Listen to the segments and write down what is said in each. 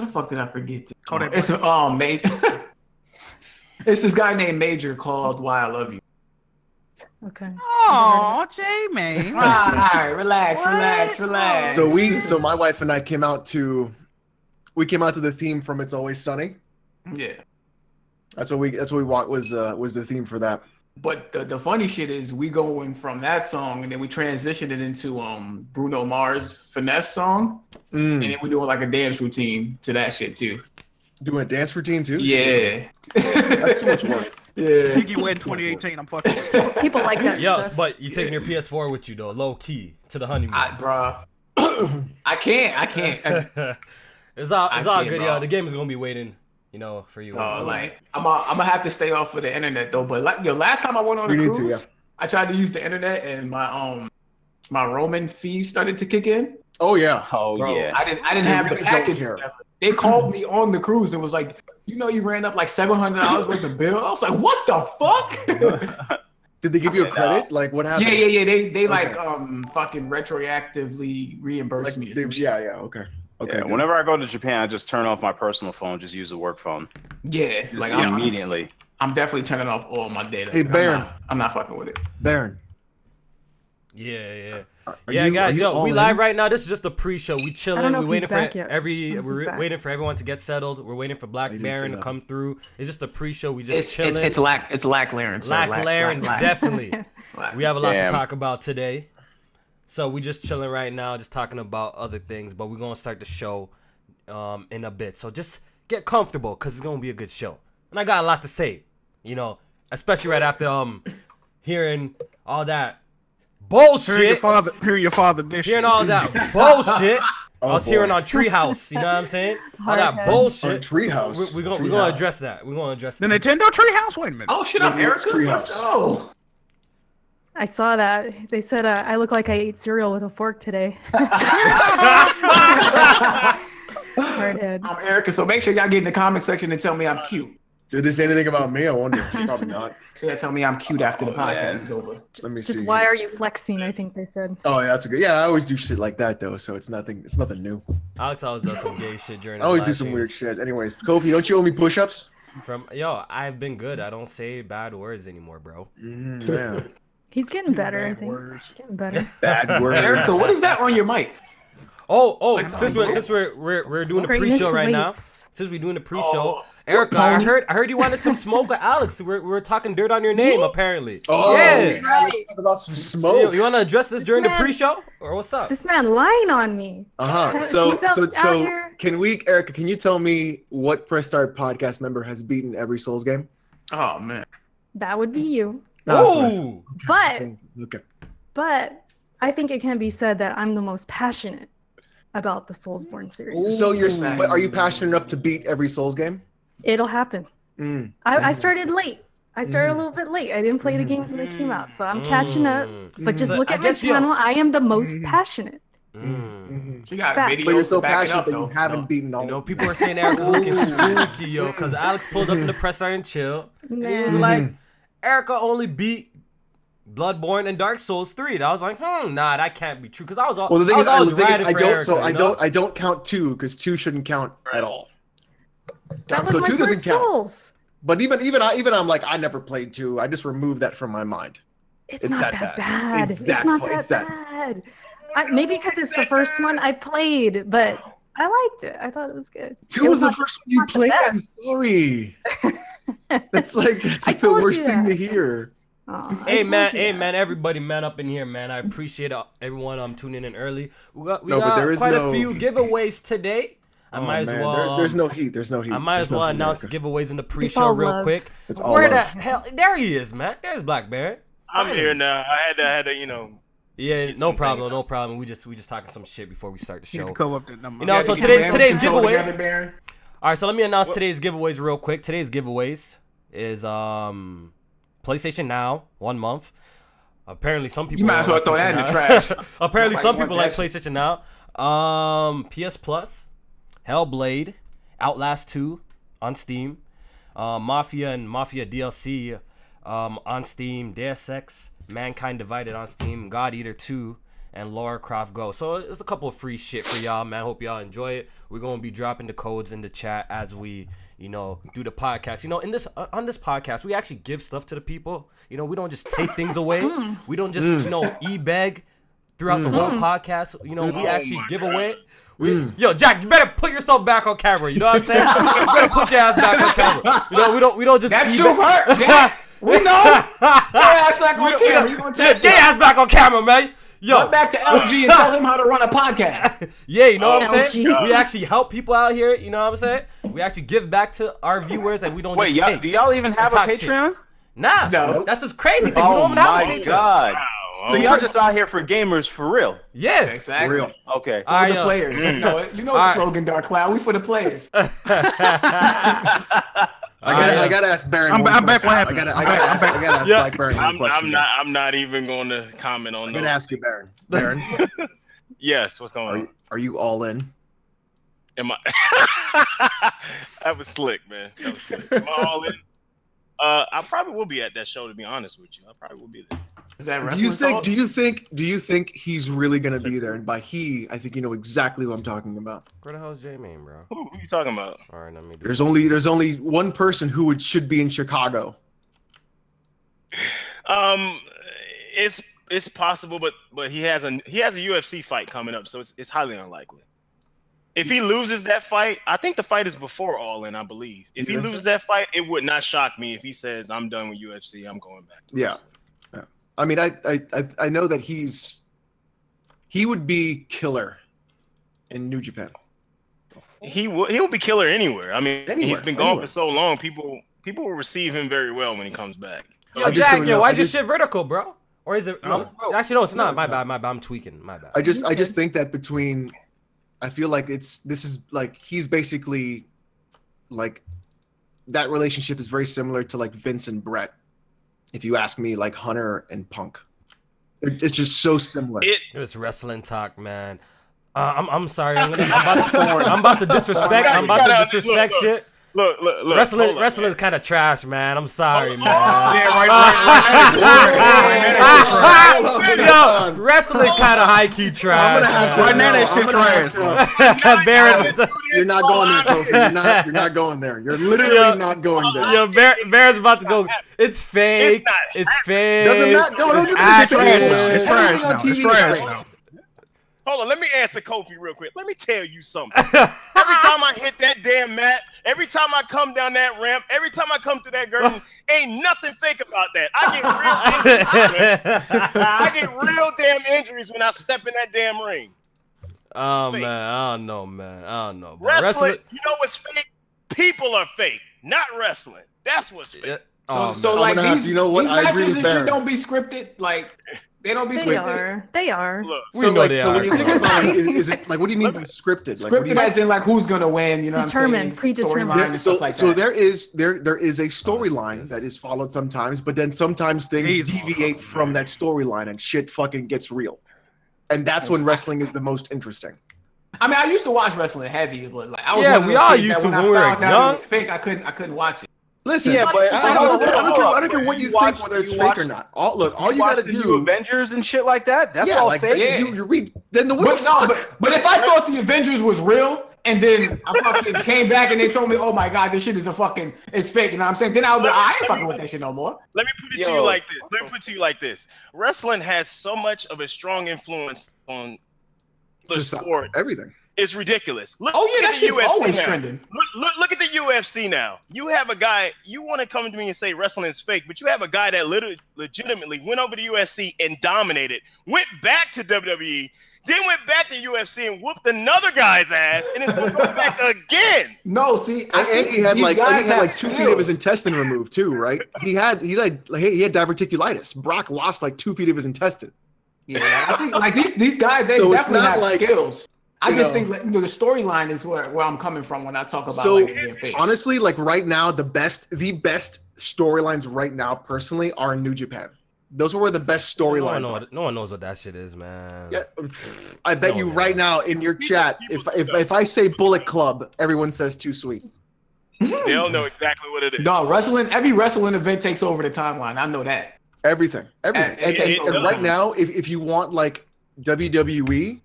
the fuck did I forget? Kodak It's It's this guy named Major called "Why I Love You." Okay. Oh, Jay, man. All right, relax. So my wife and I came out to the theme from "It's Always Sunny." Yeah. That's what we want was the theme for that. But the funny shit is we going from that song and then we transitioned it into Bruno Mars' Finesse song. And then we're doing like a dance routine to that shit too. Doing a dance routine too? Yeah. That's too much work. Yeah. Piggy wed 2018. I'm fucking. People like that Yes, stuff. but you taking your PS4 with you though, low key to the honeymoon. Bro. I can't. It's all good, bro. yo. The game is gonna be waiting, for you. Like I'm gonna have to stay off of the internet though. But like last time I went on a cruise, I tried to use the internet and my roaming fees started to kick in. Oh yeah. Oh Bro, yeah. I didn't have the package. They called me on the cruise and was like, you ran up like $700 worth of bill. I was like, what the fuck? Did they give you a credit? Like what happened? Yeah. They like fucking retroactively reimbursed me. Okay. Okay. Yeah, whenever I go to Japan, I just turn off my personal phone, just use a work phone. Yeah, just like immediately. I'm definitely turning off all my data. Hey, Baron. I'm not fucking with it. Baron. Yeah. Guys, we live right now. This is just a pre-show. We chilling. We're waiting for waiting for everyone to get settled. We're waiting for Black Baron to come through. It's just a pre-show. We just chilling. It's Lack Laren. Laren, definitely. We have a lot to talk about today. So we just chilling right now, just talking about other things. But we're gonna start the show in a bit. So just get comfortable, cause it's gonna be a good show. And I got a lot to say, especially right after hearing all that bullshit. Hearing your father dish. Hearing all that bullshit. I was hearing on Treehouse. You know what I'm saying? All that bullshit. Treehouse. We're gonna address that. We're gonna address the that. Nintendo Treehouse. Wait a minute. Oh shit! I'm Erica. Let's go. I saw that. They said I look like I ate cereal with a fork today. Hardhead. I'm Erica, so make sure y'all get in the comment section and tell me I'm cute. Did they say anything about me? I wonder. Probably not. So yeah, tell me I'm cute after the podcast is over. Let me just see. why are you flexing? I think they said. Oh yeah, that's a good. Yeah, I always do shit like that though, so it's nothing. It's nothing new. Alex always does some gay shit during. I always do some weird shit. Anyways, Kofi, don't you owe me push-ups? I've been good. I don't say bad words anymore, bro. Yeah. He's getting better. I think. He's getting better. Bad words. Erica, what is that on your mic? Since we're doing the pre-show right now. Since we're doing the pre-show, Erica, I heard you wanted some smoke with Alex. We're talking dirt on your name, apparently. Oh, yeah. Right. About some smoke. You want to address this during the pre-show, or what's up? This man lying on me. So can we, Erica? Can you tell me what Press Start podcast member has beaten every Souls game? Oh man, that would be you. Oh, but I think it can be said that I'm the most passionate about the Soulsborne series. So are you passionate enough to beat every Souls game? It'll happen. I started late. I started a little bit late. I didn't play the games when they came out, so I'm catching up. But just look at my channel. I am the most passionate. She got but you're so passionate that you haven't beaten all. People are saying Erica's looking spooky, yo, because Alex pulled up in the press start and chill. And he was like, Erica only beat Bloodborne and Dark Souls 3. And I was like, nah, that can't be true. Because I was I don't count 2 because 2 shouldn't count at all. That was my first Souls. But even I'm like, I never played 2. I just removed that from my mind. It's not that bad. It's not that bad. Maybe because it's the first one I played, but I liked it. I thought it was good. 2 was the first one you played? I'm sorry. That's the worst thing to hear. Hey man, everybody man up in here, man. I appreciate everyone tuning in early. We got quite a few giveaways today. There's no heat. I might as well announce the giveaways in the pre-show real quick. Where the hell? There he is, man. There's Black Bear. I'm here now. I had to. Yeah, no problem. We just talking some shit before we start the show. So today's giveaways. All right, so let me announce today's giveaways real quick. Today's giveaways is PlayStation Now 1 month. Apparently, some people. You might as well throw that in the trash. Apparently, some people like PlayStation Now. PS Plus, Hellblade, Outlast 2 on Steam, Mafia and Mafia DLC on Steam, Deus Ex, Mankind Divided on Steam, God Eater 2, and Laura Croft Go. So it's a couple of free shit for y'all, man. Hope y'all enjoy it. We're gonna be dropping the codes in the chat as we, you know, do the podcast. You know, in this on this podcast, we actually give stuff to the people. You know, we don't just take things away. We don't just, you know, e-beg throughout the whole podcast. You know, we actually give away. Yo, Jack, you better put yourself back on camera. You know what I'm saying? You better put your ass back on camera. You know, we don't just. That truth hurt, Jack. We know. Get your ass back on camera. You gonna take get your ass back on camera, man. Yo, run back to LG and tell him how to run a podcast. Yeah, you know what I'm saying? We actually help people out here. You know what I'm saying? We actually give back to our viewers, and we don't just take. Do y'all even have a Patreon? Shit. Nah, no. That's this crazy thing. We don't even have a Patreon. God. So y'all just out here for gamers for real? Yeah, exactly. For real. Okay. For the players. You know the slogan, Dark Cloud. We for the players. I gotta ask Baron. I'm back. What happened? I gotta ask Black Baron. I'm not even going to comment on that. I gotta ask you, Baron. Baron. Yes. What's going on? Are you all in? Am I? That was slick, man. That was slick. Am I all in? I probably will be at that show. To be honest with you, I probably will be there. Is that do you think he's really gonna be there? And by he, I think you know exactly what I'm talking about. Where the hell is J-Main, bro? Who you talking about? All right, let me do There's only one person who should be in Chicago. It's possible, but he has a UFC fight coming up, so it's highly unlikely. If he loses that fight, I think the fight is before All In, I believe. If he loses that fight, it would not shock me if he says, "I'm done with UFC. I'm going back to wrestling." I mean, I know that he would be killer in New Japan. He'll be killer anywhere. I mean, he's been gone for so long. People will receive him very well when he comes back. Yo, Jack, why is your shit vertical, bro? Or is it? No, actually, no, it's not. My bad. I'm tweaking. My bad. I just think that between, I feel like this is like he's basically like that relationship is very similar to like Vince and Brett. If you ask me, like Hunter and Punk, it's just so similar. It's wrestling talk, man. I'm sorry. I'm about to disrespect. I'm about to disrespect shit. Look. Wrestling is kind of trash, man. I'm sorry, man. Yo, wrestling kind of high key trash. I'm gonna have to. Right now, that shit trash. You're not going there, Kofi. You're not going there. You're literally not going there. Yo, Baron's about to go. It's fake. It's fake. Doesn't matter. Don't do It's trash now. It's trash now. Hold on, let me answer Kofi real quick. Let me tell you something. Every time I hit that damn mat, every time I come down that ramp, every time I come through that curtain, ain't nothing fake about that. I get real damn injuries when I step in that damn ring. Oh man, I don't know, bro. Wrestling, you know what's fake? People are fake, not wrestling. That's what's fake. So like these matches and shit don't be scripted, like. They don't be scripted. They are. Look, so when you think about it, is it like what do you mean by scripted? Scripted as in like who's gonna win? You know, determined, predetermined. So there is a storyline that is followed sometimes, but then sometimes things deviate from that storyline and shit fucking gets real, and that's when wrestling is the most interesting. I mean, I used to watch wrestling heavy, but like I was we all used to when we were young. It was fake. I couldn't watch it. Listen, but I don't care what you think, whether it's fake or not. All you gotta do Avengers and shit like that. That's all fake. You read then the but if I thought the Avengers was real and then I fucking came back and they told me, oh my god, this shit is it's fake. You know what I'm saying? Then I ain't fucking with that shit no more. Let me put it to you like this. Wrestling has so much of a strong influence on the sport. Everything. It's ridiculous. That shit's always trending. Look at the UFC now. You have a guy, you want to come to me and say wrestling is fake, but you have a guy that legitimately went over to UFC and dominated, went back to WWE, then went back to UFC and whooped another guy's ass, and is going to go back again. No, see, and he had like 2 feet of his intestine removed too, right? He had diverticulitis. Brock lost like 2 feet of his intestine. Yeah, I think like these guys, they definitely have skills. I just think the storyline is where I'm coming from when I talk about being fake. Honestly, like right now, the best storylines right now, personally, are in New Japan. Those are where the best storylines. No one knows what that shit is, man. Yeah, I bet you right now in your chat, if I say Bullet Club, everyone says Too Sweet. They don't know exactly what it is. No, every wrestling event takes over the timeline. I know that. Everything. And right now, if you want like WWE,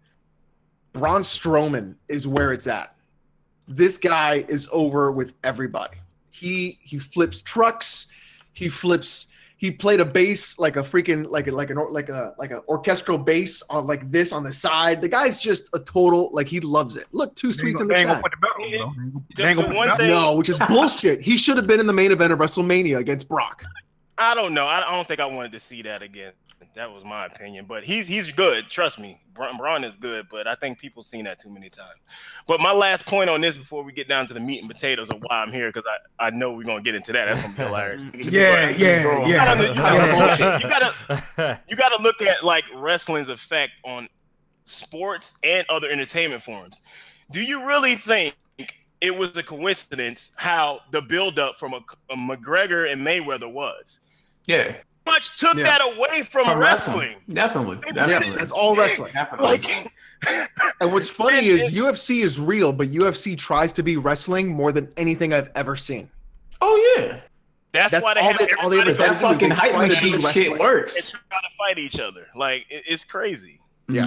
Braun Strowman is where it's at. This guy is over with everybody. He flips trucks. He played a bass like a freaking like an orchestral bass on like this on the side. The guy's just a total he loves it. Look, 2 sweets in the chat. No, which is bullshit. He should have been in the main event of WrestleMania against Brock. I don't know. I don't think I wanted to see that again. That was my opinion. But he's good. Trust me. Braun is good, but I think people seen that too many times. But my last point on this before we get down to the meat and potatoes of why I'm here, because I know we're gonna get into that. That's gonna be hilarious. You gotta look at like wrestling's effect on sports and other entertainment forms. Do you really think it was a coincidence how the buildup from a McGregor and Mayweather was? Yeah. Much took that away from wrestling. Definitely. Yes, that's all wrestling. And what's funny is UFC is real, but UFC tries to be wrestling more than anything I've ever seen. Oh yeah, that's why they have all they ever that fucking hype machine shit works. They try to fight each other. Like it's crazy. Yeah.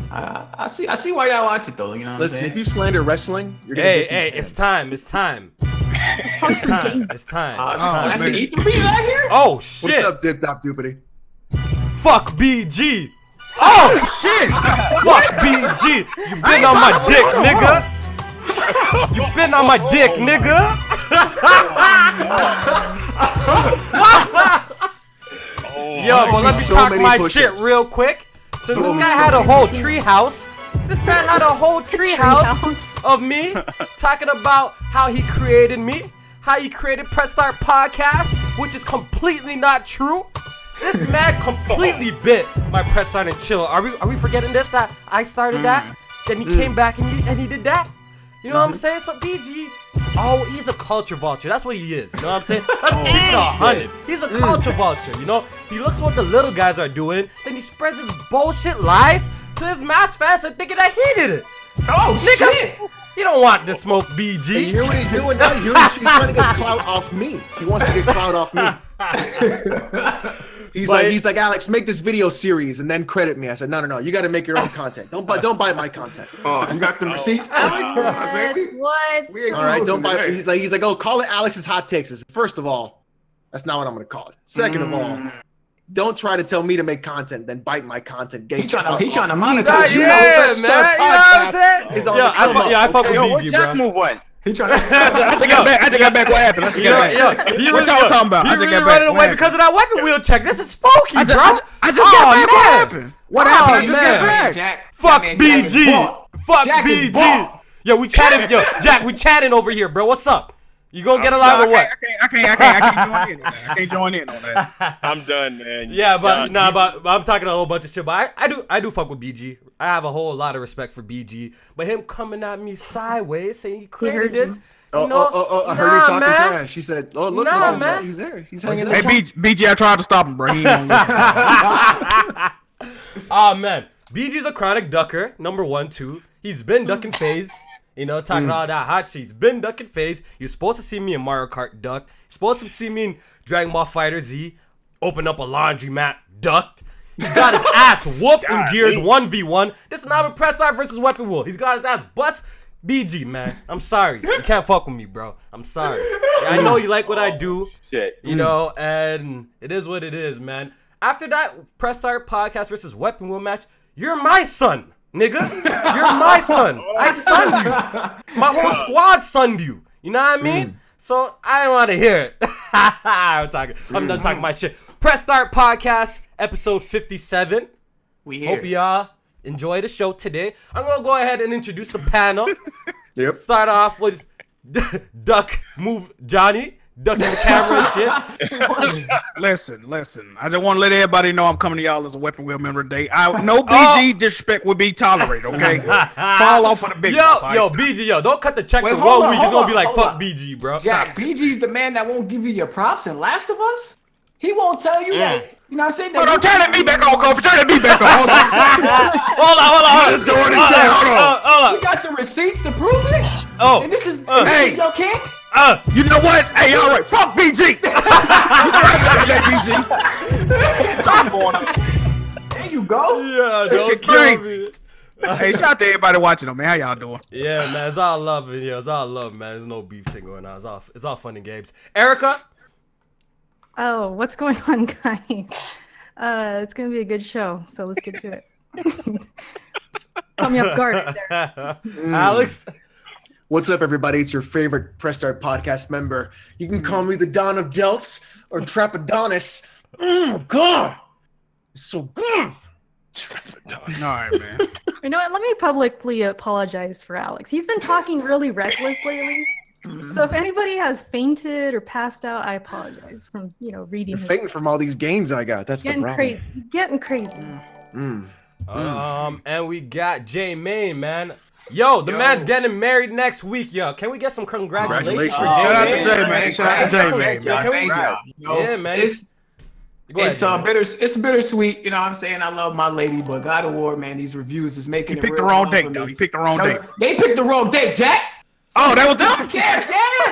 I see why y'all watch it though. You know what Listen, I'm saying? if you slander wrestling, you're gonna Hey, it's time. It's time. That's the E3 back here. Oh shit! What's up, Dip Dop Doopity? Fuck BG. Oh shit! Fuck BG. You been on my dick, nigga. You been on my dick, nigga. Yo, but let me talk my shit real quick. Since this guy had a whole treehouse. This man had a whole treehouse of me talking about how he created me, how he created Press Start Podcast, which is completely not true. This man completely bit my Press Start and Chill. Are we forgetting this? That I started that, then he came back and he did that. You know what I'm saying? So BG, he's a culture vulture. That's what he is. You know what I'm saying? Let's keep it 100. He's a culture vulture. You know, he looks what the little guys are doing, then he spreads his bullshit lies to his mass fans and thinking that he did it. Oh shit! You don't want to smoke BG. Hey, you hear what he's doing now? He's trying to get clout off me. He wants to get clout off me. He's like, Alex, make this video series and then credit me. I said, no. You got to make your own content. Don't buy my content. Oh, you got the receipts, Alex? What? All right, don't buy. He's like, oh, call it Alex's Hot Takes. I said, first of all, that's not what I'm gonna call it. Second of all, don't try to tell me to make content, then bite my content. He trying to monetize you. Yeah, man. You know what I'm saying? I fuck with BG, bro. Move on. He trying to. I think I back. What happened? Let's get back. What y'all talking about? He really running away because of that weapon wheel check. This is spooky, bro. I just got back. What happened? What happened? I just got back. Fuck BG. Fuck BG. Yo, we chatting. Yo, Jack, we chatting over here, bro. What's up? You gonna get along or what? I can't join in on that. I'm done, man. Yeah, but I'm talking a whole bunch of shit. But I do fuck with BG. I have a whole lot of respect for BG. But him coming at me sideways saying you created this. I heard her talking trash. She said, "Oh, look, man. He's there. He's hanging there." Hey, BG, I tried to stop him, bro. He ain't Oh man, BG's a chronic ducker. Number 1, 2. He's been ducking fades. You know, talking all that hot shit. He's been ducking fades. You're supposed to see me in Mario Kart duck. You're supposed to see me in Dragon Ball Fighter Z. Open up a laundromat ducked. He got his ass whooped in Gears 1v1. This is not a Press Start versus Weapon Wheel. He's got his ass bust. BG, man. I'm sorry. You can't fuck with me, bro. I'm sorry. I know you like what I do. Shit. You know, and it is what it is, man. After that Press Start Podcast versus Weapon Wheel match, you're my son. Nigga, you're my son. I sunned you. My whole squad sunned you. You know what I mean? So I don't want to hear it. I'm done talking my shit. Press Start Podcast, episode 57. We here. Hope y'all enjoy the show today. I'm gonna go ahead and introduce the panel. Yep. Start off with Duck Move Johnny. Ducking the camera and shit. Listen. I just want to let everybody know I'm coming to y'all as a Weapon Wheel member today. No BG disrespect would be tolerated, okay? Fall off of the big boss. Yo, BG, don't cut the check for 1 week. You're gonna be like, fuck BG, bro. Jack, BG's the man that won't give you your props in Last of Us. He won't tell you that. You know what I'm saying? Don't turn that me back on, Kofi. Turn that me back on. Hold on. Hold on. You got the receipts to prove it? Oh. And this is your king? You know what? Hey, all right. Fuck BG. And you go. Yeah, that shit crazy. Hey, shout out to everybody watching them, man. How y'all doing? Yeah, man, it's all love. Yeah, it's all love, man. There's no beef thing going on. It's all fun and games. Erica. Oh, what's going on, guys? It's gonna be a good show, so let's get to it. Caught me off guard right there. Alex. What's up, everybody? It's your favorite Press Start podcast member. You can call me the Don of Delts or Trapadonis. Oh God, it's so good. All right, man. You know what? Let me publicly apologize for Alex. He's been talking really reckless lately. So if anybody has fainted or passed out, I apologize from reading. You're fainting from all these gains I got. That's the problem. Getting crazy. And we got J Main, man. Yo, the man's getting married next week, yo. Can we get some congratulations? Shout out to J Main. Shout out to J Main. Yeah, man. It's bittersweet, you know what I'm saying? I love my lady, but God of War, man, these reviews is making it real. You picked the wrong date, though. You picked the wrong date. They picked the wrong date, Jack. Oh, that was them? Yeah,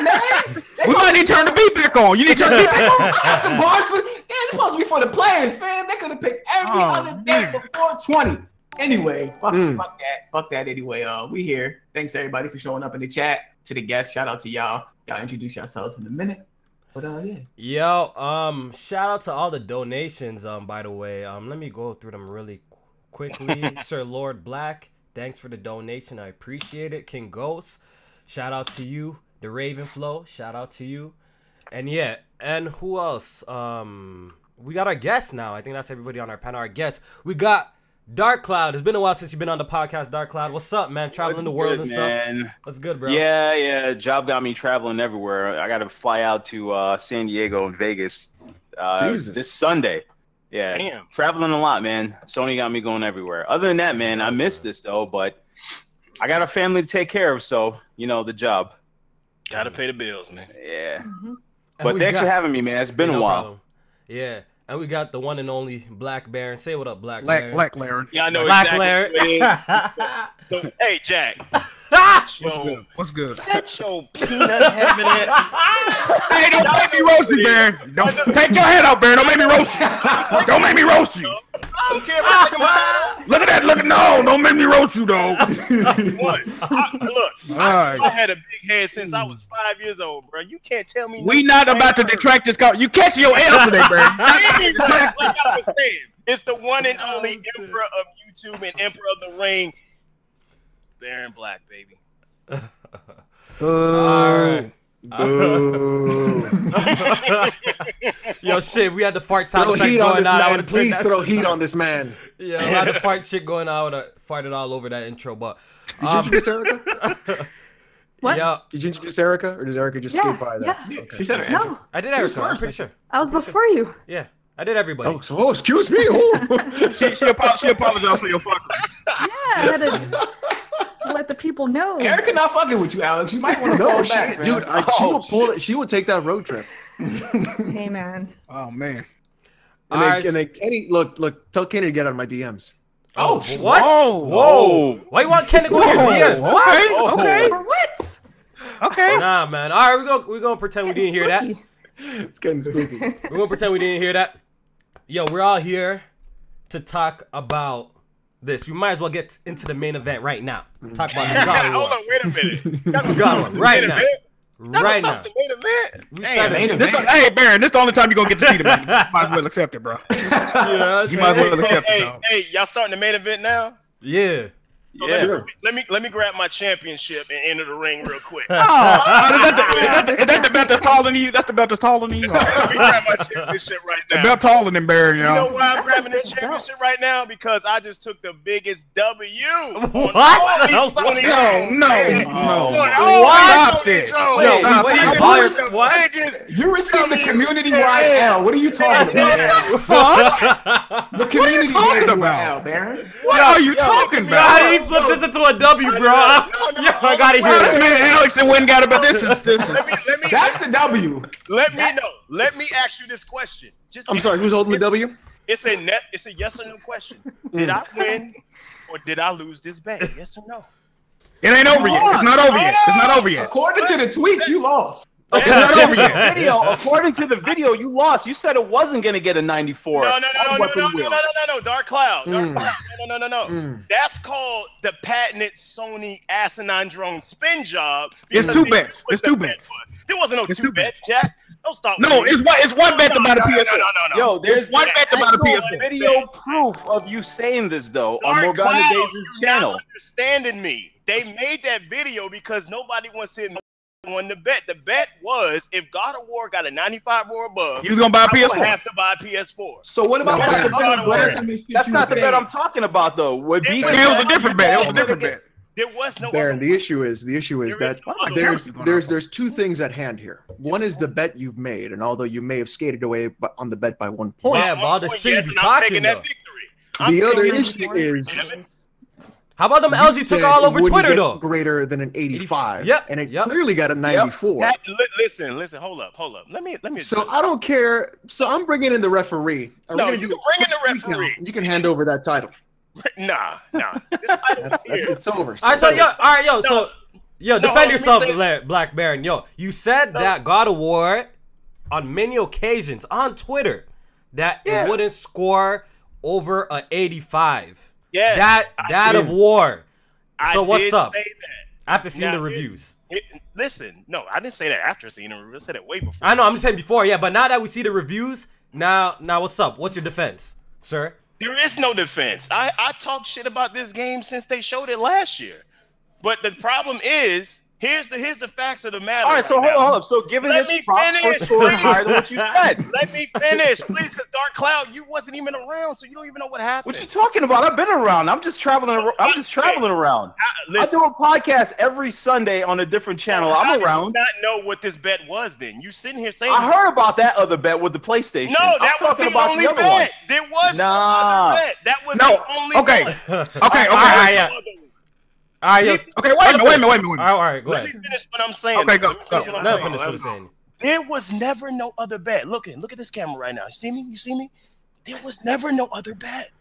man. We might need to turn the beat back on. You need to turn the beat back on. I got some bars for it's supposed to be for the players, fam. They could have picked every other day before 20. Anyway, fuck that anyway. We here. Thanks everybody for showing up in the chat. To the guests, shout out to y'all. Y'all introduce yourselves in a minute. But yeah. Yo, shout out to all the donations, by the way. Let me go through them really quickly. Sir Lord Black, thanks for the donation. I appreciate it. King Ghost, shout out to you. The Raven Flow, shout out to you. And yeah, and who else? We got our guests now. I think that's everybody on our panel. Our guests. We got Dark Cloud. It's been a while since you've been on the podcast, Dark Cloud. What's up, man? Traveling the world and stuff. What's good, bro? Yeah. Job got me traveling everywhere. I got to fly out to San Diego and Vegas this Sunday. Yeah, damn. Traveling a lot, man. Sony got me going everywhere. Other than that, man, I miss this though. But I got a family to take care of, so the job. Gotta pay the bills, man. Yeah. But thanks for having me, man. It's been a while. Problem. Yeah. And we got the one and only Black Baron. Say what up, Black Baron. Black Laren. Yeah, I know Black exactly. Laren. Hey, Jack. What's good? Shut your peanut having it. Hey, don't make me roast you, Baron. Don't take your head out, Baron. Don't make me roast you. Don't make me roast you. I don't care if I'm taking my head out. Look at that. No, don't make me roast you, though. I had a big head since I was 5 years old, bro. You can't tell me. We not about to detract this car. You catch your L today, Baron. Like I was saying, it's the one and only Emperor of YouTube and Emperor of the Ring, Baron Black, baby. All right. Yo, shit, we had the fart sound throw effect heat going on this on. man. Please throw heat on this man. Yeah, I had the fart shit going on. I would have farted all over that intro, but did you introduce Erica? What? Yeah. Did you introduce Erica, or did Erica just skip by that? Yeah. Okay. She said her intro. No, I did Erica. I'm pretty sure. I was before you. Yeah, I did everybody. Oh, excuse me. She apologized for your fucking. Yeah, I had to let the people know. Erica not fucking with you, Alex. You might want to fall back, man. Dude. She will take that road trip. Hey, man. Oh man. Kenny, look, tell Kenny to get out of my DMs. Oh, what? Whoa. Why you want Ken to go in your DMs? What? Okay. For what? Okay. Nah, man. All right, we're gonna pretend we didn't hear that. It's getting spooky. We're gonna pretend we didn't hear that. Yo, we're all here to talk about this. We might as well get into the main event right now. Talk about the God of War. Hold on, wait a minute. God, right now. Right now. Hey, Baron, this is the only time you're gonna get to see the man. Might as well accept it, bro. Yeah, you might as well accept it. Hey, y'all starting the main event now? Yeah. So let me grab my championship and enter the ring real quick. Is that the belt that's taller than you? That's the belt that's taller than you. Let me grab my championship right now. The belt taller than Baron, you know why I'm grabbing this championship right now? Because I just took the biggest W. What? No. Stop this. You received the community-wide L. What are you talking about? Fuck? The community what are you talking about, Baron? What are you talking about? How did he flip this into a W, bro? I gotta hear this. Man, Alex and Wynn got about this. Let me, that's the W. Let me know. Let me ask you this question. I'm sorry, who's holding the W? It's a yes or no question. Did I win or did I lose this bet? Yes or no? It ain't over yet. It's not over yet. It's not over yet. According to the tweets, you lost. Okay, video. According to the video, you lost. You said it wasn't gonna get a 94. No, Dark Cloud. No. That's called the patented Sony asinine drone spin job. It's 2 bets. It's 2 bets. There wasn't no 2 bets, Jack. Don't stop. No, it's one bet about a PS4. Yo, there's one bet about a PS4. Video proof of you saying this though on Morgana Days' channel. Understanding me. They made that video because nobody wants to won the bet. The bet was if God of War got a 95 or above, you was gonna buy a PS4. I have to buy a PS4. So what about that's not the bet I'm talking about though. It was a different bet. It was a different bet. There was no. Baron, the issue is that there's 2 things at hand here. One is the bet you've made, and although you may have skated away on the bet by 1 point, yeah, but all the shit you talking about. The other issue is. How about them L's you took all over Twitter though? Greater than an 85. Yep. And it clearly got a 94. Listen. Hold up. Let me. So I don't care. So I'm bringing in the referee. No, you can bring in the referee. You can hand over that title. Nah. It's over. All right, so defend yourself, Black Baron. Yo, you said that God of War on many occasions on Twitter that it wouldn't score over a 85. Yeah, that of War. So what's up? Say that. After seeing the reviews. Listen, no, I didn't say that after seeing the reviews. I said it way before. I know, I'm saying before, yeah, but now that we see the reviews, now what's up? What's your defense, sir? There is no defense. I talked shit about this game since they showed it last year. But the problem is, here's the facts of the matter. All right, so hold up. So given this prop for scoring higher than what you said. Let me finish, please, because Dark Cloud, you wasn't even around, so you don't even know what happened. What you talking about? I've been around. I'm just traveling around. I do a podcast every Sunday on a different channel. I'm around. I did not know what this bet was then. You sitting here saying I heard about that other bet with the PlayStation. No, that was the only bet. There was no other bet. That was the only bet. All right, okay, wait a minute. All right, go ahead. Let me finish what I'm saying. Okay, go. Finish what I'm saying. There was never no other bet. Look at this camera right now. You see me? There was never no other bet.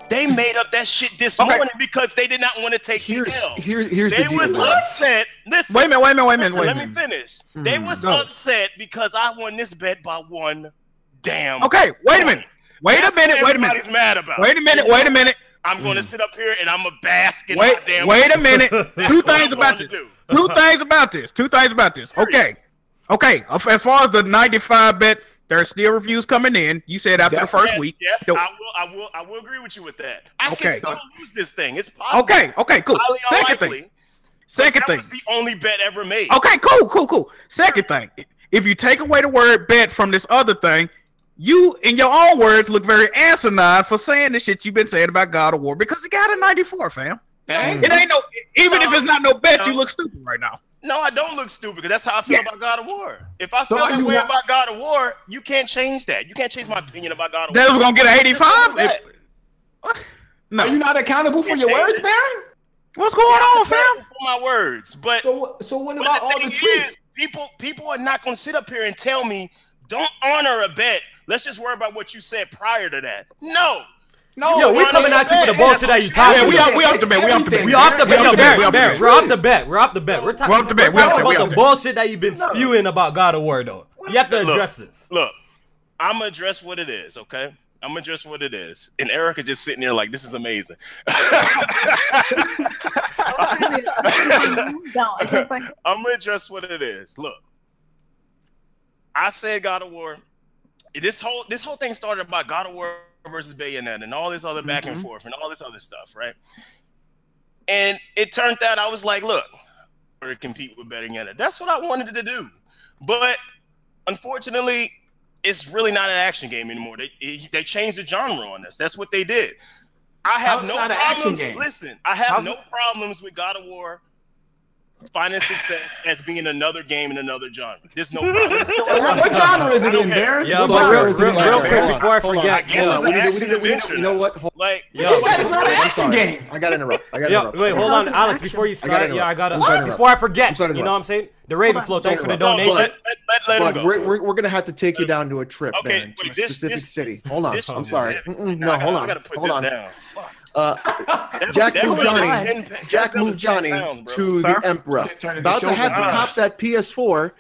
They made up that shit this morning because they did not want to take the L. Here's the deal. They was upset. Listen. Wait a minute. Let me finish. They was upset because I won this bet by 1 damn. Okay, wait a minute. Everybody's mad about. Wait a minute. I'm going to sit up here and I'm going to bask in my damn. Wait a minute. Two things about this. Okay. As far as the 95 bet, there's still reviews coming in. You said after the first week. Yes, I will agree with you with that. I can still lose this thing. It's possible. Okay, cool. Second thing. That was the only bet ever made. Okay, cool. Second thing. If you take away the word bet from this other thing, you, in your own words, look very asinine for saying the shit you've been saying about God of War because it got a 94, fam. It ain't no, even if it's not no bet, you look stupid right now. No, I don't look stupid because that's how I feel about God of War. If I feel that way about God of War, you can't change that. You can't change my opinion about God of War. They was gonna get an 85? No. Are you not accountable for your words, Baron? What's going on, fam? For my words, but so what about all the tweets? People are not gonna sit up here and tell me don't honor a bet. Let's just worry about what you said prior to that. No, yo, we're coming at you for the bullshit that you talking about. We off the bet. We're off the bet. We're talking about the bullshit that you've been spewing about God of War, though. You have to address this. Look, I'm gonna address what it is, okay? I'm gonna address what it is. And Erica just sitting there like, this is amazing. I'm gonna address what it is. Look, I said God of War. This whole thing started about God of War versus Bayonetta and all this other back and forth and all this other stuff, right? And it turned out I was like, look, we're to compete with Bayonetta. That's what I wanted to do. But unfortunately, it's really not an action game anymore. They changed the genre on us. That's what they did. I have no problems. Listen, I have no problems with God of War finding success as being another game in another genre. There's no problem. What genre is it in, Baron? Yeah, but real quick before I forget, you know what? Like, you just said it's not an action game. I got to interrupt. Wait, hold on, Alex. Before you start, I got to. Before I forget, you know what I'm saying? The Ravenflow, thanks for the donation. We're gonna have to take you down to a trip, man, to a specific city. Hold on. I'm sorry. No, hold on. Hold on. Jack moved Johnny to the Emperor. About to have to cop that PS4.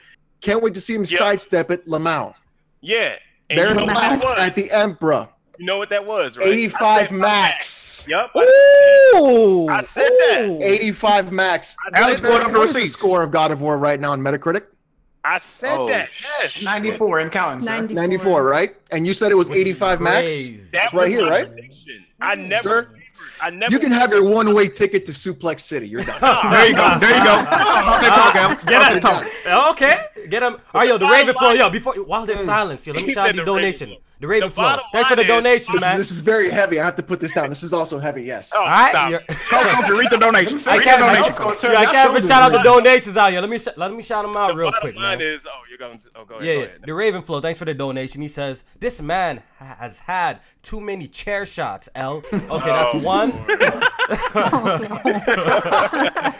Can't wait to see him sidestep it, Lamau. Yeah. And Baron at the Emperor. You know what that was, right? 85 max. Yep. I said that. 85 max. Alex brought up the What is the receipts. score of God of War right now on Metacritic? I said that. Yes. 94 and counting, sir. 94, right? And you said it was 85 max? That's right here, right? I never. You can have your one-way ticket to Suplex City. You're done. There you go. There you go. Talk, Alex. Get him. Okay. Get him. All right, yo, the Raven Flow. Yo, while there's silence, yo, let me shout out the donation. The Raven Flow. Thanks for the donation, man. This is very heavy. I have to put this down. This is also heavy, yes. All right. Read the donation. I can't even shout out the donations out here. Let me shout them out real quick, man. Go ahead. Yeah, the Raven Flow. Thanks for the donation. He says, this man has had too many chair shots, L. Okay, that's one.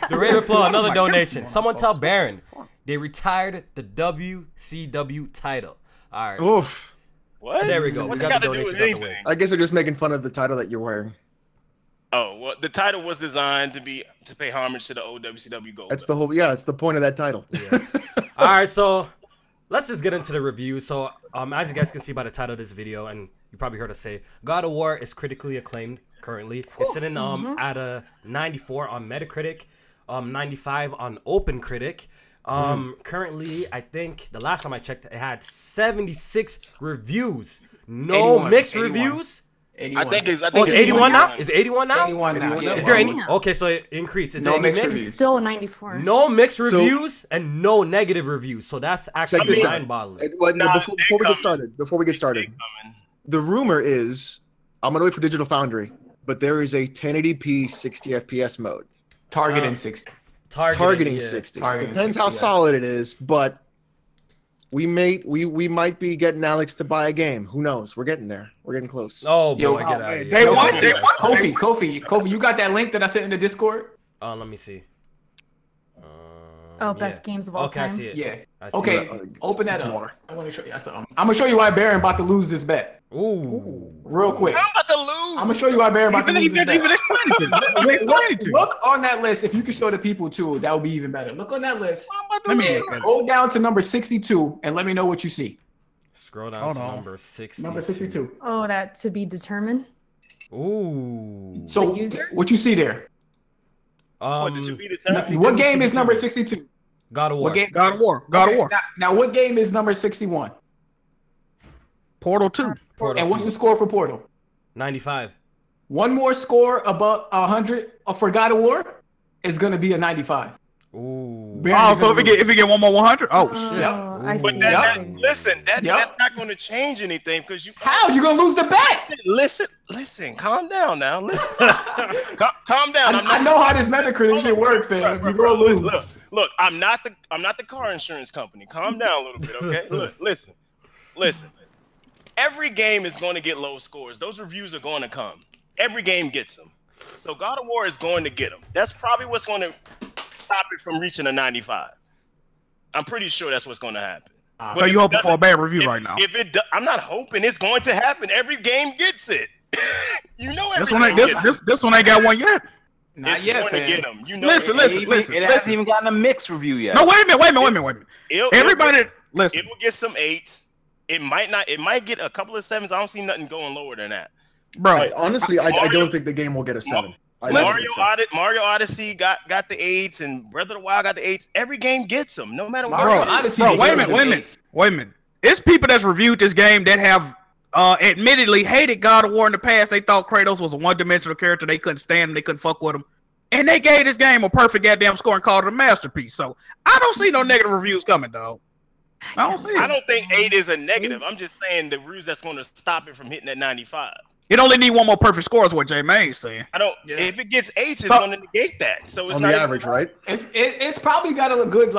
The Raven Flow, another donation. Someone tell Baron they retired the WCW title. All right. Oof. What? So there we go. We got the donations out the way. I guess they're just making fun of the title that you're wearing. Oh, well, the title was designed to pay homage to the old WCW gold. That's the whole. Yeah, it's the point of that title. Yeah. All right, so let's just get into the review. So, as you guys can see by the title of this video, and you probably heard us say, God of War is critically acclaimed currently. It's sitting at a 94 on Metacritic, 95 on OpenCritic. Currently, I think the last time I checked, it had 76 reviews. No 81, mixed 81. reviews. 81. I think it's 81 now. Is it 81 now? 81 now. Yeah. Is there any? Okay, so it increased. Is there any mixed? It's still a 94. No mixed reviews and no negative reviews. So that's actually mind-boggling. Before we get started, the rumor is I'm gonna wait for Digital Foundry, but there is a 1080p 60 FPS mode. Targeting 60. Targeting 60. Depends how solid it is, but we might be getting Alex to buy a game. Who knows? We're getting there. We're getting close. Oh, boy, get out of here. They want. Kofi, you got that link that I sent in the Discord? Let me see. Best games of all time. I see it. Yeah. I see Okay, open that up. I want to show you something. I'm gonna show you why Baron about to lose this bet. Ooh. Real quick. I'm about to lose. I'm gonna show you why Baron about to lose this bet. Even explain it to you. Look on that list. If you could show the people too, that would be even better. Look on that list. Let me go down to number 62 and let me know what you see. Scroll down to number 60. Number 62. Oh, that to be determined. Ooh. So what you see there? What game is number 62? God of War. God of War. God of War. Now, what game is number 61? Portal 2. And what's the score for Portal? 95. One more score above 100 for God of War is going to be a 95. Ooh. So if we get one more 100? Oh, shit. I see. But that's not going to change anything because you. How? You're going to lose the bet. Listen. Calm down now. Listen. calm down. I know how this Metacritic shit works, fam. You're going to lose. Look, I'm not the car insurance company. Calm down a little bit, okay? Look, listen. Every game is going to get low scores. Those reviews are going to come. Every game gets them. So God of War is going to get them. That's probably what's going to stop it from reaching a 95. I'm pretty sure that's what's going to happen. So you hoping for a bad review right now? I'm not hoping it's going to happen. Every game gets it. You know, this one ain't got one yet. Not yet, fam. Get them. You know, listen. It hasn't even gotten a mixed review yet. No, wait a minute. Everybody, listen. It will get some 8s. It might not. It might get a couple of 7s. I don't see nothing going lower than that. Bro, honestly, I don't think the game will get a 7. Mario Odyssey got the 8s, and Breath of the Wild got the 8s. Every game gets them, no matter what. Mario Odyssey. Wait a minute. It's people that's reviewed this game that have admittedly hated God of War in the past. They thought Kratos was a one-dimensional character. They couldn't stand him. They couldn't fuck with him. And they gave this game a perfect goddamn score and called it a masterpiece. So I don't see no negative reviews coming, dog. I don't see it. I don't think 8 is a negative. I'm just saying the reviews that's going to stop it from hitting that 95. It only need one more perfect score is what J Main's saying. If it gets 8s, it's going to negate that. So it's on not the average, right? It's probably got a good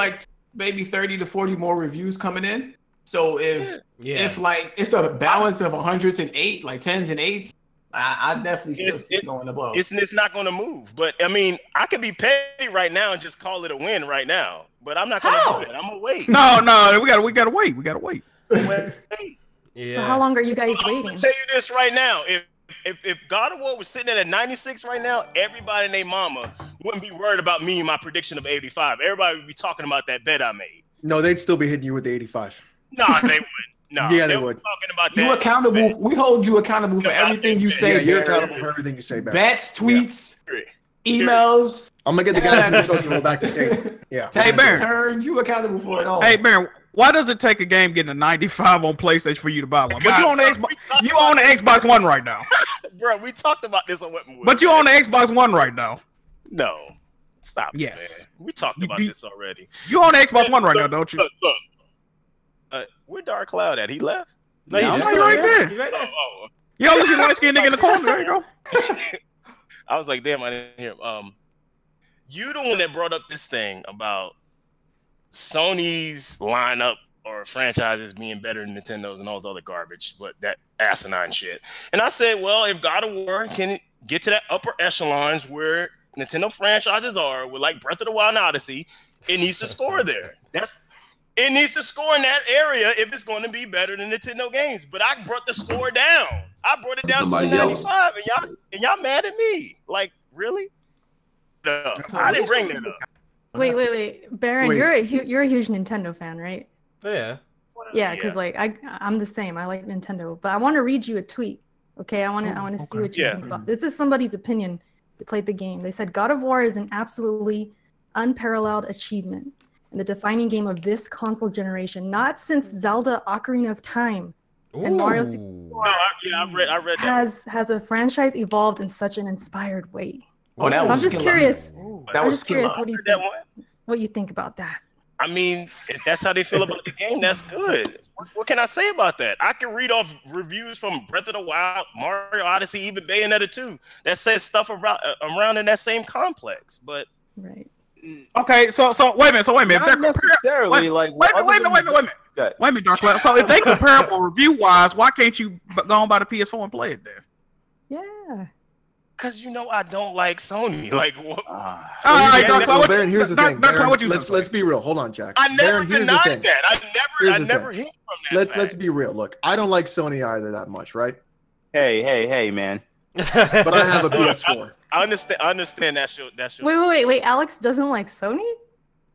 maybe 30 to 40 more reviews coming in. So if it's a balance of 100s and 8, like 10s and 8s, I definitely still see it going above. It's not going to move. But I mean, I could be petty right now and just call it a win right now. But I'm not going to do it. I'm gonna wait. No, we gotta wait. We gotta wait. Yeah. So how long are you guys waiting? I'll tell you this right now. If God of War was sitting at a 96 right now, everybody and their mama wouldn't be worried about me and my prediction of 85. Everybody would be talking about that bet I made. No, they'd still be hitting you with the 85. No, they wouldn't. No, yeah, they would. Talking about that. You accountable. We hold you accountable for everything you say. Yeah, you're accountable for everything you say, Barry. Bets, tweets, emails. I'm gonna get the guys to go back to tape. Yeah. Hey, Baron. Turns, you accountable for it all. Hey, Baron, why does it take a game getting a 95 on PlayStation for you to buy one? But you own the Xbox. You own the Xbox One right now. Bro, we talked about this on what. But you own the Xbox One right now. No. Stop. Yes. Man. We talked about this already. You own the Xbox One right now, don't you? Look. Where Dark Cloud at? He left? No, he's right there. He's right there. You don't see light skinned nigga in the corner. There you go. I was like, damn, I didn't hear him. You the one that brought up this thing about Sony's lineup or franchises being better than Nintendo's and all this other garbage, but that asinine shit. And I said, well, if God of War can get to that upper echelons where Nintendo franchises are, with like Breath of the Wild and Odyssey, it needs to score there. It needs to score in that area if it's going to be better than Nintendo games. But I brought the score down. I brought it down to 95, and y'all mad at me. Like, really? No, I didn't bring that up. Wait, Baron, you're a huge Nintendo fan, right? Yeah. Yeah, because like I'm the same. I like Nintendo, but I want to read you a tweet. Okay, I want to see what you think about. This is somebody's opinion. They played the game. They said God of War is an absolutely unparalleled achievement and the defining game of this console generation, not since Zelda: Ocarina of Time and Mario 64. I read that. Has a franchise evolved in such an inspired way? Oh, that was. I'm just curious. That was curious. What do you think about that? I mean, if that's how they feel about the game, that's good. What can I say about that? I can read off reviews from Breath of the Wild, Mario Odyssey, even Bayonetta 2 that says stuff around in that same complex. But right. Okay, so wait a minute. Not necessarily like. Wait a minute, Dark Cloud. So if they comparable review-wise, why can't you go on by the PS4 and play it there? Yeah. Because I don't like Sony. Like, what? All right, Dark Cloud. Baron, here's the thing. Baron, what you let's be real. Hold on, Jack. I never Baron, denied that. I never hit from that. Let's be real. Look, I don't like Sony either that much, right? Hey, man. But I have a PS4. I understand that show. Wait. Alex doesn't like Sony?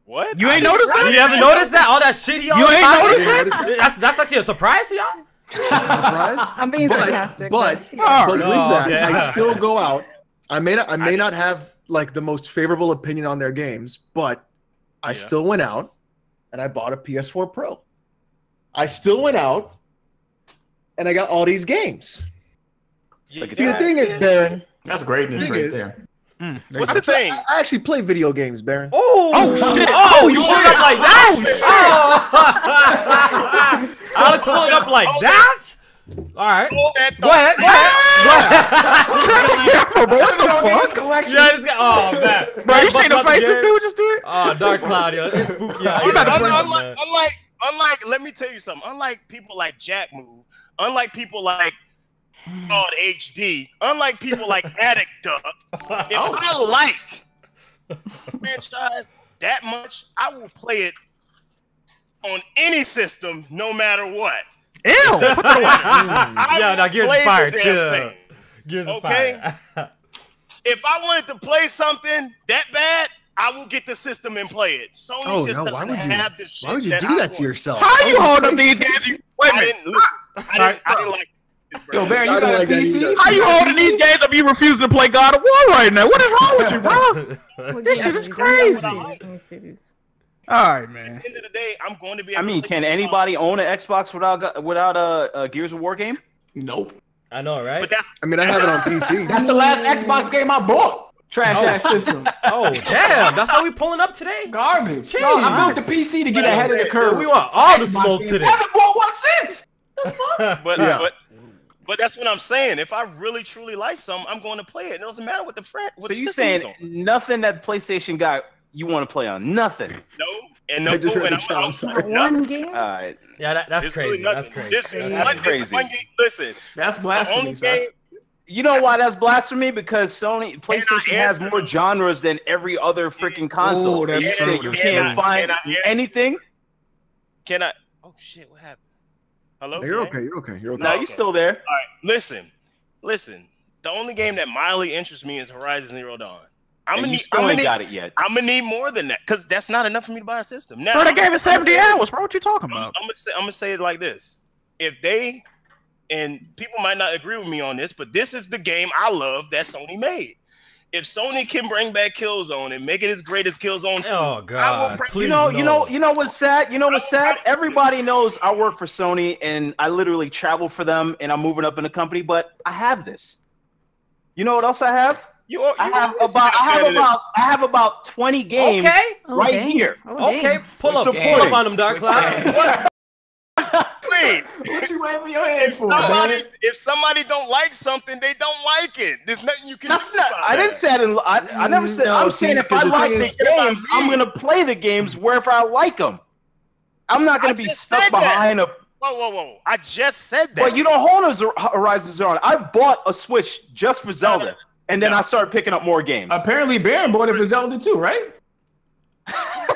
What? You ain't noticed that? You haven't noticed that? All that shit he always ain't noticed that? That's actually a surprise to y'all? That's a surprise. I'm being sarcastic. But with that, I still go out. I may not have like the most favorable opinion on their games, but I still went out and I bought a PS4 Pro. I still went out and I got all these games. See, the thing is, Baron. That's greatness right there. What's the thing? I actually play video games, Baron. Oh shit! Oh, you pulled up like that? Oh, Alex pulled up like that? All right. Go ahead. What the fuck? Oh man, bro, you seen the face this dude just did? Oh, Dark Cloud, it's spooky. Unlike, let me tell you something. Unlike people like Jack Move, unlike people like God HD, unlike people like Addict Duck, if I like franchise that much, I will play it on any system, no matter what. Ew! Yeah, now Gears is fire too. Gears is fire. If I wanted to play something that bad, I will get the system and play it. Sony just doesn't have this shit. Why would you do that to yourself? How you hold up these games? Wait a minute. I didn't like this, bro. Yo, Baron, you got a PC? How you holding these games up? You refusing to play God of War right now? What is wrong with you, bro? This shit is crazy. Let me see these. All right, man. At the end of the day, I'm going to be. I mean, can anybody own an Xbox without a Gears of War game? Nope. I know, right? But I have it on PC. That's the last Xbox game I bought. Trash ass system. Oh damn! That's how we pulling up today. Garbage. No, I built the PC to get ahead of the curve. We want all the smoke today. I haven't bought one since. The fuck? But that's what I'm saying. If I really truly like something, I'm going to play it. It doesn't matter what the friend. So you saying nothing that PlayStation got you want to play on? Nothing. No. And no. One game. All right. Yeah, that's crazy. That's crazy. That's crazy. Listen, that's blasphemy. You know why that's blasphemy? Because PlayStation has more genres than every other freaking console. You can't find anything. Can I? Oh shit! What happened? Hello? You're okay. You're okay. No, you're still there. All right. Listen. The only game that mildly interests me is Horizon Zero Dawn. I'm gonna got it yet. I'm gonna need more than that because that's not enough for me to buy a system. Now, bro, they gave it 70 hours. Bro, what you talking about? I'm gonna say it like this: if they, and people might not agree with me on this, but this is the game I love that Sony made. If Sony can bring back Killzone and make it as great as Killzone 2, oh god, you know what's sad? You know what's sad? Everybody knows I work for Sony and I literally travel for them and I'm moving up in the company, but I have this. You know what else I have? I have about 20 games here. Okay, pull up on them, Dark Cloud. What you waving your hands for? If somebody don't like something, they don't like it. There's nothing you can do about I didn't say I never said. I'm saying if I like the games, I'm gonna play the games wherever I like them. I'm not gonna be stuck behind a. Whoa! I just said that. But you don't own Horizon Zero. I bought a Switch just for Zelda, and then I started picking up more games. Apparently, Baron bought it for Zelda too, right?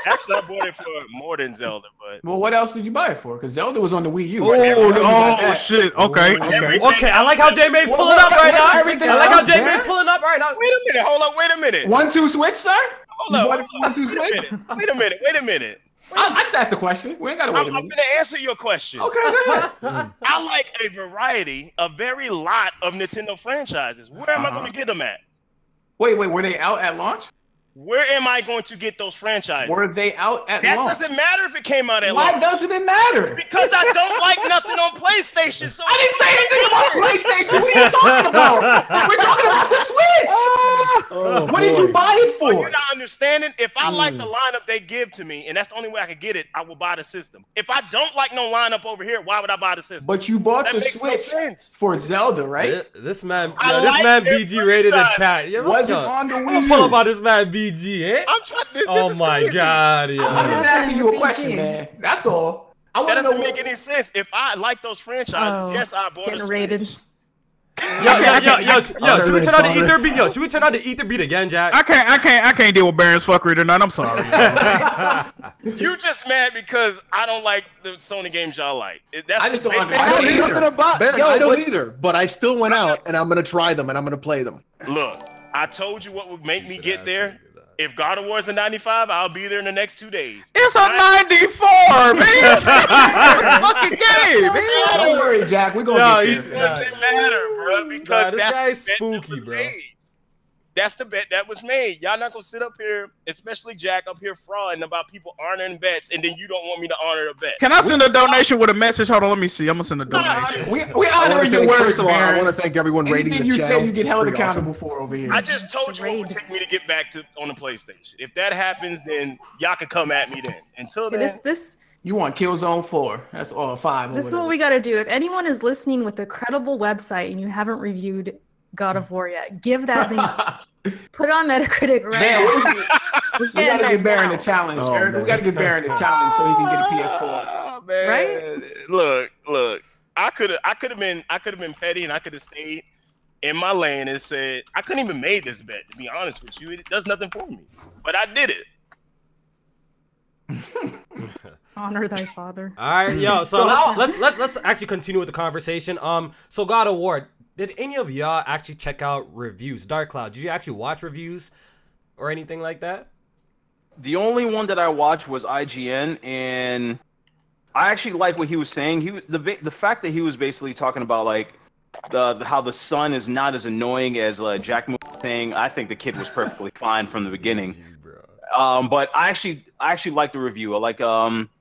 Actually, I bought it for more than Zelda, but well, what else did you buy it for? Because Zelda was on the Wii U. Oh shit! Okay. I like how J May's pulling up right now. I like how J May's pulling up right now. Wait a minute, hold on, wait a minute. 1-2 Switch, sir? Hold up. 1-2 Switch? Wait a minute. I just asked a question. We ain't got to wait a minute. I'm going to answer your question. Okay, go ahead. I like a variety, a very lot of Nintendo franchises. Where am I going to get them at? Wait, were they out at launch? Where am I going to get those franchises? Were they out at launch? That doesn't matter if it came out at launch. Why doesn't it matter? Because I don't like nothing on PlayStation. So I didn't say anything about PlayStation. What are you talking about? We're talking about the Switch. What did you buy it for? You're not understanding. If I like the lineup they give to me, and that's the only way I can get it, I will buy the system. If I don't like no lineup over here, why would I buy the system? But you bought the Switch for Zelda, right? This man BG rated the chat. Was it on the Wii U? I'm gonna pull up on this man BG, eh? Oh my god, yeah. I'm just asking you a question, man. That's all. That doesn't make any sense. If I like those franchises, yes, I bought a Switch. Rated. Yo, should we turn on the Ether beat? Yo, should we turn on the Ether beat again, Jack? I can't deal with Baron's fuckery tonight. I'm sorry. You just mad because I don't like the Sony games y'all like. I just don't understand. I don't either. But I still went out and I'm gonna try them and I'm gonna play them. Look, I told you what would make me get there. If God of War is a 95, I'll be there in the next 2 days. It's a 94, man. Fucking game, man. Don't worry, Jack. We're gonna get there. It doesn't matter, bro, because this guy's spooky, bro. That's the bet that was made. Y'all not gonna sit up here, especially Jack, up here frauding about people honoring bets, and then you don't want me to honor a bet. Can I send a donation with a message? Hold on, let me see. I'm gonna send a donation. We honor your words, man. I want to thank everyone rating the channel. Anything you say, you get held accountable for over here. I just told you what would take me to get back on the PlayStation. If that happens, then y'all can come at me then. Until then, you want Killzone 4? That's all 5. This is what we got to do. If anyone is listening with a credible website and you haven't reviewed God of War yet, give that thing. Put it on Metacritic right now. We gotta get Baron a challenge, Eric. We gotta get Baron a challenge so he can get a PS4. Oh, man. Right? Look. I could have been petty and I could have stayed in my lane and said I couldn't even made this bet. To be honest with you, it does nothing for me. But I did it. Honor thy father. All right, yo. So let's actually continue with the conversation. So God of War. Did any of y'all actually check out reviews? Dark Cloud, did you actually watch reviews or anything like that? The only one that I watched was IGN, and I actually like what he was saying. The fact that he was basically talking about like how the son is not as annoying as Jack was saying. I think the kid was perfectly fine from the beginning. But I actually like the review. I like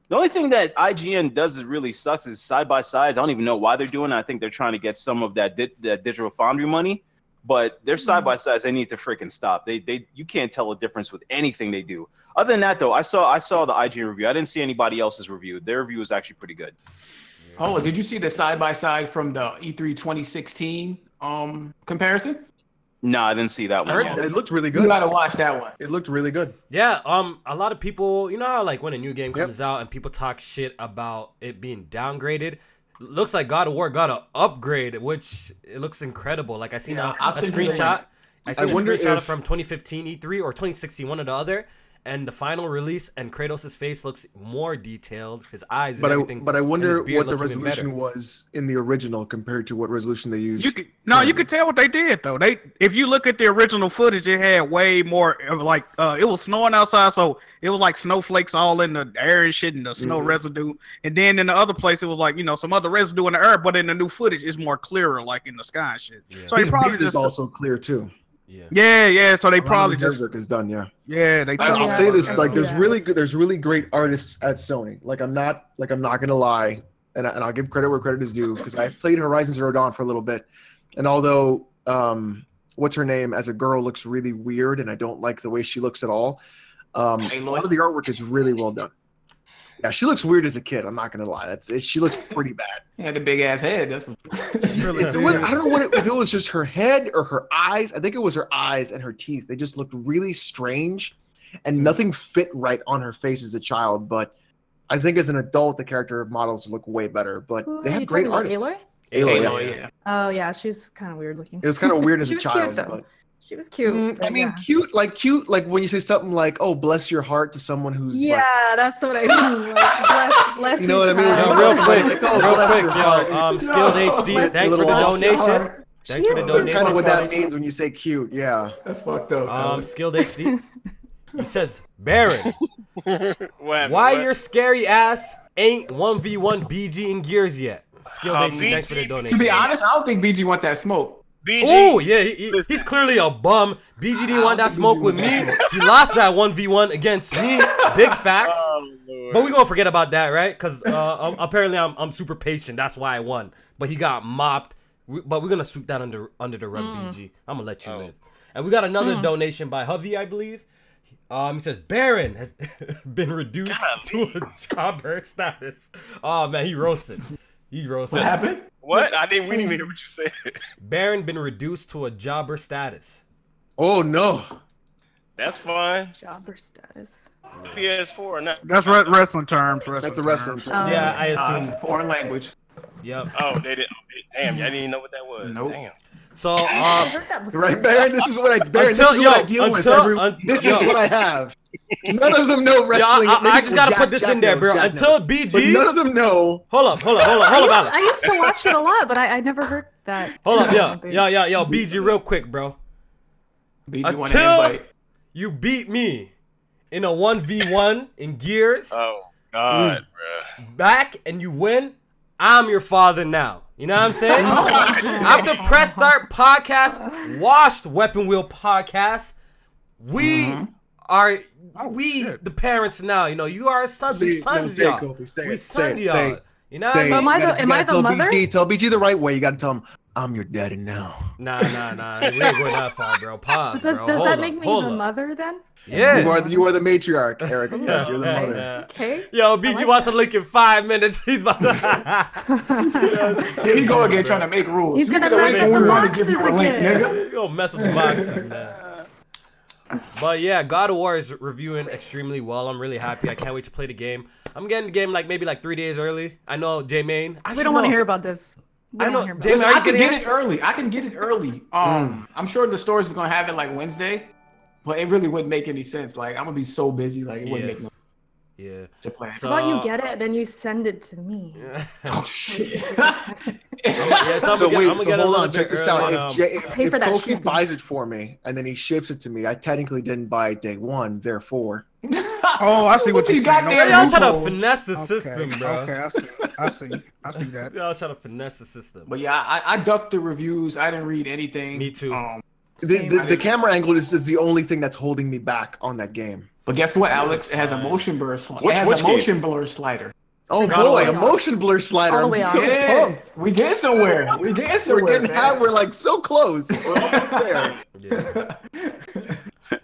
the only thing that IGN does that really sucks is side by sides. I don't even know why they're doing it. I think they're trying to get some of that Digital Foundry money, but their side by sides, they need to freaking stop. You can't tell a difference with anything they do. Other than that, though, I saw the IGN review. I didn't see anybody else's review. Their review was actually pretty good. Oh, did you see the side by side from the E3 2016 comparison? No, I didn't see that one. It looked really good. You gotta watch that one. It looked really good. Yeah, a lot of people, you know how like when a new game comes out and people talk shit about it being downgraded, looks like God of War got an upgrade, which it looks incredible. Like I seen a screenshot. I seen a screenshot from 2015 E3 or 2016, one or the other, and the final release, and Kratos' face looks more detailed. His eyes, but and everything. I wonder what the resolution resolution was in the original compared to what resolution they used. You could tell what they did though. If you look at the original footage, it had way more of like it was snowing outside, so it was like snowflakes all in the air and shit, and the snow residue. And then in the other place, it was like some other residue in the air. But in the new footage, it's more clearer, like in the sky and shit. Yeah. So his beard is also clear too. Yeah. So they probably just work is done. Yeah. I'll say this: like, there's really great artists at Sony. Like, I'm not gonna lie, and I'll give credit where credit is due, because I played Horizon Zero Dawn for a little bit, and although what's her name as a girl looks really weird, and I don't like the way she looks at all, a lot of the artwork is really well done. Yeah, she looks weird as a kid. I'm not gonna lie. She looks pretty bad. Yeah, the big ass head. That's what. I don't know if it was just her head or her eyes. I think it was her eyes and her teeth. They just looked really strange, and nothing fit right on her face as a child. But I think as an adult, the character models look way better. But they have great artists. Aloy, yeah. Oh yeah, she's kind of weird looking. It was kind of weird as a child, cute, but. She was cute. I mean, cute, like when you say something like, "Oh, bless your heart" to someone who's that's what I mean. Like, bless you know what I mean? Real quick, Skilled HD, thanks for the donation. Thanks for the donation. That's kind of what that means when you say cute. Yeah, that's fucked up. Skilled HD. He says, Baron, why your scary ass ain't 1v1 BG in Gears yet? Skilled HD, thanks for the donation. To be honest, I don't think BG want that smoke. Oh yeah, he's clearly a bum. BG didn't want that smoke with me. He lost that 1v1 against me. Big facts. But we gonna forget about that, right? Because apparently I'm super patient. That's why I won. But he got mopped. But we're gonna sweep that under the rug, BG. I'm gonna let you live. And we got another donation by Hovey, I believe. He says Baron has been reduced to a jobber status. Oh man, he roasted. What happened? What? We didn't even hear what you said. Baron been reduced to a jobber status. Oh no. That's fine. Jobber status. PS4 now. That's wrestling terms. That's a wrestling term. Yeah, I assume. Foreign language. Yep. Oh, they didn't. Damn, I didn't even know what that was. Nope. Damn. So, right, Baron. This is what I deal with. This is what I have. None of them know wrestling. I just gotta put this in there, bro. Until BG, but none of them know. Hold up. I used to watch it a lot, but I never heard that. Hold up, yo, BG, real quick, bro. BG want an invite. You beat me in a 1v1 in Gears. Oh God, bro. Back and you win. I'm your father now. You know what I'm saying? After Press Start Podcast, Washed Weapon Wheel Podcast, we are the parents now. You know, you are sons. We sons y'all. We sons y'all. You know what I'm saying? So am I the mother? Tell BG the right way. You gotta tell him, I'm your daddy now. Nah. We ain't going that far, bro. Pause, so does that make me the mother then? Yeah. You are the matriarch, Eric. Yes, you're the mother. Okay. Yo, BG wants to link in 5 minutes. He's about to. Here you go again, trying to make rules. He's gonna mess up the boxes again. He's gonna mess up the boxes, man. But yeah, God of War is reviewing extremely well. I'm really happy. I can't wait to play the game. I'm getting the game maybe 3 days early. I know, J-Main. We don't want to hear about this. I know. I can get it early. I'm sure the stores is gonna have it Wednesday. But it really wouldn't make any sense. I'm gonna be so busy, it wouldn't make no. Yeah. To play. So, how about you get it, then you send it to me? Oh shit. So hold on, check this out. If Kofi buys it for me and then he ships it to me, I technically didn't buy it day one, therefore. Oh, I see what you got there. Y'all trying to finesse the system, bro. Okay, I see that. Y'all trying to finesse the system. But yeah, I ducked the reviews. I didn't read anything. Me too. The camera angle is the only thing that's holding me back on that game. But guess what, Alex? It has a motion blur slider. It has a motion blur slider. Oh boy, a motion blur slider. I'm so pumped. We get somewhere. We're getting high. We're so close. We're almost there.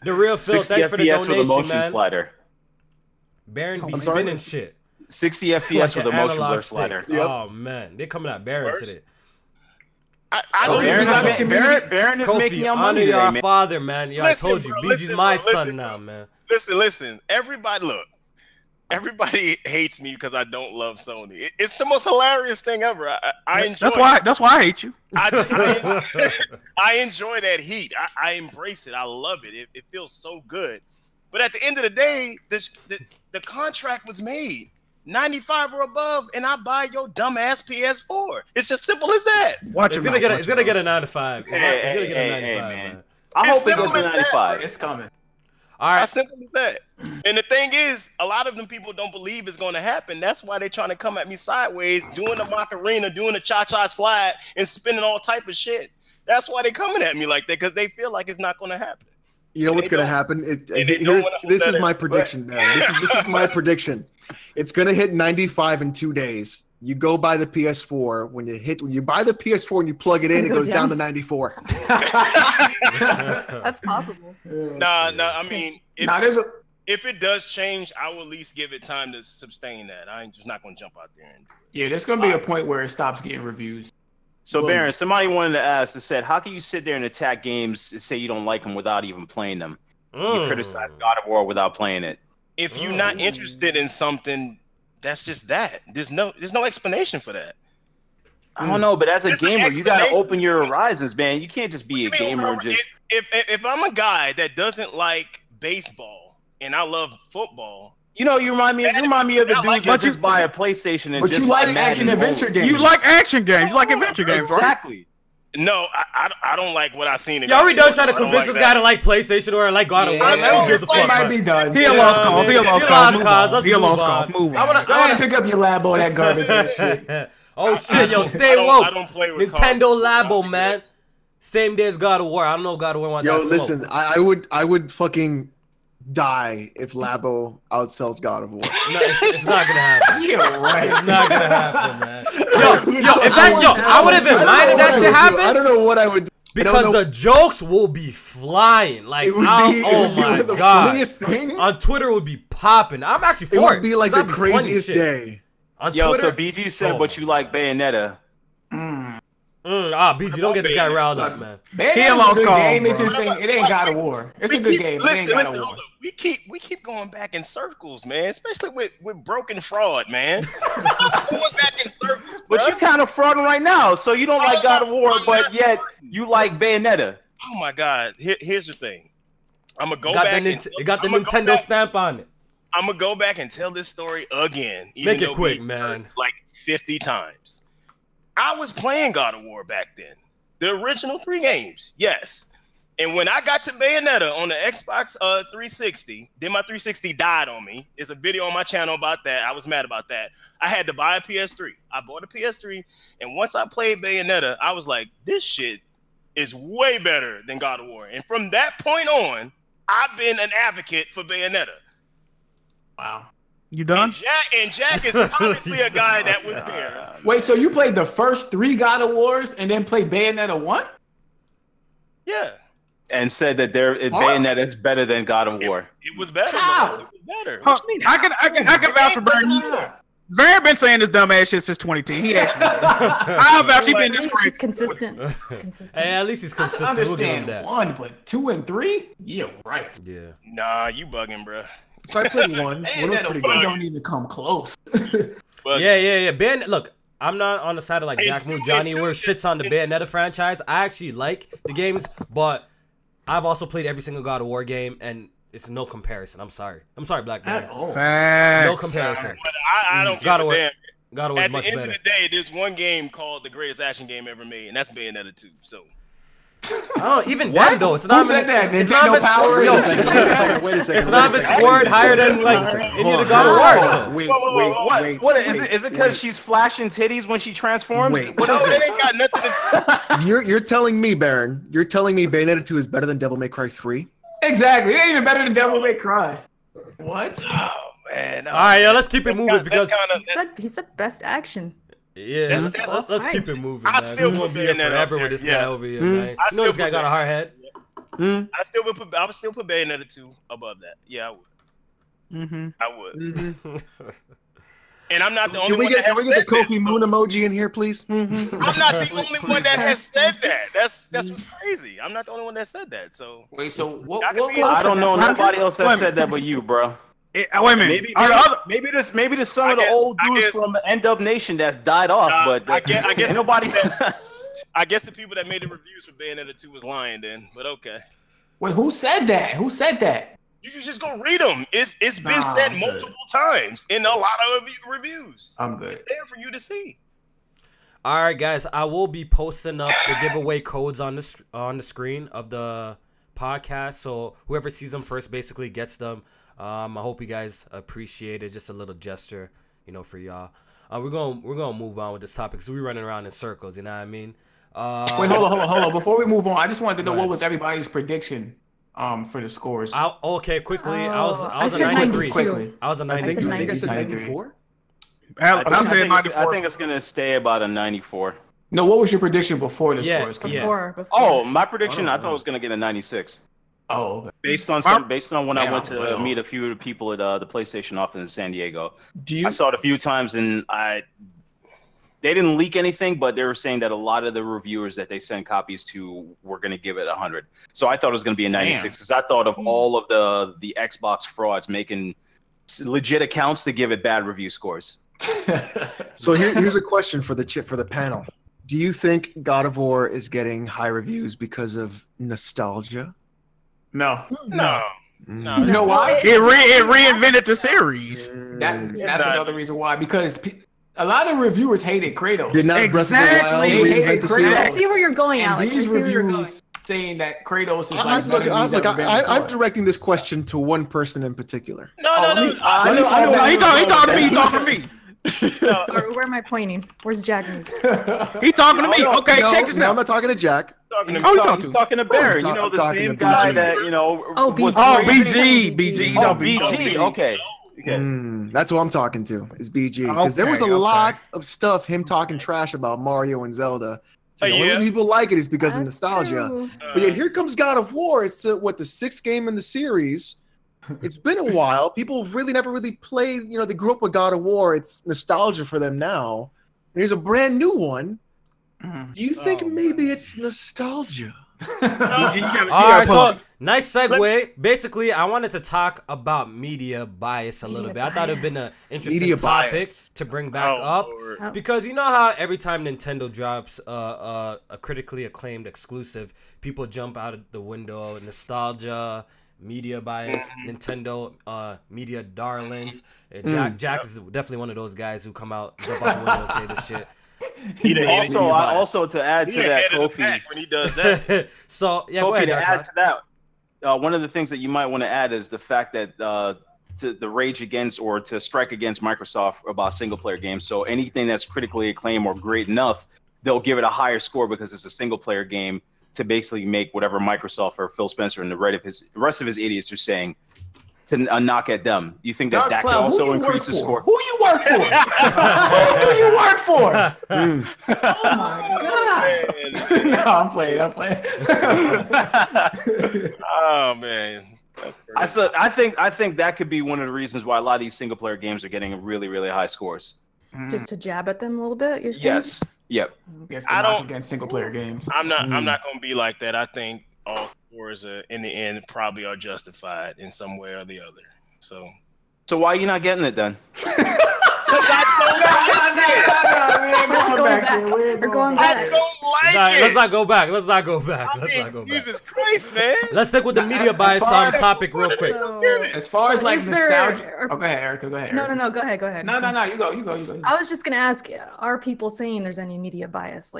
The real Phil, thanks for the donation, with a motion man. Slider. Baron be spinning shit. 60 FPS with a motion blur slider. Yep. Oh man, they're coming at Baron today. Baron is making your money today, our man. father, man. Yo, I told you, BG's my son now, man. Listen. Everybody hates me because I don't love Sony. It's the most hilarious thing ever. I enjoy. That's why I hate you. I enjoy that heat. I embrace it. I love it. It feels so good. But at the end of the day, the contract was made 95 or above, and I buy your dumbass PS4. It's as simple as that. It's gonna get a 9 to 5. It's gonna get a 95, man. I hope it goes to 95. It's coming. All right. As simple as that. And the thing is, a lot of them people don't believe it's going to happen. That's why they're trying to come at me sideways, doing the Macarena, doing the cha-cha slide, and spinning all type of shit. That's why they're coming at me like that, because they feel like it's not going to happen. You know what's going to happen? This is my prediction, man. This is my prediction. It's going to hit 95 in 2 days. You go buy the PS4. When you buy the PS4 and you plug it in, it goes down to 94. That's possible. Nah. I mean, if it does change, I will at least give it time to sustain that. I'm just not going to jump out there and do it. Yeah, there's going to be a point where it stops getting reviews. So, Baron, somebody wanted to ask, it said, how can you sit there and attack games and say you don't like them without even playing them? You criticize God of War without playing it. If you're not interested in something, that's just that. There's no explanation for that. I don't know, but as a gamer, you got to open your horizons, man. You can't just be a gamer and just... If I'm a guy that doesn't like baseball and I love football... You know, you remind me of the dude that just buy a PlayStation and just... But you like action-adventure games. You like action games. You like adventure games, right? Exactly. No, I don't like what I've seen. Y'all already done trying to convince this guy to like PlayStation or like God of War. It might be done. He lost cause. He lost cause. Move on. Go ahead and pick up your Labo, that garbage ass shit. Oh shit, yo, stay woke. I don't play with Nintendo Labo, man. Same day as God of War. I don't know God of War wants that smoke. Listen, I would fucking die if Labo outsells God of War. No, it's not gonna happen. You're right. It's not gonna happen, man. I would have been minded that shit happens. I don't know what I would do. Because the jokes will be flying. Like, oh my god. On Twitter it would be popping. I'm actually for it. It would be like the craziest day. On Twitter, so BG said, but you like Bayonetta. BG, don't get this guy riled up, man. Bayonetta's a good game. It ain't God of War. It's a good game. Listen, we keep going back in circles, man. Especially with broken fraud, man. Going back in circles. But you kind of frauding right now, so you don't like God of War, but yet you like Bayonetta. Oh my God! Here's the thing. I'm gonna go back. It got the Nintendo stamp on it. I'm gonna go back and tell this story again. Make it quick, man. Like 50 times. I was playing God of War back then. The original 3 games, yes. And when I got to Bayonetta on the Xbox 360, then my 360 died on me. There's a video on my channel about that. I was mad about that. I had to buy a PS3. I bought a PS3, and once I played Bayonetta, I was like, this shit is way better than God of War. And from that point on, I've been an advocate for Bayonetta. Wow. You done? And Jack is obviously a guy that was there. Wait, so you played the first 3 God of Wars and then played Bayonetta 1? Yeah. And said that Bayonetta is better than God of War. It was better. How? Man. It was better. I can vouch for Baron. Baron been saying this dumb ass shit since 2010. He actually, I've actually been this crazy. Consistent. Hey, at least he's consistent. I understand 1, but 2 and 3? Yeah, right. Yeah. Nah, you bugging, bro. So I played 1. One was pretty good. Don't even come close. Yeah. Look, I'm not on the side of like Jack Moon Johnny where shits on the Bayonetta franchise. I actually like the games, but I've also played every single God of War game, and it's no comparison. I'm sorry, Black Man. No comparison. I don't give a damn. God of War is much better. At the end of the day, there's one game called the greatest action game ever made, and that's Bayonetta 2. So. Oh, even then though, it's not even. It's not even power. Wait a second. It's not even scored higher than like any of the God of War. Wait. Is it because she's flashing titties when she transforms? Wait. What is it? Ain't got nothing. You're telling me, Baron. You're telling me Bayonetta 2 is better than Devil May Cry 3? Exactly. It ain't even better than Devil May Cry. What? Oh man. All right, let's keep it moving because he said best action. Yeah, let's keep it moving, man. I still won't be here forever with this guy over here, man. You know this guy got a hard head. I would still put Bayonetta 2 above that. Yeah, I would. I would. And I'm not the only one that has said that. Can we get the Kofi Moon emoji in here, please? I'm not the only one that has said that. That's what's crazy. I'm not the only one that said that. So wait, so what I don't know. Nobody else has said that but you, bro. Wait a minute. Maybe there's some of the old dudes from End Up Nation that's died off, but I guess nobody. I guess the people that made the reviews for Bayonetta 2 was lying then, but okay. Wait, who said that? Who said that? You can just go read them. It's been said multiple times in a lot of reviews. I'm good. It's there for you to see. All right, guys. I will be posting up the giveaway codes on the screen of the podcast. So whoever sees them first basically gets them. I hope you guys appreciate it. Just a little gesture, for y'all. We're gonna move on with this topic because we're running around in circles. You know what I mean? Wait, hold on. Before we move on, I just wanted to know what was everybody's prediction for the scores. Okay, quickly. I was a 93. Quickly. I was a 93. I think I said 94. I think it's gonna stay about a 94. No, what was your prediction before the scores? Before. Oh, my prediction. I thought I was gonna get a 96. Oh, okay. Based on when I went to meet a few people at the PlayStation office in San Diego. I saw it a few times, and they didn't leak anything, but they were saying that a lot of the reviewers that they sent copies to were going to give it 100. So I thought it was going to be a 96 because I thought of all of the Xbox frauds making legit accounts to give it bad review scores. So here's a question for the panel. Do you think God of War is getting high reviews because of nostalgia? No. You know why? It reinvented the series. That's another reason why. Because a lot of reviewers hated Kratos. Did not exactly. reinvent the series. I see where you're going, Alex. These reviews saying that Kratos is I'm directing this question to one person in particular. No. He talking to me. Where am I pointing? Where's Jack? He talking to me. Okay, check this out. I'm not talking to Jack. He's talking to Bear. The same guy that Oh, BG. BG. Oh, BG. Okay. That's who I'm talking to. Is BG because there was a lot of stuff him talking trash about Mario and Zelda. So the only reason people like it is because of nostalgia. But yet here comes God of War. It's the 6th game in the series. It's been a while. People never really played. They grew up with God of War. It's nostalgia for them now. And here's a brand new one. Do you think maybe it's nostalgia? All right, so nice segue. Basically, I wanted to talk about media bias a little bit. I thought it'd been an interesting topic to bring back up because you know how every time Nintendo drops a critically acclaimed exclusive, people jump out of the window. Nostalgia, media bias, Nintendo media darlings. Jack is definitely one of those guys who come out, jump out the window and say this shit. Also to add to that, Kofi, when he does that. So yeah, Kofi, go ahead, to add to that, one of the things that you might want to add is the fact that to the rage against or to strike against Microsoft about single player games. So anything that's critically acclaimed or great enough, they'll give it a higher score because it's a single player game to basically make whatever Microsoft or Phil Spencer and the rest of his idiots are saying to knock at them. You think that could also increase the score? Who you work for? Who do you work for? Oh my god! No, I'm playing. Oh man, that's crazy. I think that could be one of the reasons why a lot of these single player games are getting really, really high scores. Just to jab at them a little bit. You're saying? Yes. Yep. I don't against single player games. I'm not going to be like that. I think all scores in the end probably are justified in some way or the other. So why are you not getting it then? We're going back. I don't like it. Let's not go back. Jesus Christ, man. Let's stick with the media bias topic real quick. As far as like nostalgia. Go ahead, Erica. Go ahead. No. Go ahead. No. You go. I was just gonna ask, are people saying there's any media bias?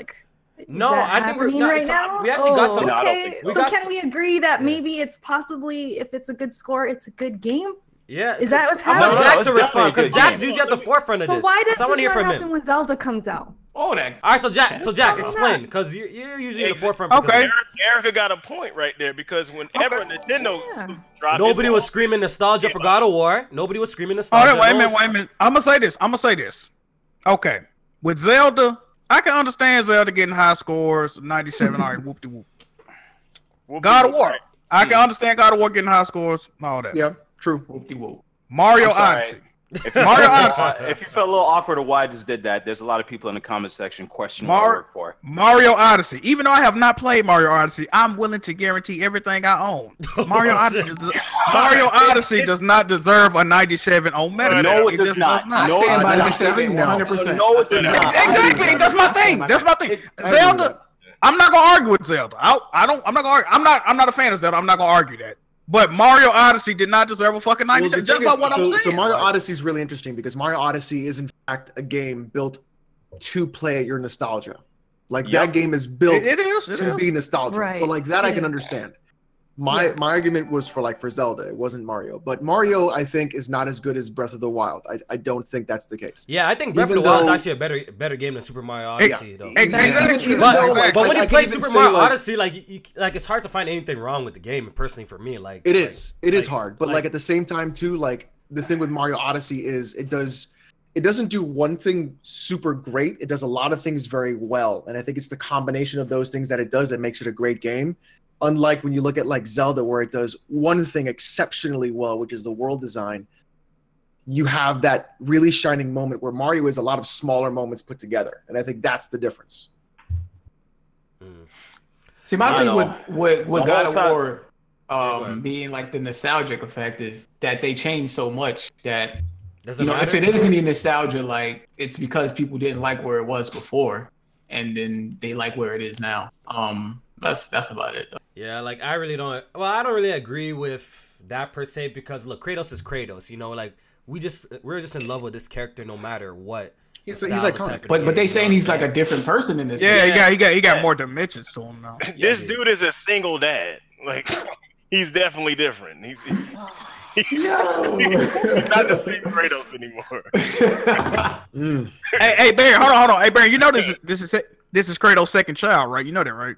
No, I think we're right now. We actually got some. Okay, so can we agree that maybe it's possibly, if it's a good score, it's a good game? Yeah. Is that what's I want happening? Jack to respond because Jack's usually at the forefront of this. So why does I want to hear this from not happen him when Zelda comes out? Oh, that. All right, so Jack, explain because you're usually in the forefront. Okay. Erica got a point right there because whenever Nintendo dropped, nobody was screaming nostalgia for God of War. Nobody was screaming nostalgia. All right, wait a minute. I'm gonna say this. Okay, with Zelda, I can understand Zelda getting high scores, 97. All right, whoop-de-whoop. God of War, I can understand God of War getting high scores, all that. Yeah, true. Whoop-de-whoop. Mario Odyssey. If you felt a little awkward of why I just did that, there's a lot of people in the comment section questioning what I work for. Mario Odyssey. Even though I have not played Mario Odyssey, I'm willing to guarantee everything I own. Mario Odyssey does not deserve a 97 on Metacritic. No, it does not. No, 97, 100%. No, it does not. Exactly. That's my thing. Zelda. I'm not gonna argue with Zelda. I'm not gonna argue. I'm not a fan of Zelda. I'm not gonna argue that. But Mario Odyssey did not deserve a fucking 97. Just like what I'm saying. So Mario Odyssey is really interesting because Mario Odyssey is in fact a game built to play at your nostalgia. Like that game is built to be nostalgic. Right. So like that I can understand. My argument was for Zelda. It wasn't Mario. But Mario, I think, is not as good as Breath of the Wild. I don't think that's the case. Yeah, I think Breath of the Wild is actually a better game than Super Mario Odyssey, though. Exactly. But when you play Super Mario Odyssey, like it's hard to find anything wrong with the game. Personally, for me, like it is hard. But like at the same time, too, like the thing with Mario Odyssey is it doesn't do one thing super great. It does a lot of things very well, and I think it's the combination of those things that it does that makes it a great game. Unlike when you look at like Zelda, where it does one thing exceptionally well, which is the world design, you have that really shining moment where Mario is a lot of smaller moments put together. And I think that's the difference. See, my thing with God of War being like the nostalgic effect is that they changed so much that, if it is any nostalgia, like it's because people didn't like where it was before and then they like where it is now. That's about it, though. Yeah, like I don't really agree with that per se because look, Kratos is Kratos, like we're just in love with this character no matter what. He's iconic. But they saying he's like a different person in this. Yeah, he got more dimensions to him now. This dude is a single dad. Like he's definitely different. He's not the same Kratos anymore. Hey, Barry, hold on. Hey, Barry, you know this is Kratos' second child, right? You know that, right?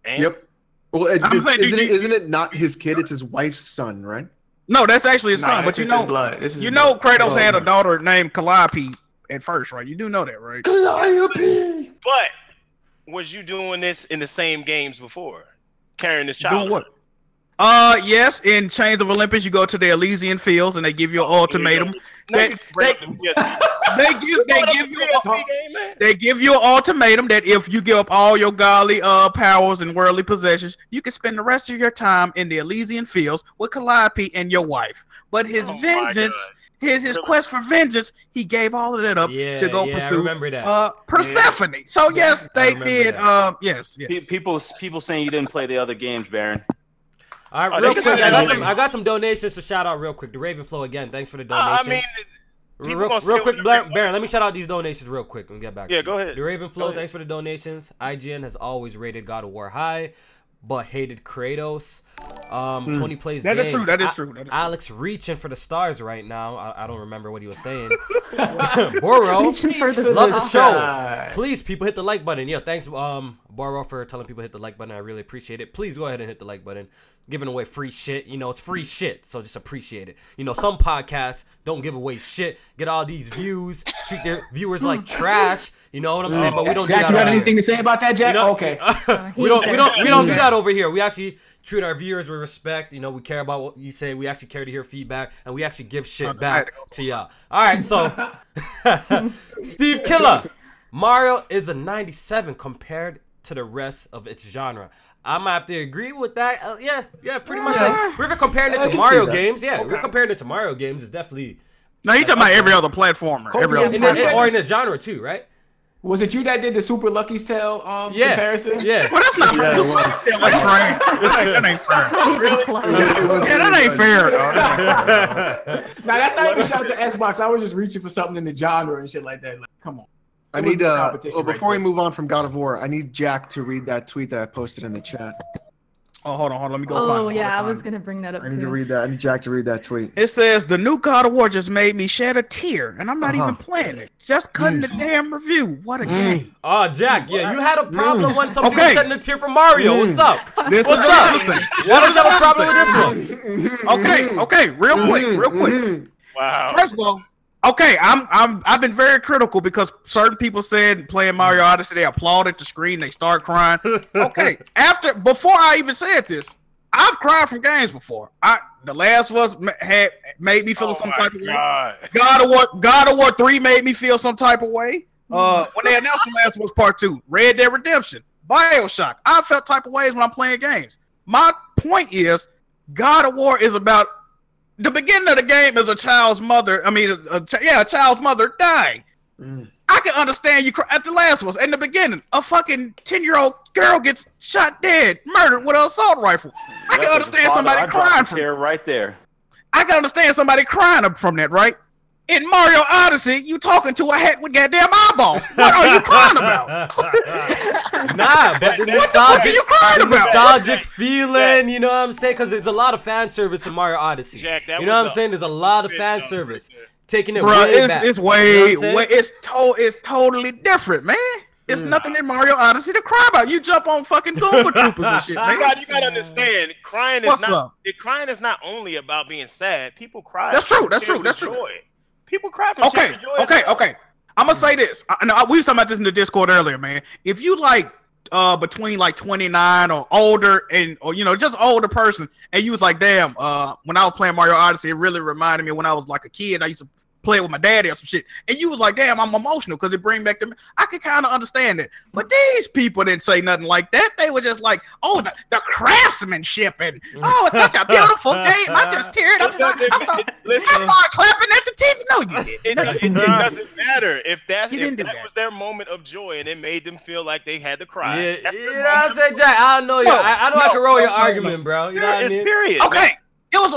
Yep. Well, isn't it not his kid? It's his wife's son, right? No, that's actually his son. But Kratos had a daughter named Calliope at first, right? You do know that, right? Calliope. But was you doing this in the same games before, carrying this child? Doing what? Yes. In Chains of Olympus, you go to the Elysian Fields and they give you an ultimatum. They give you an ultimatum that if you give up all your godly powers and worldly possessions, you can spend the rest of your time in the Elysian Fields with Calliope and your wife. But his vengeance, his quest for vengeance, he gave all of that up to go pursue Persephone. So yes, they did. Yes. People saying you didn't play the other games, Baron. All right, real quick, I got some donations to shout out real quick. The Ravenflow again, thanks for the donation. Real quick, Baron, let me shout out these donations real quick and get back to you. Go ahead. The Ravenflow, thanks for the donations. IGN has always rated God of War high, but hated Kratos. Tony plays that games. That is true. Alex reaching for the stars right now. I don't remember what he was saying. Boro, love the show. Please, people, hit the like button. Yeah, thanks, Boro, for telling people to hit the like button. I really appreciate it. Please go ahead and hit the like button. Giving away free shit. It's free shit, so just appreciate it. Some podcasts don't give away shit. Get all these views, treat their viewers like trash. You know what I'm saying? But we don't do that. Jack, you got anything to say about that, Jack? Okay. we don't do that over here. We actually treat our viewers with respect. We care about what you say. We actually care to hear feedback, and we actually give shit back to y'all. All right, so Steve Killer, Mario is a 97 compared to the rest of its genre. I'm gonna have to agree with that. Yeah, pretty much. Like, we're comparing it to Mario games. Yeah, we're comparing it to Mario games. It's definitely. No, you're talking about every other platformer. Or in this genre too, right? Was it you that did the Super Lucky's Tale comparison? Yeah. Well, that's not fair. That ain't fair. Yeah, that ain't fair, though. Now, that's not even shout to Xbox. I was just reaching for something in the genre and shit like that. Like, come on. I need before we move on from God of War, I need Jack to read that tweet that I posted in the chat. Oh, hold on. Let me go find it. Oh, yeah, I was going to bring that up, I need to read that. I need Jack to read that tweet. It says, the new God of War just made me shed a tear, and I'm not even playing it. Just cutting the damn review. What a game. Oh, Jack, you had a problem when somebody was shedding a tear for Mario. What's up? What's up? Why don't you have a problem with this one? Okay. Real quick. Wow. First of all, I've been very critical because certain people said playing Mario Odyssey, they applauded the screen, they start crying. Before I even said this, I've cried from games before. The Last of Us had made me feel some type of way. God of War 3 made me feel some type of way. When they announced The Last of Us Part 2, Red Dead Redemption, BioShock, I felt type of ways when I'm playing games. My point is, God of War is about the beginning of the game is a child's mother. I mean, a child's mother dying. I I can understand you at the last one. In the beginning, a fucking 10-year-old girl gets shot dead, murdered with an assault rifle. I can understand somebody crying from right there. I can understand somebody crying from that, right? In Mario Odyssey, you talking to a hat with goddamn eyeballs. What are you crying about? Nah, but the nostalgic feeling, you know what I'm saying? Because there's a lot of fan service in Mario Odyssey. Jack, you know what I'm saying? There's a lot of fan service. Taking it Bruh, way back. It's way, it's totally different, man. It's nothing in Mario Odyssey to cry about. You jump on fucking Google Troopers and shit, man. You gotta understand, crying is not only about being sad. People cry. That's true. That's true. People cry for joy. Okay. I'm gonna say this. I know we was talking about this in the Discord earlier, man. If you like between like 29 or older, or you know, just older person, and you was like, damn, when I was playing Mario Odyssey, it really reminded me of when I was like a kid. I used to play it with my daddy or some shit, and you was like, damn, I'm emotional because it bring back the. I could kind of understand it, but these people didn't say nothing like that. They were just like, oh, the craftsmanship and oh, it's such a beautiful game. I just teared up. I started clapping at the TV. No, you didn't. It doesn't matter if that was their moment of joy and it made them feel like they had to cry. Yeah, you know what I'm saying, Jack? I don't know you. I know I can roll your argument, bro. You know what I mean? Period. Okay. It was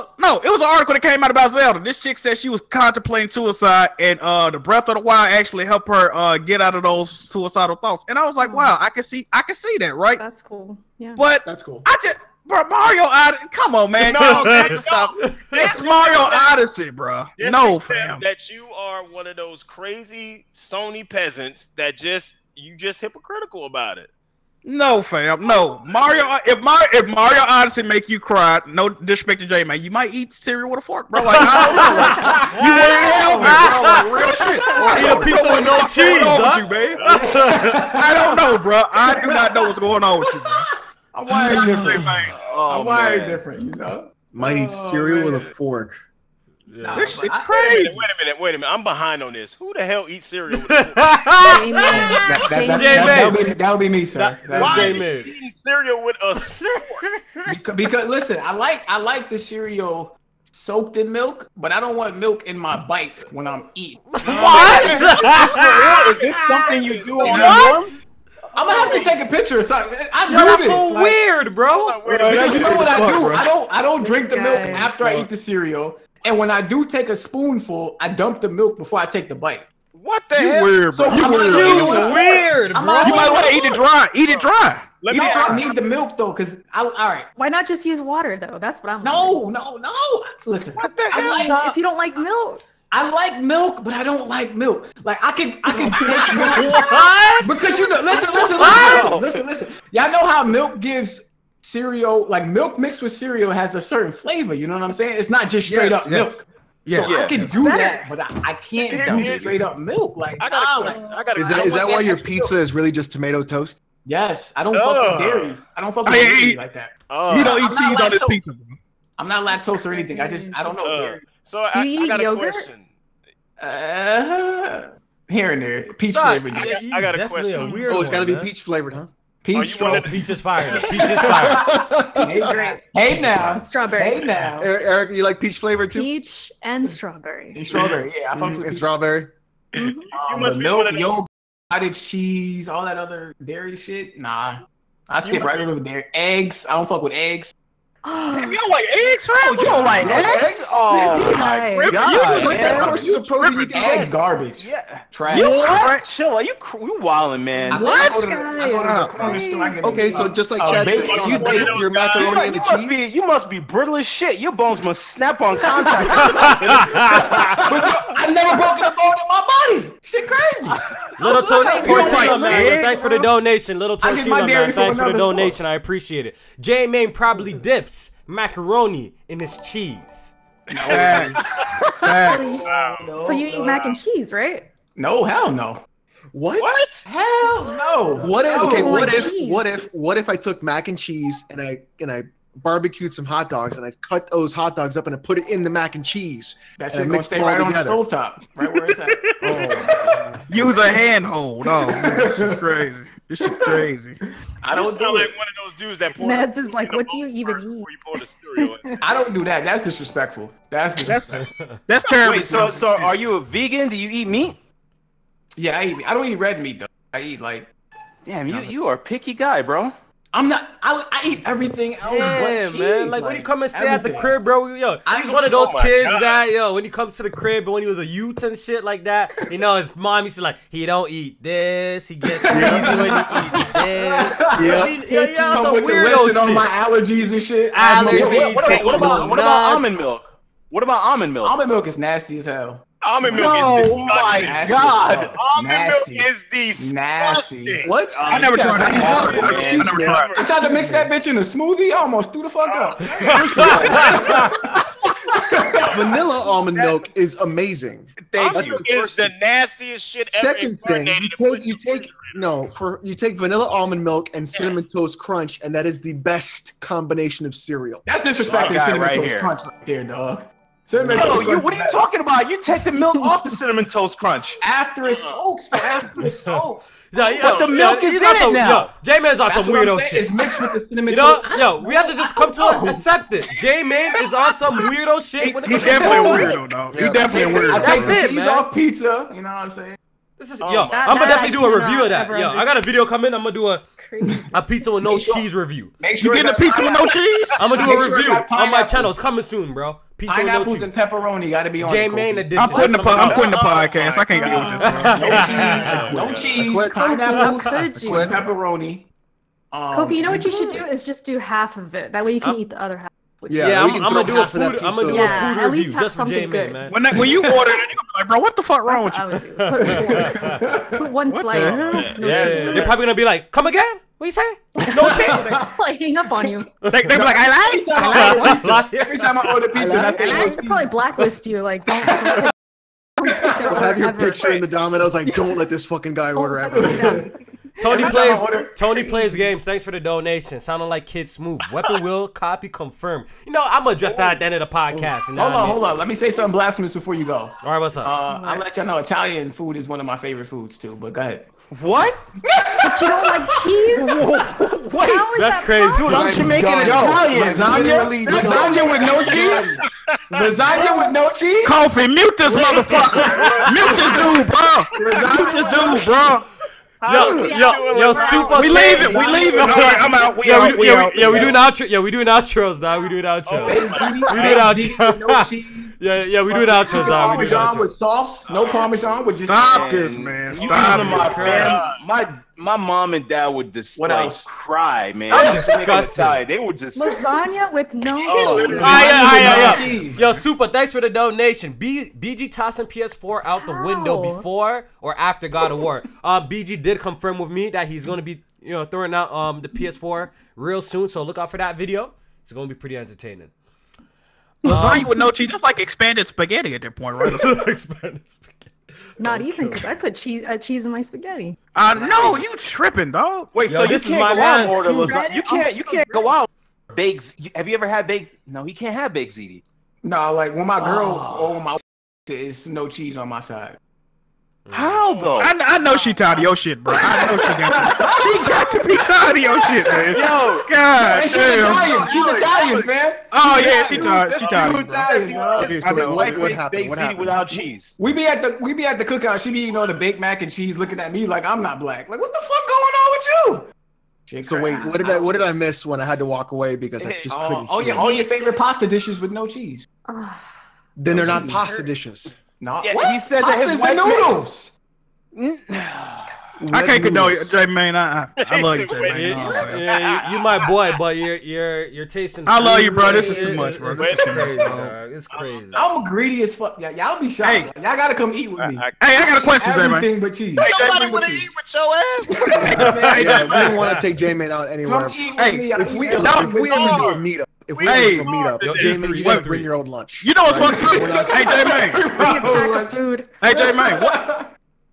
an article that came out about Zelda. This chick said she was contemplating suicide, and the Breath of the Wild actually helped her get out of those suicidal thoughts. And I was like, wow, I can see that, right? That's cool. Yeah. But that's cool. Bro, Mario Odyssey, come on, man. Stop. It's Mario Odyssey, bro. No, fam. That you are one of those crazy Sony peasants that you just hypocritical about it. No, fam. No. If Mario Odyssey make you cry, no disrespect to Jay, man, you might eat cereal with a fork, bro. Like, I don't know. Like, you wouldn't help me, bro. Like, real shit. Eat a pizza with no cheese, huh? You, man. I don't know, bro. I do not know what's going on with you, bro. I'm wired different, man. I'm wired different, you know. Might eat cereal with a fork. Yeah. This shit crazy. Wait a minute. I'm behind on this. Who the hell eats cereal with a fork? That'll be me, sir. Why are you eating cereal with a fork? Because listen, I like the cereal soaked in milk, but I don't want milk in my bites when I'm eating. What? Is this something you do on the I'm gonna have to take a picture or something. That's so weird, bro. Because you know what I do? I don't drink the milk after I eat the cereal. And when I do take a spoonful, I dump the milk before I take the bite. What the hell? Weird, bro. You weird, bro. You might want to eat it dry. Eat it dry. I need the milk though, cause all right. Why not just use water though? That's what I'm. No. Listen, what the hell? If you don't like milk. I like milk, but I don't like milk. Like I can take milk. Because you know, listen. Y'all know how milk gives cereal, like milk mixed with cereal has a certain flavor. You know what I'm saying? It's not just straight up milk. Yeah, so I can do that, but I can't do straight up milk. Like I got. Is that why your pizza is really just tomato toast? Yes, I don't fuck with dairy. I don't fuck with dairy like that. You don't eat cheese on this pizza, bro. I'm not lactose or anything. I don't know dairy. So I got a question. Here and there, peach flavored. I got a question. It's got to be peach flavored, huh? Peach is fire. Peach is fire. Peach is great. Hey now, strawberry. Hey now, Eric, you like peach flavored too? Peach and strawberry. And strawberry, yeah. I fuck with strawberry. You must be milk, yogurt, cottage cheese, all that other dairy shit. Nah, I skip right over dairy. Eggs, I don't fuck with eggs. Damn, you don't like eggs, fam? You don't like eggs? Oh my god! You like that sources of protein? You can eggs garbage. Yeah, trash. You what? Chill. You wildin', man. What? Okay, so just like Chad said, you dip your macaroni in the cheese. You must be brittle as shit. Your bones must snap on contact. I never broken a bone in my body. Shit, crazy. Little Tortilla, man. Thanks for the donation. Little Tortilla, man. Thanks for the donation. I appreciate it. J Main probably dips macaroni in his cheese. Facts. So you eat mac and cheese, right? No, hell no. What? Hell no. What if? Okay, what if I took mac and cheese and I barbecued some hot dogs and I cut those hot dogs up and I put it in the mac and cheese? That shit gonna stay right on the stovetop, right where it's at. Use a handhold. Oh, this is crazy. This is crazy. I don't sound like one of those dudes that pour. Neds is like, what do you even eat? Before you pour the cereal in. I don't do that. That's disrespectful. That's terrible. Wait, so are you a vegan? Do you eat meat? Yeah, I don't eat red meat though. I eat like. Damn, you are a picky guy, bro. I'm not. I eat everything else. Yeah, but man. Like when you come and stay at the crib, bro. Yo, he's one of those kids that when he comes to the crib, when he was a youth and shit like that, you know, his mom used to like, he don't eat this. He gets crazy when he eats this. Yeah, some weirdo shit. On my allergies and shit. Allergies. What about almond milk? What about almond milk? Almond milk is nasty as hell. Almond milk is disgusting. Oh my god! Almond milk is disgusting. What? I never tried that. I tried to mix that bitch in a smoothie. I almost threw the fuck up. Vanilla almond milk is amazing. Almond milk is the nastiest shit ever. Second thing, you take vanilla almond milk and cinnamon toast crunch, and that is the best combination of cereal. That's disrespecting cinnamon toast crunch right there, dog. What are you talking about? You take the milk off the cinnamon toast crunch after it soaks. But the milk is in it now. J-Man's on some weirdo shit. It's mixed with the cinnamon toast. We have to just come to accept it. J-Man is on some weirdo shit. He's definitely a weirdo, dog. He's definitely a weirdo. I take the cheese off pizza. You know what I'm saying? I'm gonna definitely do a review of that. I got a video coming. I'm gonna do a pizza with no cheese review. You getting a pizza with no cheese? I'm gonna do a review on my channel. It's coming soon, bro. Pizza pineapples and pepperoni gotta be on. J-Man edition. I'm quitting the podcast. I can't deal with this, bro. No cheese. Pineapples, pepperoni. Kofi, you know what you should do is just do half of it. That way you can eat the other half. Yeah, I'm gonna do a food. I'm gonna do a food review just for J-Man, man. When you order it, you're gonna be like, bro, what the fuck wrong with you? Put one slice. They're probably gonna be like, come again? What you say? No cheese. Like hang up on you. They be like, I like. Every time I order pizza, I say, I probably blacklist you. Like, don't have your picture in the Domino's. Like, don't let this fucking guy order ever. Tony plays games. Thanks for the donation. Sounding like Kid Smooth. Weapon will copy confirm. You know, I'm gonna address that at the end of the podcast. Hold on. Let me say something blasphemous before you go. All right, what's up? I'll let y'all know Italian food is one of my favorite foods too. But go ahead. What? But you don't like cheese? Wait, that's crazy. Don't you make it Italian? Lasagna with no cheese? Lasagna with no cheese? Coffee, mute this motherfucker. Mute this dude, bro. Mute this dude, bro. Yo, super. We leaving. All right, I'm out. We out. We doing outro. Yeah, we doing outros, dog. We doing outros. We doing outros. Yeah, we doing outros, dog. We doing outros with sauce. No Parmesan. With just stop this, man. Stop this. My mom and dad would just cry, man. They would just lasagna with no. Yo, super. Thanks for the donation. BG tossing PS4 out the window before or after God of War. BG did confirm with me that he's gonna be throwing out the PS4 real soon. So look out for that video. It's gonna be pretty entertaining. Lasagna with no cheese. That's like expanded spaghetti at that point, right? Expanded spaghetti. Not even, because I put cheese in my spaghetti. No, you tripping, dog. Wait, so this you can't go out and order lasagna. You can't go out. Baked. Have you ever had baked? No, he can't have baked ziti. No, like when my girl or my is no cheese on my side. How though? I know she tired of your shit, bro. I know she got to be tired of your shit, man. Yo, God, she's Italian. She's Italian, fam. Oh yeah, she tired. She tired. Okay, so what happened? What happened? Without cheese. We be at the cookout. She be eating the baked mac and cheese, looking at me like I'm not black. Like what the fuck going on with you? So wait, what did I miss when I had to walk away because I just couldn't? All your favorite pasta dishes with no cheese. Then they're not pasta dishes. No, yeah, he said that his wife noodles. I can't condone you, J-Man. I love you, J-Man. Yeah, you my boy, but you're tasting. I love you, bro. This is too much, bro. It's crazy. I'm greedy as fuck. Yeah, y'all be shocked. Hey, y'all gotta come eat with me. Hey, I got a question, J-Man. Everything but cheese. Nobody wanna eat with your ass. We don't want to take J-Man out anywhere. If we ever do a meetup. If we ever do a meetup, J-Man, you gotta bring your own lunch. You know what's fucking Hey, J-Man. Hey, J-Man. What?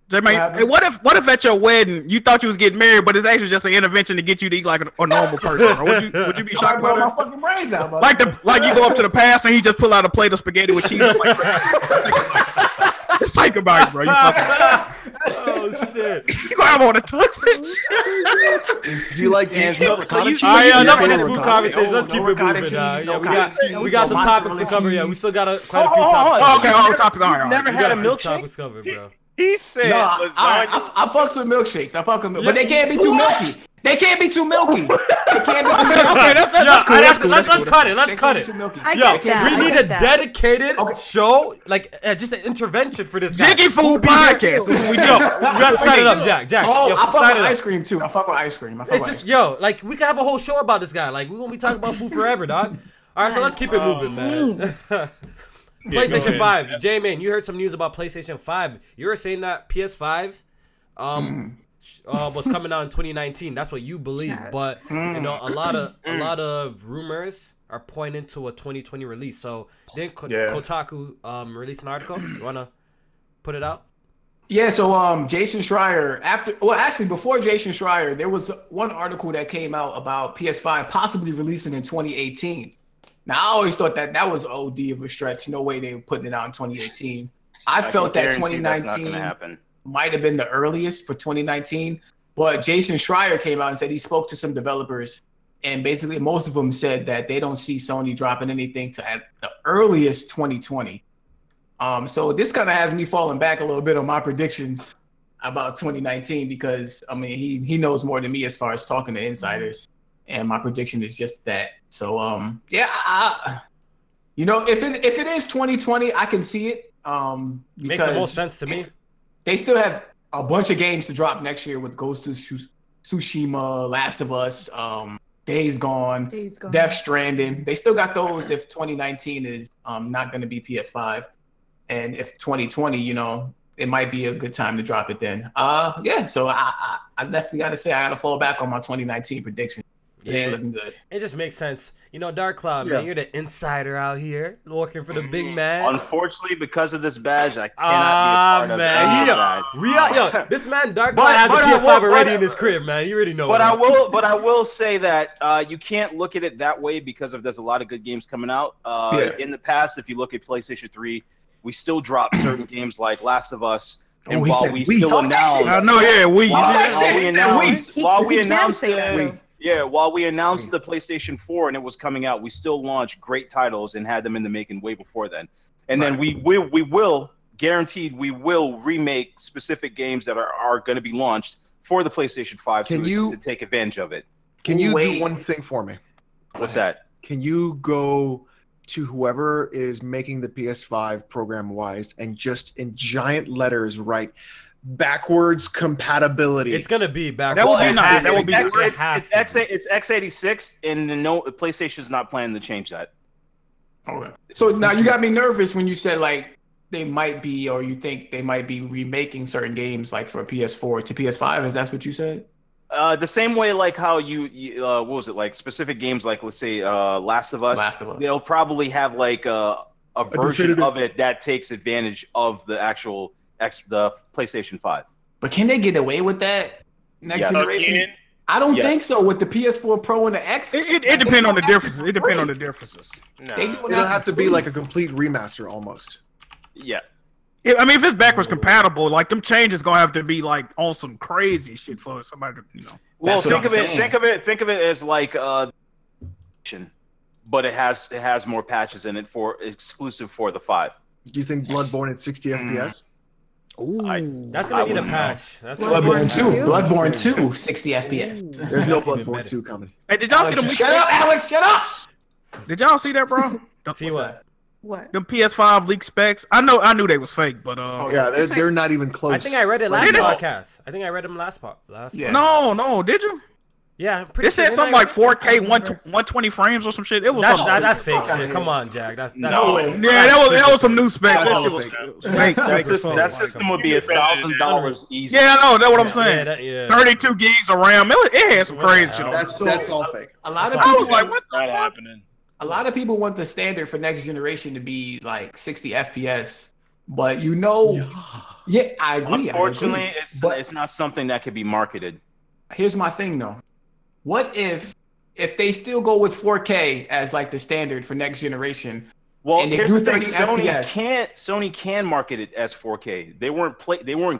J-Man, hey, what if at your wedding you thought you was getting married, but it's actually just an intervention to get you to eat like a normal person? Bro? Would you be shocked about that? My fucking brains out, like you go up to the pastor and he just pull out a plate of spaghetti with cheese. Just think about it, bro. You fucking. Oh shit! You gonna have all the tux and shit. Do you like enough of this food conversation. Let's keep it moving. Yeah, we got some topics to cover. Yeah, we still got quite a few topics. Okay, all the topics. All right. Never had a milkshake. Topics covered, bro. He said no, lasagna. I fucks with milkshakes. I fuck with milk, but they can't be too milky. They can't be too milky. They can't be too milky. Okay, that's cool. Let's cut it. Let's cut it. We need a dedicated show, like just an intervention for this guy. Jiggy Food Podcast. We gotta sign it up, Jack. Oh, I fuck with ice cream too. I fuck with ice cream. It's just like we could have a whole show about this guy. Like we're gonna be talking about food forever, dog. All right, so let's keep it moving, man. PlayStation 5. J-Man, you heard some news about PlayStation 5. You were saying that PS5 was coming out in 2019. That's what you believe, but you know, a lot of rumors are pointing to a 2020 release. So didn't Kotaku release an article? You wanna put it out? Yeah, so Jason Schreier, before Jason Schreier, there was one article that came out about PS5 possibly releasing in 2018. Now, I always thought that was OD of a stretch. No way they were putting it out in 2018. I felt that 2019 might have been the earliest for 2019. But Jason Schreier came out and said he spoke to some developers. And basically, most of them said that they don't see Sony dropping anything to at the earliest 2020. So this kind of has me falling back a little bit on my predictions about 2019 because, I mean, he knows more than me as far as talking to insiders. And my prediction is just that. So, you know, if it is 2020, I can see it. Makes the most sense to me. They still have a bunch of games to drop next year with Ghost of Tsushima, Last of Us, Days Gone, Death Stranding. They still got those if 2019 is not going to be PS5. And if 2020, you know, it might be a good time to drop it then. Yeah, so I definitely got to say I got to fall back on my 2019 prediction. Yeah, looking good. It just makes sense. You know, Dark Cloud, man, you're the insider out here working for the big man. Unfortunately, because of this badge, I cannot be a part of that. This man, Dark Cloud, has a PS5 already in his crib, man. You already know. But I will say that you can't look at it that way because there's a lot of good games coming out. In the past, if you look at PlayStation 3, we still drop certain games like Last of Us. And while we announced the PlayStation 4 and it was coming out, we still launched great titles and had them in the making way before then. And then we will guaranteed we will remake specific games that are going to be launched for the PlayStation 5 to take advantage of it. Can you do one thing for me? What's that? Can you go to whoever is making the PS5 program-wise and just in giant letters write backwards compatibility? It's gonna be backwards. That will be nice. That will be. It's x86, and PlayStation's not planning to change that. Okay. So now you got me nervous when you said like they might be, or you think they might be remaking certain games like from PS4 to PS5. Is that what you said? The same way like how you what was it, like specific games like, let's say Last of Us. They'll probably have like a version of it that takes advantage of the actual the PlayStation 5. But can they get away with that next generation? I don't think so with the PS4 Pro and the X. It depends on the differences. It depends on the differences. No. It'll have to be like a complete remaster almost. Yeah. I mean, if it's backwards compatible, like them changes gonna have to be like on some crazy shit for somebody to, you know. Well, think of it as like but it has more patches in it for exclusive for the 5. Do you think Bloodborne at 60 FPS? Ooh, that's gonna need a patch. That's Bloodborne 2. Bloodborne 2, 60 FPS. There's no Bloodborne 2 coming. Hey, did y'all see them? Shut up, Alex! Shut up! Did y'all see that, bro? See what? What? Them PS5 leak specs. I knew they was fake, but they're not even close. I think I read it last podcast. I think I read them last part. Yeah. No, did you? Yeah, it said something like 4K 120 frames or some shit. It was that's fake shit. Come on, Jack. That's no way. Yeah, that was some new specs. That shit was fake. That system would be $1,000 easy. Yeah, I know. That's what I'm saying. 32 gigs of RAM. It had some crazy shit. That's all fake. A lot of people like, what the fuck? Happening. A lot of people want the standard for next generation to be like 60 FPS, but I agree. Unfortunately, it's not something that could be marketed. Here's my thing though. What if they still go with 4K as like the standard for next generation? Well, and they here's do the thing: 30 Sony FPS. can market it as 4K. They weren't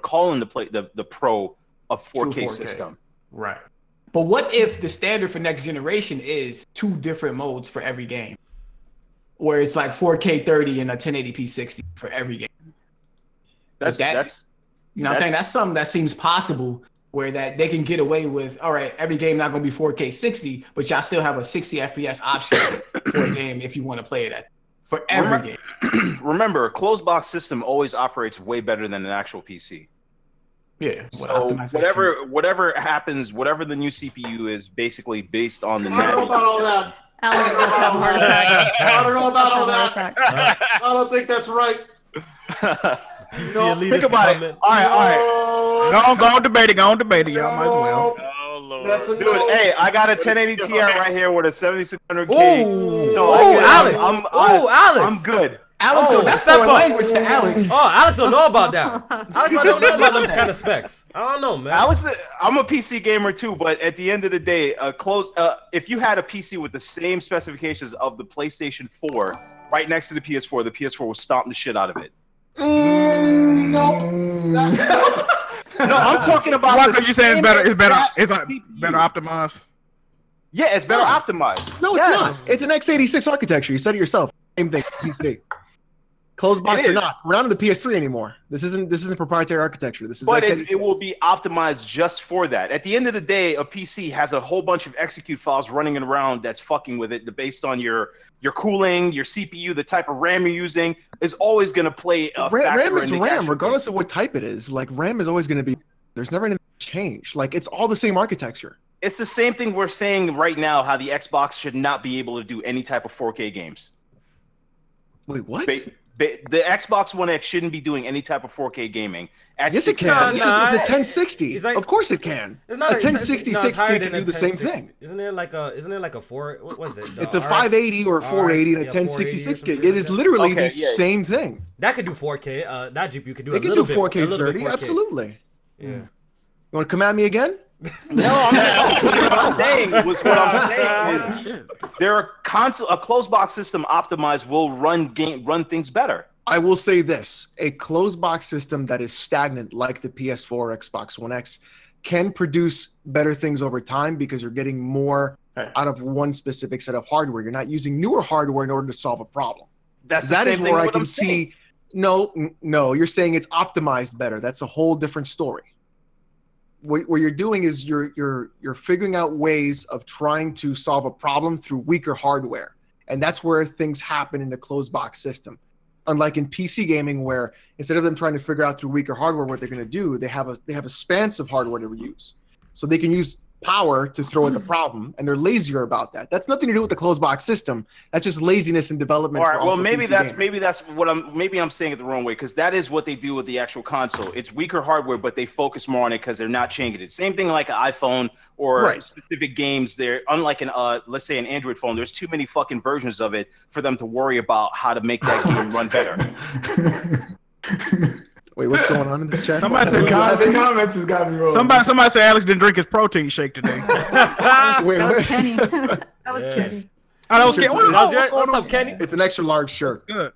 calling the Pro a 4K system. Right. But what if the standard for next generation is 2 different modes for every game, where it's like 4K 30 and a 1080p 60 for every game? That's You know what I'm saying? That's something that seems possible, where that they can get away with, all right, every game not going to be 4K 60, but y'all still have a 60 FPS option for a game if you want to play it for every game. Remember, a closed box system always operates way better than an actual PC. Yeah. So whatever happens, whatever the new CPU is, basically based on the. I don't know about all that. Alex will have a heart attack. I don't know about all that. I don't think that's right. No, think about it. All right. Go on, debate it. Y'all might as well. Oh Lord. That's a Dude, no. hey, I got a 1080 Ti right here with a 7600K. Ooh, So Alex. Alex. I'm good. Alex, so that's foreign language to Alex. Oh, Alex don't know about that. Alex don't know about those kind of specs. I don't know, man. Alex, I'm a PC gamer too, but at the end of the day, if you had a PC with the same specifications of the PlayStation 4 right next to the PS4 will stomp the shit out of it. No. No, I'm talking about. Why are you saying it's better optimized? Yeah, it's better optimized. No, it's not. It's an x86 architecture. You said it yourself. Same thing. PC. Closed box or not, we're not on the PS3 anymore. This isn't proprietary architecture. This is. But it will be optimized just for that. At the end of the day, a PC has a whole bunch of execute files running around that's fucking with it based on your cooling, your CPU, the type of RAM you're using is always going to play a factor. RAM is RAM, regardless of what type it is. Like RAM is always going to be. There's never any change. Like it's all the same architecture. It's the same thing we're saying right now. How the Xbox should not be able to do any type of 4K games. Wait, what? The Xbox One X shouldn't be doing any type of 4K gaming. Yes, it can. It's a 1060. Like, of course it can. A 1066 gig can do the same thing. Isn't it like a 4? What was it? It's a 580 or 480 and a 1066 gig. It is literally the same thing. That could do 4K. That GPU could do it a little bit. It can do 4K 30. Absolutely. Yeah. You want to come at me again? No, what I'm saying is a closed box system optimized will run things better. I will say this: a closed box system that is stagnant, like the PS4 or Xbox One X, can produce better things over time because you're getting more out of one specific set of hardware. You're not using newer hardware in order to solve a problem. That is where I can see. No, you're saying it's optimized better. That's a whole different story. What you're doing is you're figuring out ways of trying to solve a problem through weaker hardware, and that's where things happen in a closed box system. Unlike in PC gaming, where instead of them trying to figure out through weaker hardware what they're going to do, they have a span of hardware to use, so they can use power to throw at the problem, and they're lazier about that. That's nothing to do with the closed box system. That's just laziness in development. All right. Well, maybe that's what I'm saying it the wrong way, because that is what they do with the actual console. It's weaker hardware, but they focus more on it because they're not changing it. Same thing like an iPhone or specific games. They're unlike let's say an Android phone. There's too many fucking versions of it for them to worry about how to make that game run better. Wait, what's going on in this chat? Somebody said comments has got me rolling. Somebody said Alex didn't drink his protein shake today. That was Kenny. That was Kenny. Oh, that was Kenny. What's up, Kenny? It's an extra large shirt. Good.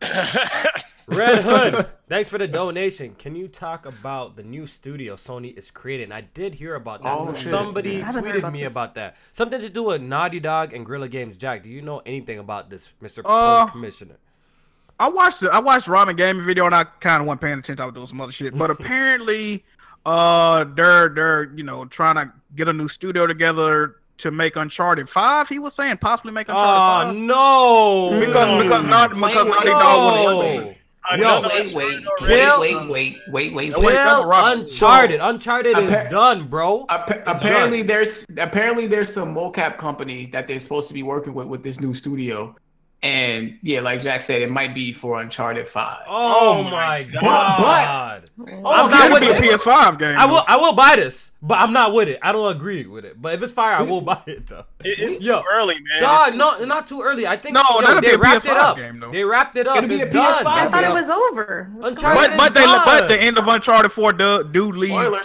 Red Hood, thanks for the donation. Can you talk about the new studio Sony is creating? I did hear about that. Oh, shit. Somebody tweeted me about that. Something to do with Naughty Dog and Guerrilla Games. Jack, do you know anything about this, Mr. Commissioner? I watched Ramen Gaming video and I kind of wasn't paying attention. I was doing some other shit, but apparently, they're trying to get a new studio together to make Uncharted 5. He was saying possibly make Uncharted 5. No, because Naughty Dog Wait. Uncharted. Uncharted is done, bro. Apparently, there's some mocap company that they're supposed to be working with this new studio. And yeah, like Jack said, it might be for Uncharted 5. Oh my god! I'm not with it. A PS5 game. I will buy this, but I'm not with it. I don't agree with it. But if it's fire, I will buy it though. It's too early, man. Not too early. I think they wrapped it up. They wrapped it up. It'll be it's a PS5 done. I thought it was over. But the end of Uncharted 4 do lead.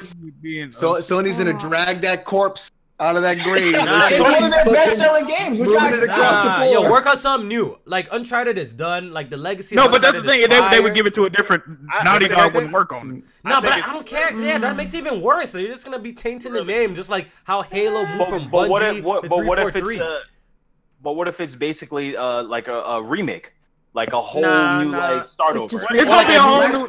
So Sony's gonna drag that corpse out of that grave. It's one of their best-selling games. Which across the floor. Yo, work on something new. Like Uncharted is done. Like the legacy. No, but that's the thing. They would give it to a different. Naughty Dog wouldn't work on it. No, but I don't care. Yeah, that makes it even worse. They're just gonna be tainting the name, just like how Halo moved from Bungie to 343. But what if it's basically like a remake, like a whole new like start over? It's gonna be a whole new.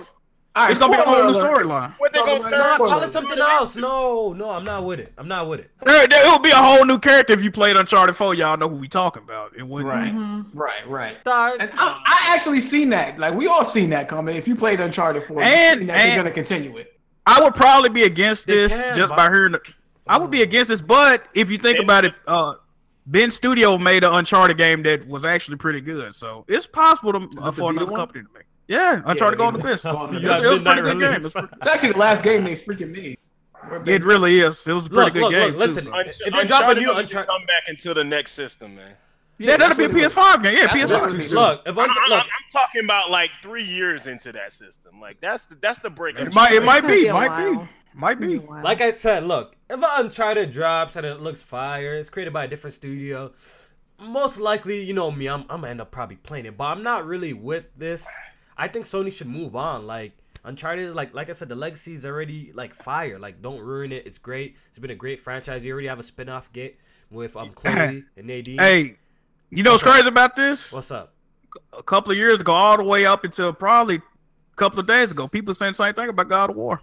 All right, it's gonna be a whole new storyline. What they gonna turn? Call it something else. No, I'm not with it. There will be a whole new character if you played Uncharted 4. Y'all know who we talking about. It wouldn't. Right. And I actually seen that. Like we all seen that coming. If you played Uncharted 4, and they're gonna continue it. I would probably be against this just by hearing. I would be against this, but if you think about it, Ben Studio made an Uncharted game that was actually pretty good. So it's possible for another company to make. Yeah, Uncharted going to Abyss. It was a pretty good game. It's actually the last game they freaking made. It really is. It was a pretty good game. Listen, too, if they drop a new Uncharted, come back into the next system, man. Yeah, that'll be a PS5 game. Yeah, PS5. Look, if I'm talking about like 3 years into that system. Like that's the break. It might be. Like I said, look, if Uncharted drops and it looks fire, it's created by a different studio. Most likely, you know me, I'm gonna end up probably playing it, but I'm not really with this. I think Sony should move on. Like Uncharted, like I said, the legacy is already like fire. Like don't ruin it. It's great. It's been a great franchise. You already have a spin-off game with Chloe and Nadine. Hey, you know what's crazy about this? What's up? A couple of years ago, all the way up until probably a couple of days ago, people saying the same thing about God of War.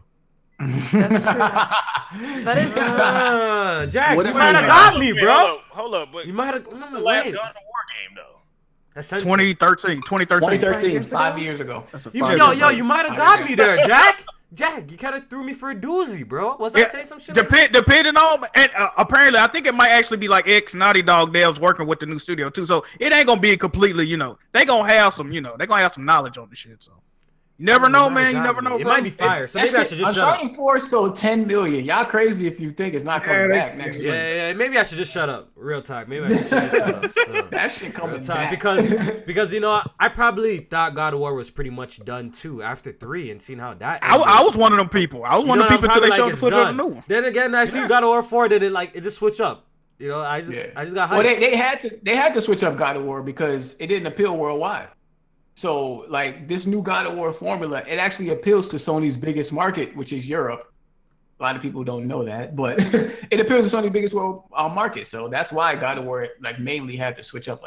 That's true. That is true. Jack, you might have got me, bro. Hold up, but you might have. The last God of War game though. 2013, 5 years ago. Yo, you might have got me there, Jack. Jack, you kind of threw me for a doozy, bro. Was I saying some shit? Depending on, and apparently, I think it might actually be like Naughty Dog devs working with the new studio too. So it ain't gonna be completely, they gonna have some, they gonna have some knowledge on the shit. So you never know, man. You never know. It might be fire. So maybe I should just shut up. Uncharted 4 sold 10 million. Y'all crazy if you think it's not coming back next year. Yeah. Maybe I should just shut up. Real talk. Maybe I should just shut up. Still. That shit coming back. Because I probably thought God of War was pretty much done too after 3 and seeing how that. I was one of them people. I was one of them people until they showed the footage of the new one. Then again, I see God of War 4. Then it just switch up. I just got hyped. Well, they had to switch up God of War because it didn't appeal worldwide. So, like, this new God of War formula, it actually appeals to Sony's biggest market, which is Europe. A lot of people don't know that, but it appeals to Sony's biggest world market. So that's why God of War, mainly had to switch up.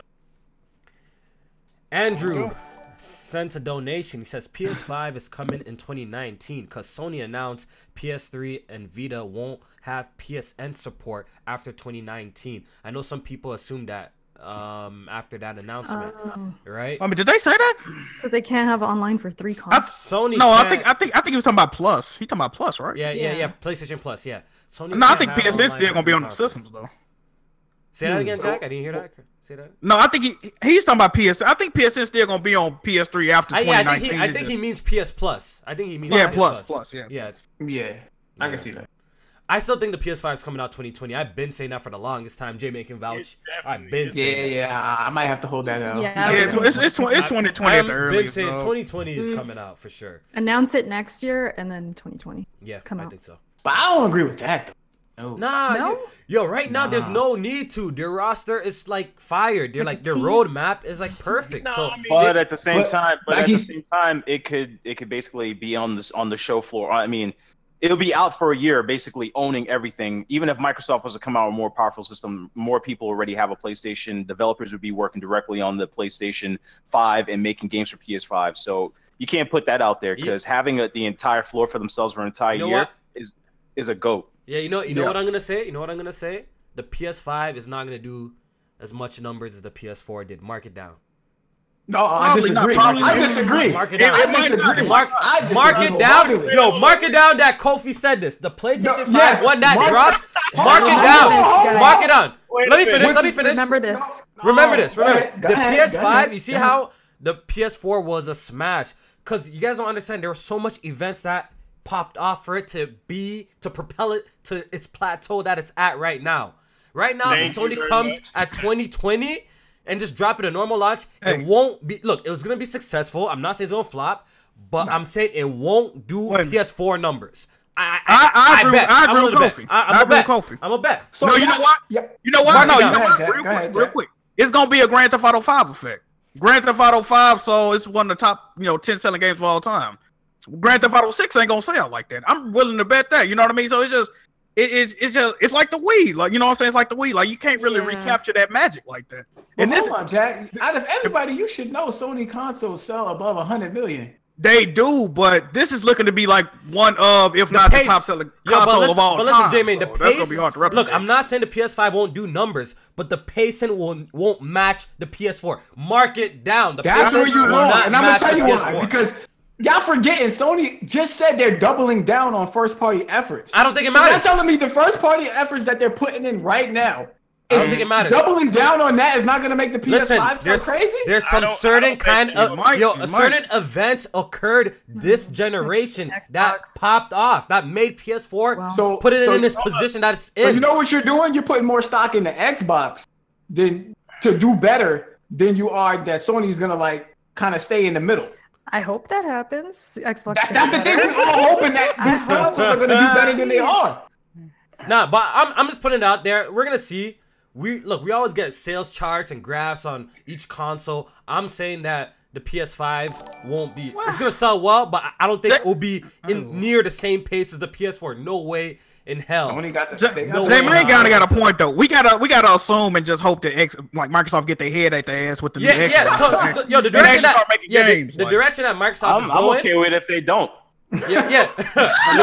Andrew sent a donation. He says PS5 is coming in 2019 because Sony announced PS3 and Vita won't have PSN support after 2019. I know some people assume that. After that announcement, right? I mean, did they say that? So they can't have online for 3 consoles. Sony. No, I think he was talking about Plus. He talking about Plus, right? Yeah. PlayStation Plus, yeah. Sony. No, I think PSN's still gonna be on the systems though. Say that again, Jack. I didn't hear that. Say that. No, I think he's talking about PS. I think PSN's still gonna be on PS3 after 2019. I think he means PS Plus. I think he means Plus. Yeah. I can see that. I still think the PS5 is coming out 2020. I've been saying that for the longest time. Jay making vouch. I've been saying I might have to hold that out. It's 2020 at the earliest. I've been saying 2020 is coming out for sure. Announce it next year and then 2020. Yeah, I think so. But I don't agree with that though. No. Right now there's no need to. Their roster is like fire. They're like their roadmap is like perfect. But at the same time, it could basically be on the show floor. I mean, it'll be out for a year, basically owning everything. Even if Microsoft was to come out with a more powerful system, more people already have a PlayStation. Developers would be working directly on the PlayStation 5 and making games for PS5. So you can't put that out there because having the entire floor for themselves for an entire year is a goat. Yeah, you know what I'm gonna say. The PS5 is not gonna do as much numbers as the PS4 did. Mark it down. No, I disagree. I disagree. Mark it down. Mark it down. Yo, mark it down that Kofi said this. The PlayStation 5, when that drops, mark it down. Mark it down. Let me finish. Remember this. Remember. The PS5, you see how the PS4 was a smash? Because you guys don't understand, there were so much events that popped off for it to propel it to its plateau that it's at right now. Right now, if Sony comes at 2020 and just drop it a normal launch, it won't be. Look, it was gonna be successful. I'm not saying it's gonna flop, but I'm saying it won't do PS4 numbers. I bet. I'm gonna bet. I'm a bet. So no, you know what? You know what? No, real quick. It's gonna be a Grand Theft Auto 5 effect. Grand Theft Auto 5, so it's one of the top 10 selling games of all time. Grand Theft Auto 6 ain't gonna sell like that. I'm willing to bet that. You know what I mean? So it's like the Wii. Like, you know what I'm saying? It's like the Wii. Like, you can't really recapture that magic like that. And hold on, Jack. Out of everybody, you should know Sony consoles sell above 100 million. They do, but this is looking to be like one of, if not the top selling console of all time. But listen, J-Man, the pace, that's gonna be hard to replicate. Look, I'm not saying the PS5 won't do numbers, but the pacing won't match the PS4. Mark it down. That's where you wrong, and I'm gonna tell you why. Because y'all forgetting, Sony just said they're doubling down on first-party efforts. I don't think it matters. You're telling me the first-party efforts that they're putting in right now. I don't think it matters. Doubling down on that is not going to make the PS5 so crazy? There's some certain kind of certain events occurred this generation that popped off, that made PS4 put it in this position that it's in. So you know what you're doing? You're putting more stock in the Xbox than to do better than you are that Sony's going to like kind of stay in the middle. I hope that happens. Xbox. That's the thing. We're all hoping that these consoles are going to do better than they are. Nah, but I'm just putting it out there. We're going to see. We always get sales charts and graphs on each console. I'm saying that the PS5 won't be. It's gonna sell well, but I don't think it will be near the same pace as the PS4. No way in hell. Sony got J-Man got a point though. We gotta assume and just hope that Microsoft get their head at their ass with the new Xbox. Yeah. So the direction that the direction that Microsoft is going. I'm okay with it if they don't. Yeah. I'm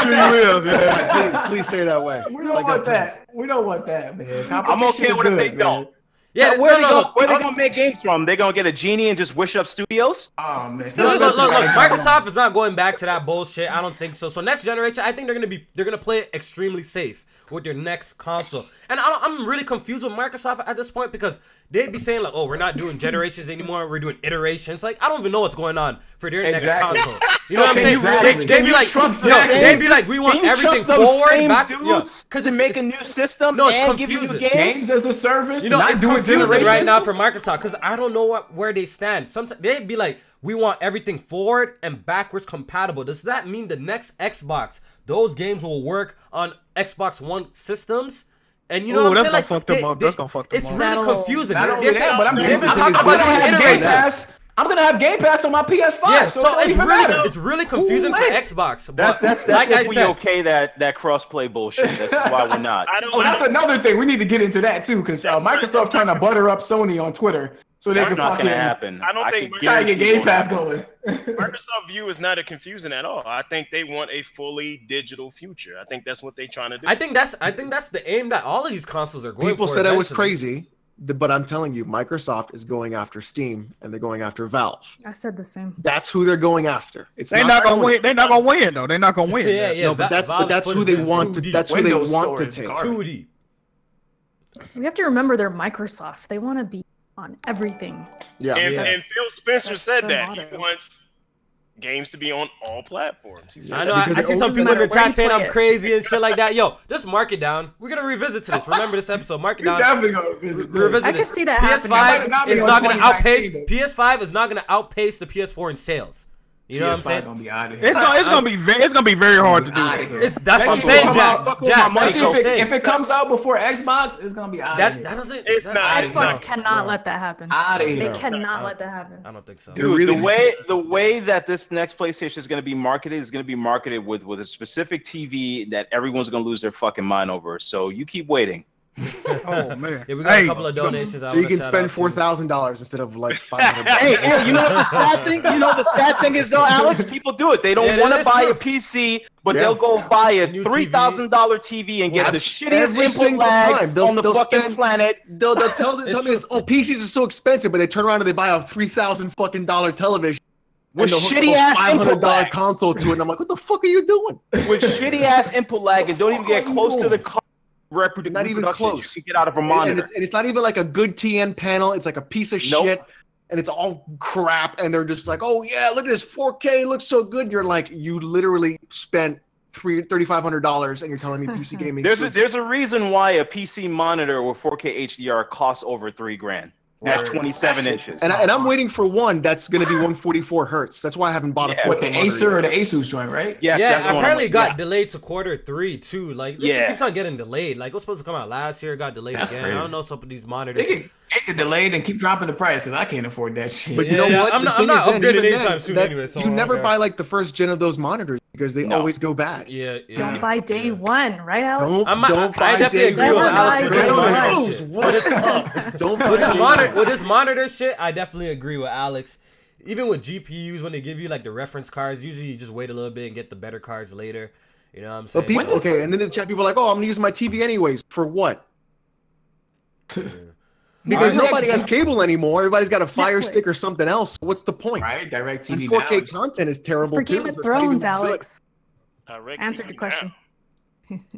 sure you will. Yeah. Please say that way. We don't want that. We don't want that, man. I'm okay with it if they don't. Yeah, where they gonna make games from? They gonna get a genie and just wish up studios? Oh man. Look, Microsoft is not going back to that bullshit. I don't think so. So next generation, I think they're gonna play it extremely safe with their next console. And I'm really confused with Microsoft at this point because they'd be saying like, oh, we're not doing generations anymore, we're doing iterations. Like, I don't even know what's going on for their next console. You know what I'm saying? Exactly. They'd be like, we want everything forward, back, because make a new system. No, it's and confusing. Give you games as a service. You know, it's confusing right now for Microsoft because I don't know where they stand. Sometimes they'd be like, we want everything forward and backwards compatible. Does that mean the next Xbox, those games will work on Xbox One systems? And you know what I'm saying? That's gonna fuck them up. That's gonna fuck them up. It's really confusing. But they've been talking about Game Pass. I'm gonna have Game Pass on my PS5. Yeah, so it's really confusing for Xbox. But that's like I said, okay that cross-play bullshit. That's why we're not. That's another thing. We need to get into that too, because Microsoft trying to butter up Sony on Twitter. So they can fucking happen. I don't think try to get Game Pass going. Microsoft View is not a confusing at all. I think they want a fully digital future. I think that's what they're trying to do. I think that's the aim that all of these consoles are going for. People said I was crazy, but I'm telling you, Microsoft is going after Steam and they're going after Valve. I said the same. That's who they're going after. They're not gonna win. They're not gonna win though. They're not gonna win. Yeah. No, but that's who they want to. That's who they want to take. 2D. We have to remember they're Microsoft. They want to be on everything. Yeah. And Phil Spencer said that he wants games to be on all platforms. I know. I see some people in the chat saying I'm crazy and shit like that. Yo, just mark it down. We're gonna revisit to this. Remember this episode. Mark it down. Definitely gonna revisit. I can see that PS5 is not gonna outpace. PS5 is not gonna outpace the PS4 in sales. You know what I'm saying? Gonna be out of here. It's gonna be very hard to do. That's what I'm saying, Jack. If it comes out before Xbox, it's gonna be out of here. That doesn't. It's not. Xbox cannot let that happen. Out of here. They cannot let that happen. I don't think so. Dude, the way that this next PlayStation is going to be marketed is going to be marketed with a specific TV that everyone's going to lose their fucking mind over. So you keep waiting. Oh man! Yeah, we got a couple of donations. So you can spend $4,000 instead of like $500. Hey, you know the sad thing? You know the sad thing is though, Alex, people do it. They don't want to buy a PC, but they'll go buy a $3,000 TV and get the shittiest input lag on the fucking planet. They'll tell me this. Oh, PCs are so expensive, but they turn around and they buy a $3,000 fucking television. With shitty ass $500 console to it, and I'm like, what the fuck are you doing? With shitty ass input lag and don't even get close to the not even close. You get out of a monitor. And it's not even like a good TN panel. It's like a piece of shit, and it's all crap. And they're just like, "Oh yeah, look at this 4K, it looks so good." And you're like, you literally spent $3,500, and you're telling me PC gaming. There's a reason why a PC monitor with 4K HDR costs over $3,000. At 27 inches. And I'm waiting for one that's going to be 144 hertz. That's why I haven't bought a 4K. The Acer or the Asus joint, right? Yes, yeah, apparently it got delayed to Q3 too. Like, this shit keeps on getting delayed. Like, it was supposed to come out last year, it got delayed again. Crazy. I don't know some of these monitors. They get delayed and keep dropping the price because I can't afford that shit. But you know what? I'm not upgrading anytime soon anyway. So you never buy like the first gen of those monitors because they always go bad. Yeah. Don't buy day one, right, Alex? I definitely agree with Alex. With this monitor shit, I definitely agree with Alex. even with GPUs, when they give you like the reference cards, usually you just wait a little bit and get the better cards later. You know what I'm saying? People, okay, and then in the chat, people are like, "Oh, I'm gonna use my TV anyways." For what? Because nobody has cable anymore. Everybody's got a Fire Stick or something else. What's the point? Right, DirecTV. 4K content is terrible. It's for Game of Thrones, Alex. Answer the question.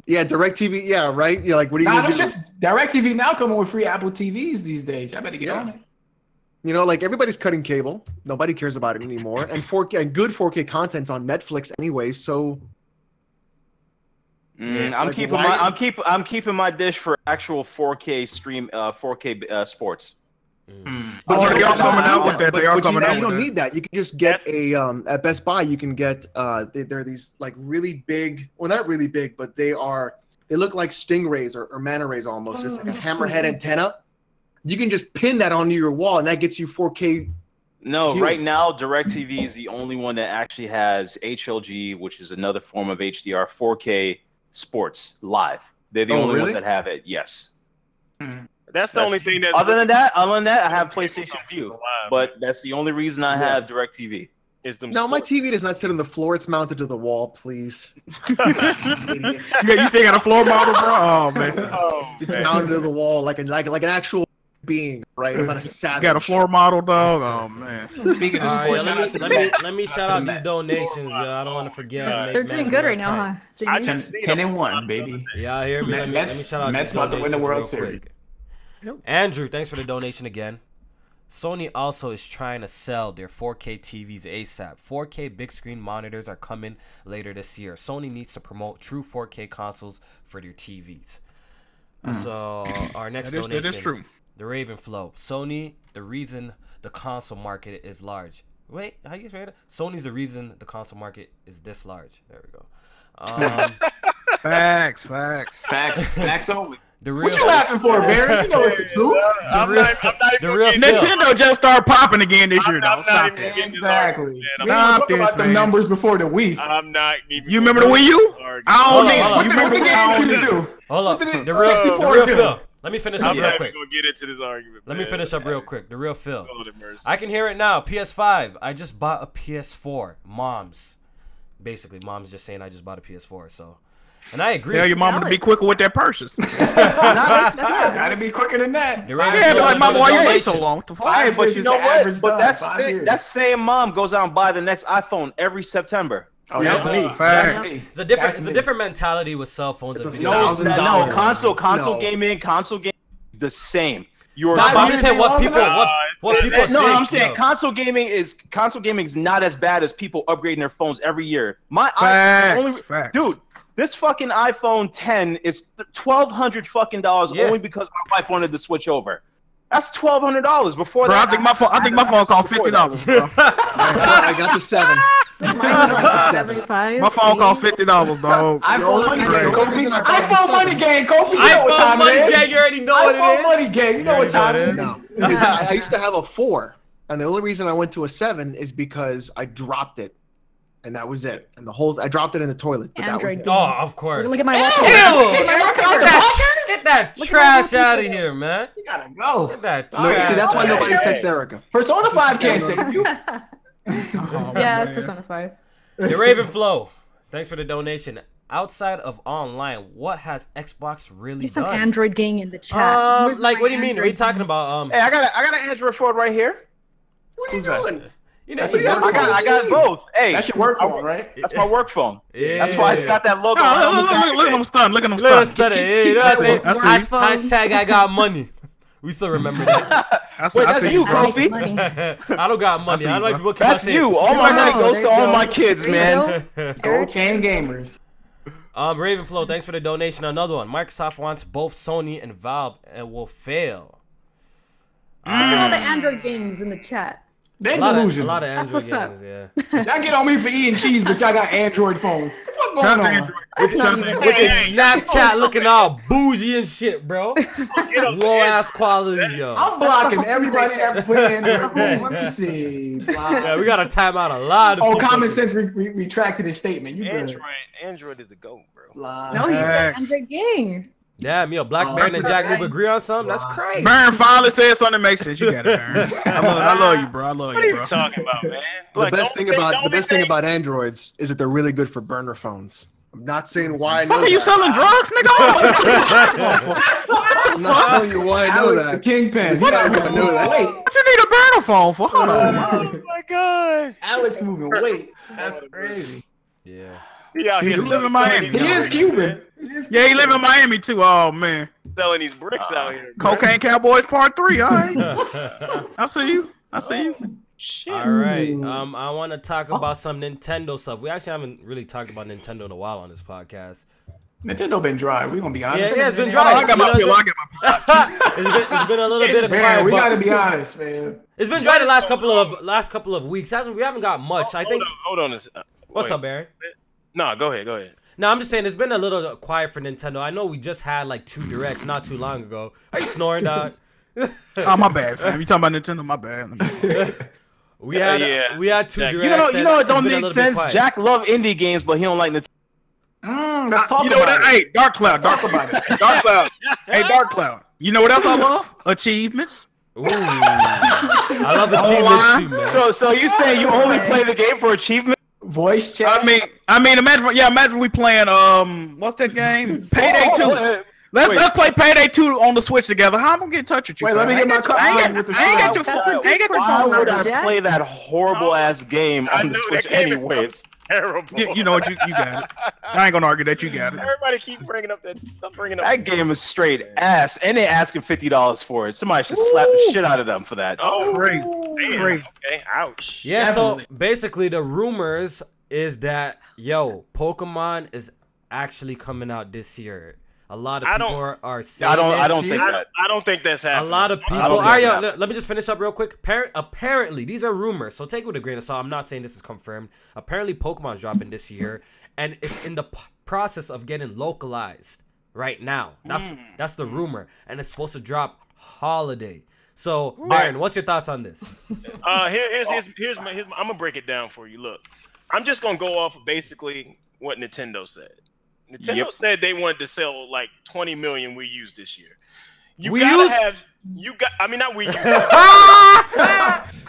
Yeah, DirecTV. Yeah, right. You're like, what are you gonna do? DirecTV now coming with free Apple TVs these days. I better get on it. You know, like everybody's cutting cable. Nobody cares about it anymore. And 4K and good 4K content's on Netflix anyway. So I'm keeping my dish for actual 4K stream, 4K sports. But they are coming out with that. They are coming out. You don't need that. You can just get at Best Buy. You can get they're these like really big. Well, not really big, but they look like stingrays or manta rays almost. Just like a hammerhead antenna. You can just pin that onto your wall, and that gets you 4K. No, right now DirecTV is the only one that actually has HLG, which is another form of HDR, 4K sports live. They're the only ones that have it. Yes. That's the only thing that's other than that, I have PlayStation View, but that's the only reason I have DirecTV. No, my TV does not sit on the floor. It's mounted to the wall, please. You still got a floor model, bro? Oh man, it's mounted to the wall like an actual being, right? I'm not a savage. You got a floor model, dog? Oh man. Speaking of sports, let me shout out these donations. I don't want to forget. They're doing good right now, huh? I just 10-1, baby. Yeah, hear me. Let me shout out Mets about to win the World Series. Andrew, thanks for the donation again. Sony also is trying to sell their 4K TVs ASAP. 4K big screen monitors are coming later this year. Sony needs to promote true 4K consoles for their TVs. So our next donation, that is true. The Raven Flow. Sony, the reason the console market is large. Wait, how you say it? Sony's the reason the console market is this large. There we go. Facts The only. real, what you laughing for, Barry? You know it's the truth. Nintendo just started popping again this year, though. Exactly. Stop about the numbers before the Wii. I'm not even. You remember the Wii U? I don't need. You remember what the game can do? Hold up. The real Phil. Let me finish up real quick. I'm not going to get into this argument. Let me finish up real quick. The real Phil. I can hear it now. PS5. I just bought a PS4. Mom's. Basically, mom's just saying I just bought a PS4. So, and I agree. Tell your mama to be quicker with their purses. Gotta be quicker than that. Yeah, but like, mama, why you wait so long? Hey, but you know what? But that same mom goes out and buy the next iPhone every September. Oh, that's me. It's a different mentality with cell phones. No, console gaming, the same. I'm just saying what people think. No, I'm saying console gaming is not as bad as people upgrading their phones every year. Facts. Dude, this fucking iPhone 10 is $1,200 fucking dollars only because my wife wanted to switch over. That's $1,200 before bro, that. I think my phone cost $50, bro. I got the 7. Mine was like 75. My phone cost $50, dog. iPhone money gang, Kofi. You know what time money it is. gang, you already know what it is. iPhone money gang, you know what time it is. No. I used to have a 4, and the only reason I went to a 7 is because I dropped it. And that was it. And I dropped it in the toilet. But that was it. Oh, of course. Look at my Get that trash out of here, man. You gotta go. Get that No, see, that's why nobody texts Erica. Persona 5 can't save you. Yeah, it's Persona 5. The Raven Flow. Thanks for the donation. Outside of online, what has Xbox really There's done? some Android gang in the chat. Like, what do you mean? What are you talking about? Hey, I got an Android phone right here. What are you doing? You know, I got both. Hey, that's your work phone, right? That's my work phone. Yeah. That's why it's got that logo. Look at him stun. Look at him stun. You know what I'm saying? Hashtag I got money. We still remember that. Wait, that's you, Kofi. I don't got money. I like people. That's you. All my money goes to all my kids, man. Gold chain gamers. Ravenflow, thanks for the donation. Another one. Microsoft wants both Sony and Valve and will fail. Look at all the Android games in the chat. They delusional. A lot of Android That's what's up. games, yeah. Y'all get on me for eating cheese, but y'all got Android phones. What the fuck going on? With his Snapchat looking all bougie and shit, bro. Low ass quality, yo. I'm blocking everybody that put Android phone. Let me see. Yeah, we gotta time out a lot of people. Common Sense retracted his statement. You good. Android is the GOAT, bro. No, he said Android gang. Damn, yo, Black Baron and Jack Move agree on something? That's crazy. Baron finally said something that makes sense. You got it, Baron. I love you, bro. I love you, bro. What are you talking about, man? The best thing about Androids is that they're really good for burner phones. I'm not saying why I know that. Are you selling drugs, nigga? I'm not telling you why I know that. The kingpin. What you need a burner phone for? Hold on. Oh my god. Alex moving weight. That's crazy. Yeah. He live in Miami. He is Cuban. Yeah, he live in Miami too. Oh man. Selling these bricks out here. Cocaine Cowboys Part 3. All right. I see you. Shit. All right. I want to talk about some Nintendo stuff. We actually haven't really talked about Nintendo in a while on this podcast. Nintendo been dry. We gonna be honest. Yeah, it's been dry. I got my pill. It's been a little bit of man. We gotta be honest, man. It's been dry the last couple of weeks. We haven't got much. I think. Hold on. What's up, Baron? No, go ahead. No, I'm just saying it's been a little quiet for Nintendo. I know we just had like 2 directs not too long ago. Are you snoring, dog? Oh, my bad, fam. You talking about Nintendo? My bad. We had 2 directs. You know it don't make sense. Jack love indie games, but he don't like Nintendo. Let's talk about it. Hey, Dark Cloud. Talk about it. Dark Cloud. Hey, Dark Cloud. You know what else I love? Achievements. Ooh. I love achievements too, man. So you saying you only play the game for achievements? Voice chat. I mean, imagine we playing what's that game? Payday 2. Let's play Payday 2 on the Switch together. How am I gonna get in touch with you? Wait, let me get my cup. I ain't got your phone. Why would I play that horrible ass game on the Switch anyways? Terrible. You know what? You got it. I ain't gonna argue that. You got it. Everybody keep bringing up that. Stop bringing up that game is straight ass, and they're asking $50 for it. Somebody should slap the shit out of them for that. Oh, great. Okay, ouch. Yeah. Definitely. So basically, the rumors is that Pokemon is actually coming out this year. A lot of people are saying I don't think that. I don't think that's happening. A lot of people. Let me just finish up real quick. Apparently, these are rumors, so take it with a grain of salt. I'm not saying this is confirmed. Apparently, Pokemon's dropping this year, and it's in the process of getting localized right now. That's the rumor, and it's supposed to drop holiday. So, Baron, what's your thoughts on this? Here's my. I'm gonna break it down for you. Look, I'm just gonna go off of basically what Nintendo said. Nintendo said they wanted to sell like 20 million Wii U's this year. Not Wii U.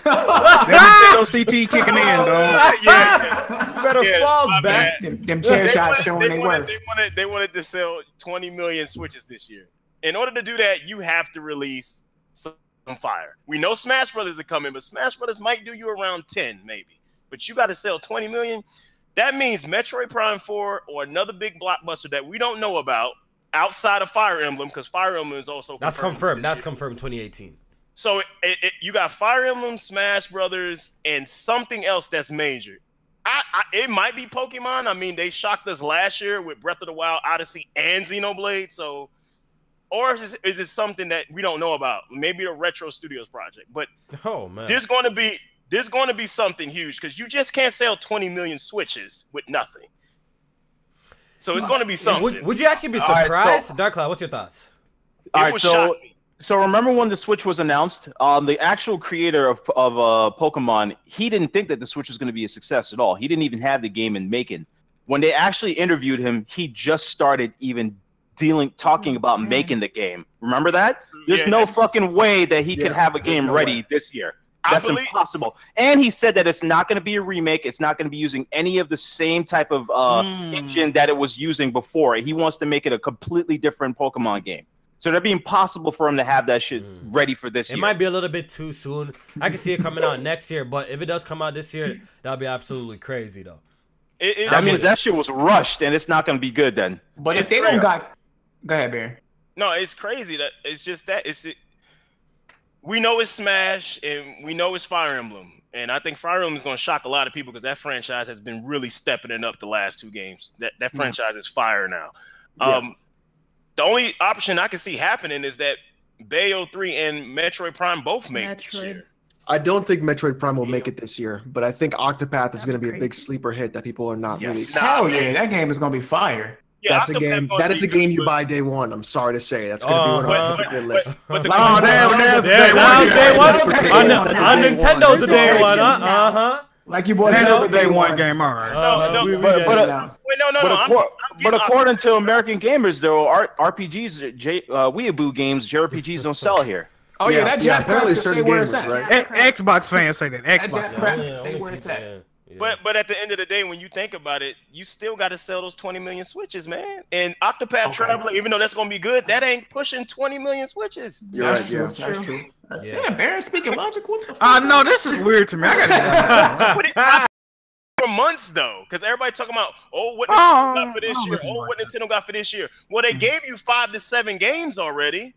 Nintendo CT kicking in, dog. Yeah. You better fall back. Them chair shots showing they work. They wanted to sell 20 million Switches this year. In order to do that, you have to release some fire. We know Smash Brothers are coming, but Smash Brothers might do you around 10 maybe. But you got to sell 20 million. That means Metroid Prime 4 or another big blockbuster that we don't know about outside of Fire Emblem, because Fire Emblem is also confirmed. That's confirmed 2018. So you got Fire Emblem, Smash Brothers, and something else that's major. It might be Pokemon. I mean, they shocked us last year with Breath of the Wild, Odyssey, and Xenoblade. So, or is it something that we don't know about? Maybe the Retro Studios project. But there's going to be something huge, because you just can't sell 20 million Switches with nothing. So it's going to be something. Would you actually be surprised? Dark Cloud, what's your thoughts? So remember when the Switch was announced? The actual creator of Pokemon, he didn't think that the Switch was going to be a success at all. He didn't even have the game in making. When they actually interviewed him, he just started even talking about making the game. Remember that? There's no fucking way that he could have a game ready this year. That's impossible. And he said that it's not going to be a remake. It's not going to be using any of the same type of engine that it was using before. He wants to make it a completely different Pokemon game. So it'd be impossible for him to have that shit ready for this year. It might be a little bit too soon. I can see it coming out next year, but if it does come out this year, that'd be absolutely crazy, though. That means that shit was rushed, and it's not going to be good then. But if they don't got... Go ahead, Barry. No, it's crazy. That it's just that. We know it's Smash, and we know it's Fire Emblem. And I think Fire Emblem is going to shock a lot of people, because that franchise has been really stepping it up the last 2 games. That franchise is fire now. The only option I can see happening is that Bayo 3 and Metroid Prime both make this year. I don't think Metroid Prime will make it this year, but I think Octopath is going to be a big sleeper hit that people are not really. Hell yeah, that game is going to be fire. Yeah, that's a game. That is a game you buy day one. I'm sorry to say, that's going to be one of your list. Day one. On Nintendo's the day one, huh? Like you boys That's a day one game, all right. But according to American gamers, though, RPGs, weeaboo games, JRPGs don't sell here. Oh yeah, that Jeff apparently certain gamers, right? Xbox fans say that. Xbox. Stay where it's at. But at the end of the day, when you think about it, you still got to sell those 20 million Switches, man. And Octopath Traveler, even though that's gonna be good, that ain't pushing 20 million Switches. You're right. That's true. Yeah, Baron speaking logic. What the fuck? No, this is weird to me. I gotta put it for months though, because everybody talking about what Nintendo got for this year. What Nintendo got for this year. Well, they gave you 5 to 7 games already,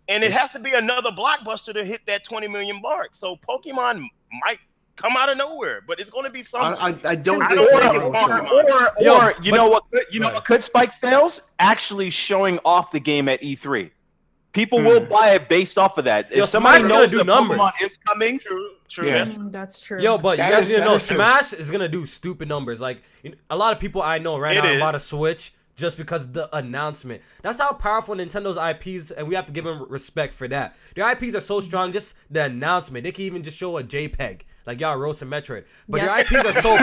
and it has to be another blockbuster to hit that 20 million mark. So Pokemon might come out of nowhere, but it's going to be something. I don't think or you know what could spike sales? Actually showing off the game at E3. People will buy it based off of that. If somebody knows that Pokemon is coming, true. Yeah. That's true. Yo, but you guys need to know, Smash is gonna do stupid numbers. Like a lot of people I know right now bought a Switch just because of the announcement. That's how powerful Nintendo's IPs, and we have to give them respect for that. Their IPs are so strong, just the announcement. They can even just show a JPEG. Like y'all roasting Metroid, but their IPs are so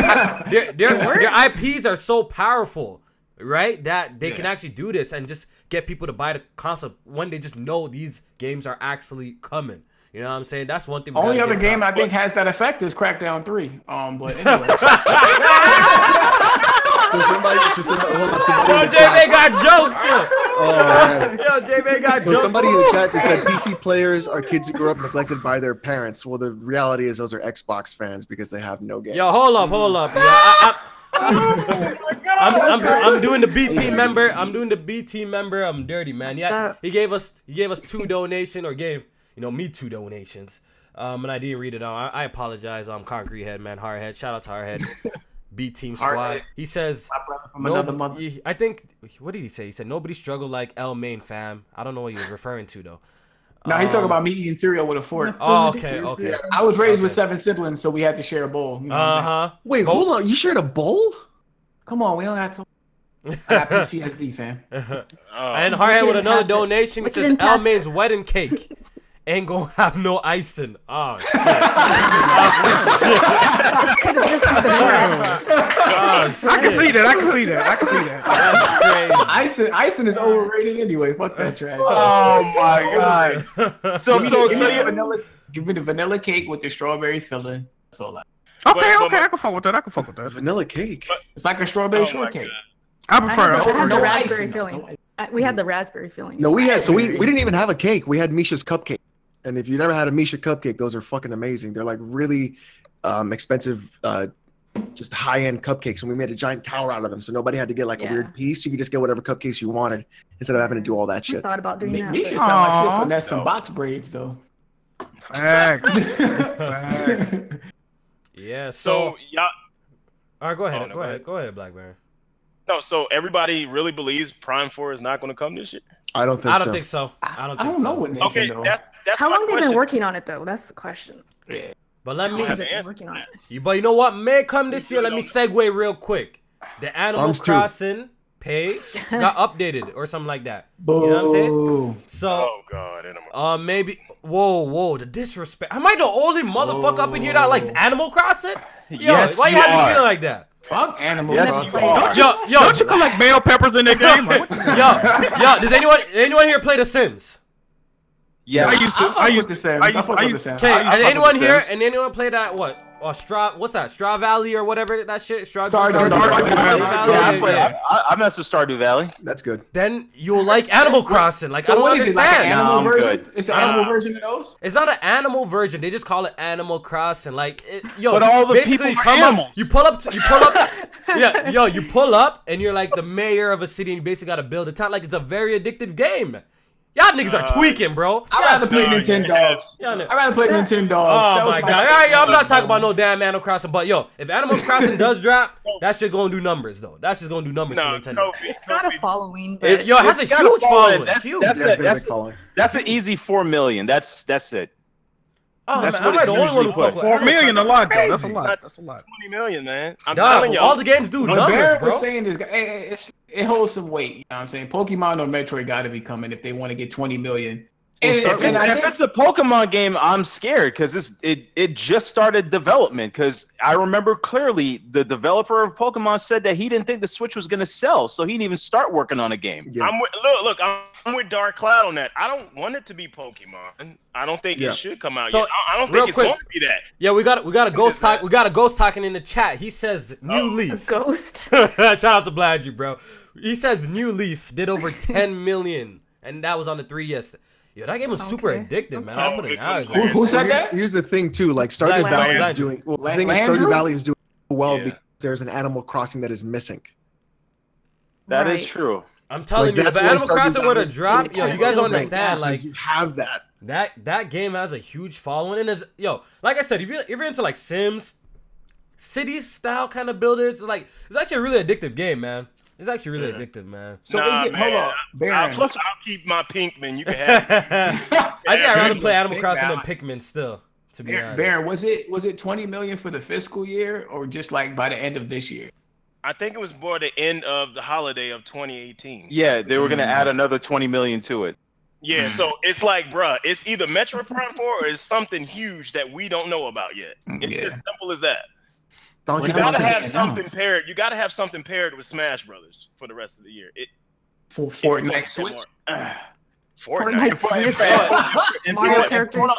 their IPs are so powerful, right? That they can actually do this and just get people to buy the console when they just know these games are actually coming. You know what I'm saying? That's one thing. Only other game I think has that effect is Crackdown 3. But anyway. Yo, J-May got jokes. Yo, J-May got jokes. So somebody in the chat that said PC players are kids who grew up neglected by their parents. Well, the reality is those are Xbox fans because they have no games. Yo, hold up. Yeah, I'm doing the BT member. I'm dirty, man. Yeah, he gave us 2 donations, or gave me 2 donations. And I didn't read it out. I apologize. Concrete Head, man. Hardhead. Shout out to Hardhead. B Team Squad. He says, I think, what did he say? He said, nobody struggled like L Main, fam. I don't know what he was referring to, though. No, he talking about me eating cereal with a fork. Oh, okay. I was raised with 7 siblings, so we had to share a bowl. Wait, hold on. You shared a bowl? Come on, we don't have to. I got PTSD, fam. And Hardhead with another donation. He says, L Main's wedding cake ain't gonna have no icing. Oh shit. I can see that. That's crazy. Icing is overrated anyway. Fuck that trash. Oh my god. So give me the vanilla cake with the strawberry filling. That's all. Okay, I can fuck with that. Vanilla cake. It's like a strawberry shortcake. I prefer it. I had the raspberry filling. We had the raspberry filling. No, we didn't even have a cake. We had Misha's cupcake. And if you never had a Misha cupcake, those are fucking amazing. They're like really expensive, just high-end cupcakes. And we made a giant tower out of them, so nobody had to get like a weird piece. You could just get whatever cupcakes you wanted instead of having to do all that shit. I thought about doing that. Misha sound like shit finesse some box braids though. Facts. Yeah. So y'all. All right, go ahead, Blackberry. No, so everybody really believes Prime 4 is not going to come this year? I don't think so. I don't know what Nintendo. Okay, that's how long question. they been working on it though? That's the question. Yeah. But let me working on it. But you know what may come this year? Let me segue real quick. The Animal Crossing page got updated or something like that. Boo. You know what I'm saying? So oh god, maybe whoa, the disrespect. Am I the only motherfucker up in here that likes Animal Crossing? Yo, yes, why you have me feeling like that? Fuck Animal Crossing. Don't you collect bell peppers in that game? Yo, does anyone here play The Sims? Yeah, I used the Sims. I fuck with the Sims. Okay, and anyone here and anyone play that what? What's that? Straw Valley or whatever that shit? Stardew Valley. I mess with Stardew Valley. That's good. Then you'll like Animal Crossing. Like I don't understand. It's an animal version of those? It's not an animal version. They just call it Animal Crossing. Like but all the basically people are animals. You pull up. Yeah, you pull up and you're like the mayor of a city and you basically got to build a town. Like it's a very addictive game. Y'all niggas are tweaking, bro. I'd rather play Nintendogs. I'd rather play Nintendogs. Oh my god. I'm not talking about no damn Animal Crossing, but yo, if Animal Crossing does drop, that shit gonna do numbers though. That's just gonna do numbers for Nintendo. It's got a following, but it has a huge following. That's an easy 4 million. That's it. Oh, that's man, I'm the only one who fuck with 4 million a lot though. That's a lot. 20 million, man. I'm telling you, all the games do numbers, Barrett bro. was saying it holds some weight. You know what I'm saying? Pokemon or Metroid got to be coming if they want to get 20 million If it's a Pokemon game, I'm scared because it just started development. Because I remember clearly the developer of Pokemon said that he didn't think the Switch was going to sell, so he didn't even start working on a game. Yeah. I'm with Dark Cloud on that. I don't want it to be Pokemon. I don't think it should come out yet. I don't think it's going to be that. Yeah, we got a ghost talk. We got a ghost talking in the chat. He says New Leaf. A ghost. Shout out to Bladgy, bro. He says New Leaf did over 10 million, and that was on the 3DS. Yo, that game was super addictive, man. I put it out. Who said that? Here's the thing too, like Stardew Valley is doing well. The thing is, Stardew Valley is doing well because there's an Animal Crossing that is missing. That is true. I'm telling you, if Animal Crossing were to drop, yo, you guys don't understand. Like, you have that. That game has a huge following, and like I said, if you're into like Sims, city style kind of builders, it's actually a really addictive game, man. It's actually really addictive, man. So is it? Hold on, Baron. Plus, I'll keep my Pinkman. You can have it. I think I'd rather play Animal Crossing than Pikmin still. To be honest, Baron, was it 20 million for the fiscal year, or just like by the end of this year? I think it was by the end of the holiday of 2018. Yeah, they were gonna add another 20 million to it. Yeah, so it's like, bruh, it's either Metro Prime 4 or it's something huge that we don't know about yet. It's as simple as that. You gotta have something paired. You gotta have something paired with Smash Brothers for the rest of the year. For Fortnite Switch. Fortnite Switch. Mario characters.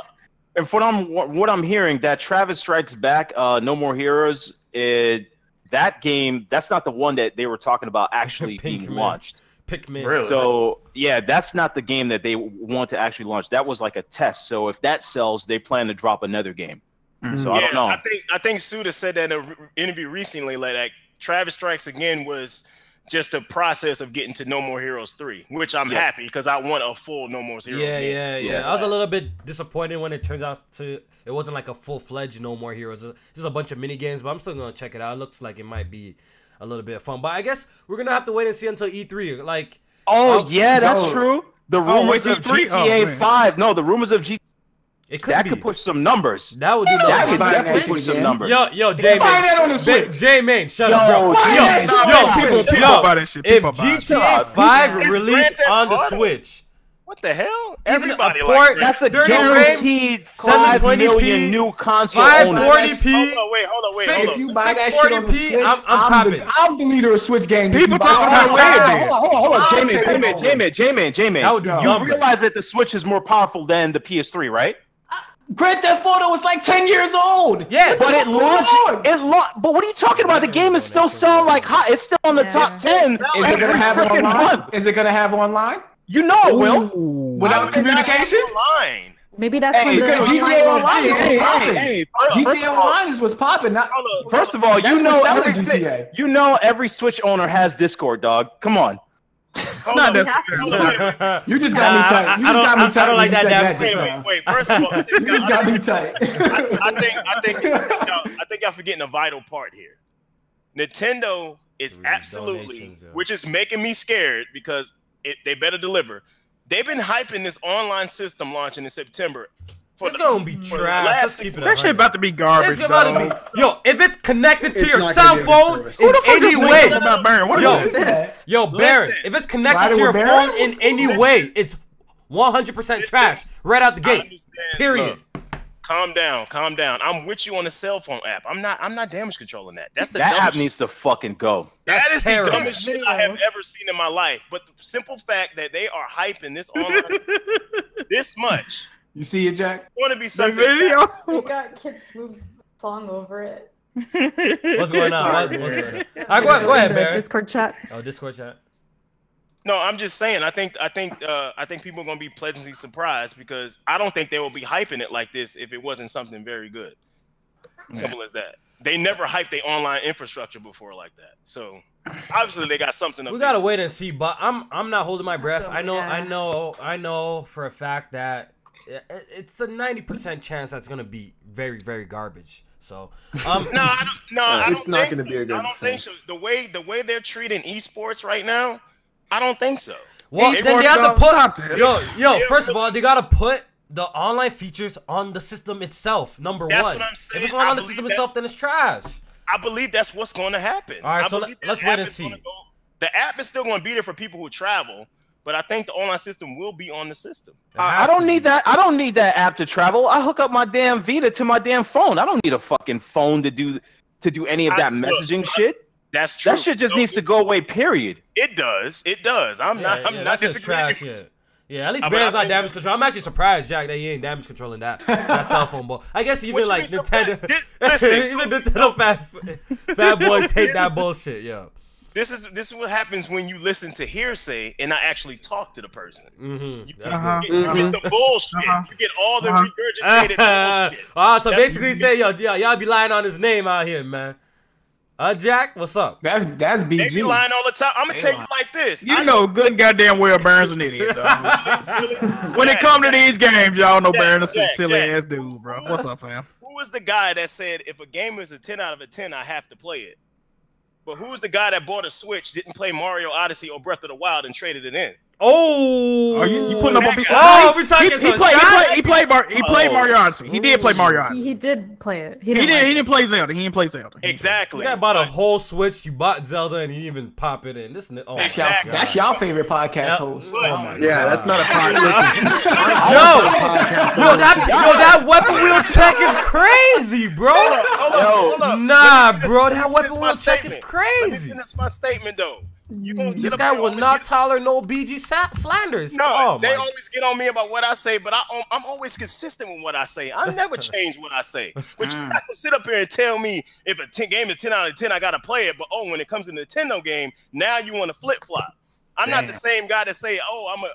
And what I'm hearing, that Travis Strikes Back, No More Heroes, that game, that's not the one that they were talking about actually being launched. Pikmin. Really? So yeah, that's not the game that they want to actually launch. That was like a test. So if that sells, they plan to drop another game. So I don't know. I think Suda said that in an interview recently, like Travis Strikes Again was just a process of getting to No More Heroes 3, which I'm happy because I want a full No More Heroes. Yeah. I was a little bit disappointed when it turns out it wasn't like a full-fledged No More Heroes. Just a bunch of mini games, but I'm still gonna check it out. It looks like it might be a little bit of fun, but I guess we're gonna have to wait and see until E3. Like, that's true. The rumors of GTA 5. No, the rumors of GTA. Could push some numbers. That would do that could push some numbers. Yo, J-Man, shut up, bro. If GTA 5 released on the Switch, what the hell? Everybody that's a guaranteed 5 million new console owners. 540p. Hold on. If you buy that shit on the Switch, I'm the leader of Switch games. People talking about hold on, J-Man. You realize that the Switch is more powerful than the PS3, right? Grand Theft Auto was like 10 years old. Yeah, but it launched. But what are you talking about? The game is still selling like hot. It's still on the top 10. Is it gonna have online? Is it gonna have online? You know it will. Without communication? Online. Maybe that's when because GTA Online is popping. GTA Online was popping. First of all, you know every Switch owner has Discord, dog. Come on. Not necessarily. You just got me tight. I don't like that damage. Wait. First of all, you just got me tight. I think y'all forgetting a vital part here. Nintendo is absolutely, which is making me scared because they better deliver. They've been hyping this online system launching in September. It's gonna be trash. That shit about to be garbage. It's about to be. Yo, if it's connected to your cell phone in any way, Baron, if it's connected to your phone in any way, it's 100% trash right out the gate. Period. Calm down. I'm with you on the cell phone app. I'm not damage controlling that. That's the that dumbest app needs to fucking go. That is the dumbest shit I have ever seen in my life. But the simple fact that they are hyping this online this much. You see it, Jack? Want to be something? Video. We got Kid Smooth's song over it. What's going on? Go ahead, Barry. Discord chat. Oh, Discord chat. No, I'm just saying. I think people are gonna be pleasantly surprised because I don't think they will be hyping it like this if it wasn't something very good. Simple as that. They never hyped their online infrastructure before like that. So obviously they got something. We gotta wait and see. But I'm not holding my breath. I know for a fact that it's a 90% chance that's gonna be very, very garbage. So I don't it's not gonna be a good. I don't think so. The way they're treating esports right now, I don't think so. Well, then they have to put first of all, they gotta put the online features on the system itself. Number one. What I'm saying. If it's not on the system itself, then it's trash. I believe that's what's going to happen. All right, so let's wait and see. The app is still going to be there for people who travel, but I think the online system will be on the system. I don't need that. I don't need that app to travel. I hook up my damn Vita to my damn phone. I don't need a fucking phone to do any of that messaging shit. That's true. That shit just needs to go away. Period. It does. It does. I'm not disagreeing. Yeah, at least Bear's not damage control. I'm actually surprised, Jack, that he ain't damage controlling that cell phone ball. I guess even like Nintendo, even Nintendo fanboys hate that bullshit, yo. This is what happens when you listen to hearsay and not actually talk to the person. You get the bullshit. You get all the regurgitated bullshit. So basically, say y'all be lying on his name out here, man. Jack, what's up? That's BG. They be lying all the time. I'm gonna tell you like this. You know good and goddamn well Baron's an idiot, dog. When it comes to these games, y'all know Baron's a silly ass dude, bro. What's up, fam? Who was the guy that said if a game is a 10 out of 10, I have to play it? But who's the guy that bought a Switch, didn't play Mario Odyssey or Breath of the Wild, and traded it in? Oh, you putting up a piece of we're talking he played Mario Odyssey. He did play Mario Odyssey. He did play it. He didn't play Zelda. He didn't play Zelda. Exactly. This guy bought a whole Switch. You bought Zelda, and he didn't even pop it in. That's y'all favorite podcast host. Oh my God. That's not a podcast. That weapon wheel check is crazy, bro. Nah, bro, that weapon wheel check is crazy. That's my statement, though. This guy will not tolerate no BG slanders. No, they always get on me about what I say, but I'm always consistent with what I say. I never change what I say. But you have to sit up here and tell me if a game is 10 out of 10, I gotta play it. But when it comes to the Nintendo game, now you want to flip flop. I'm not the same guy that say,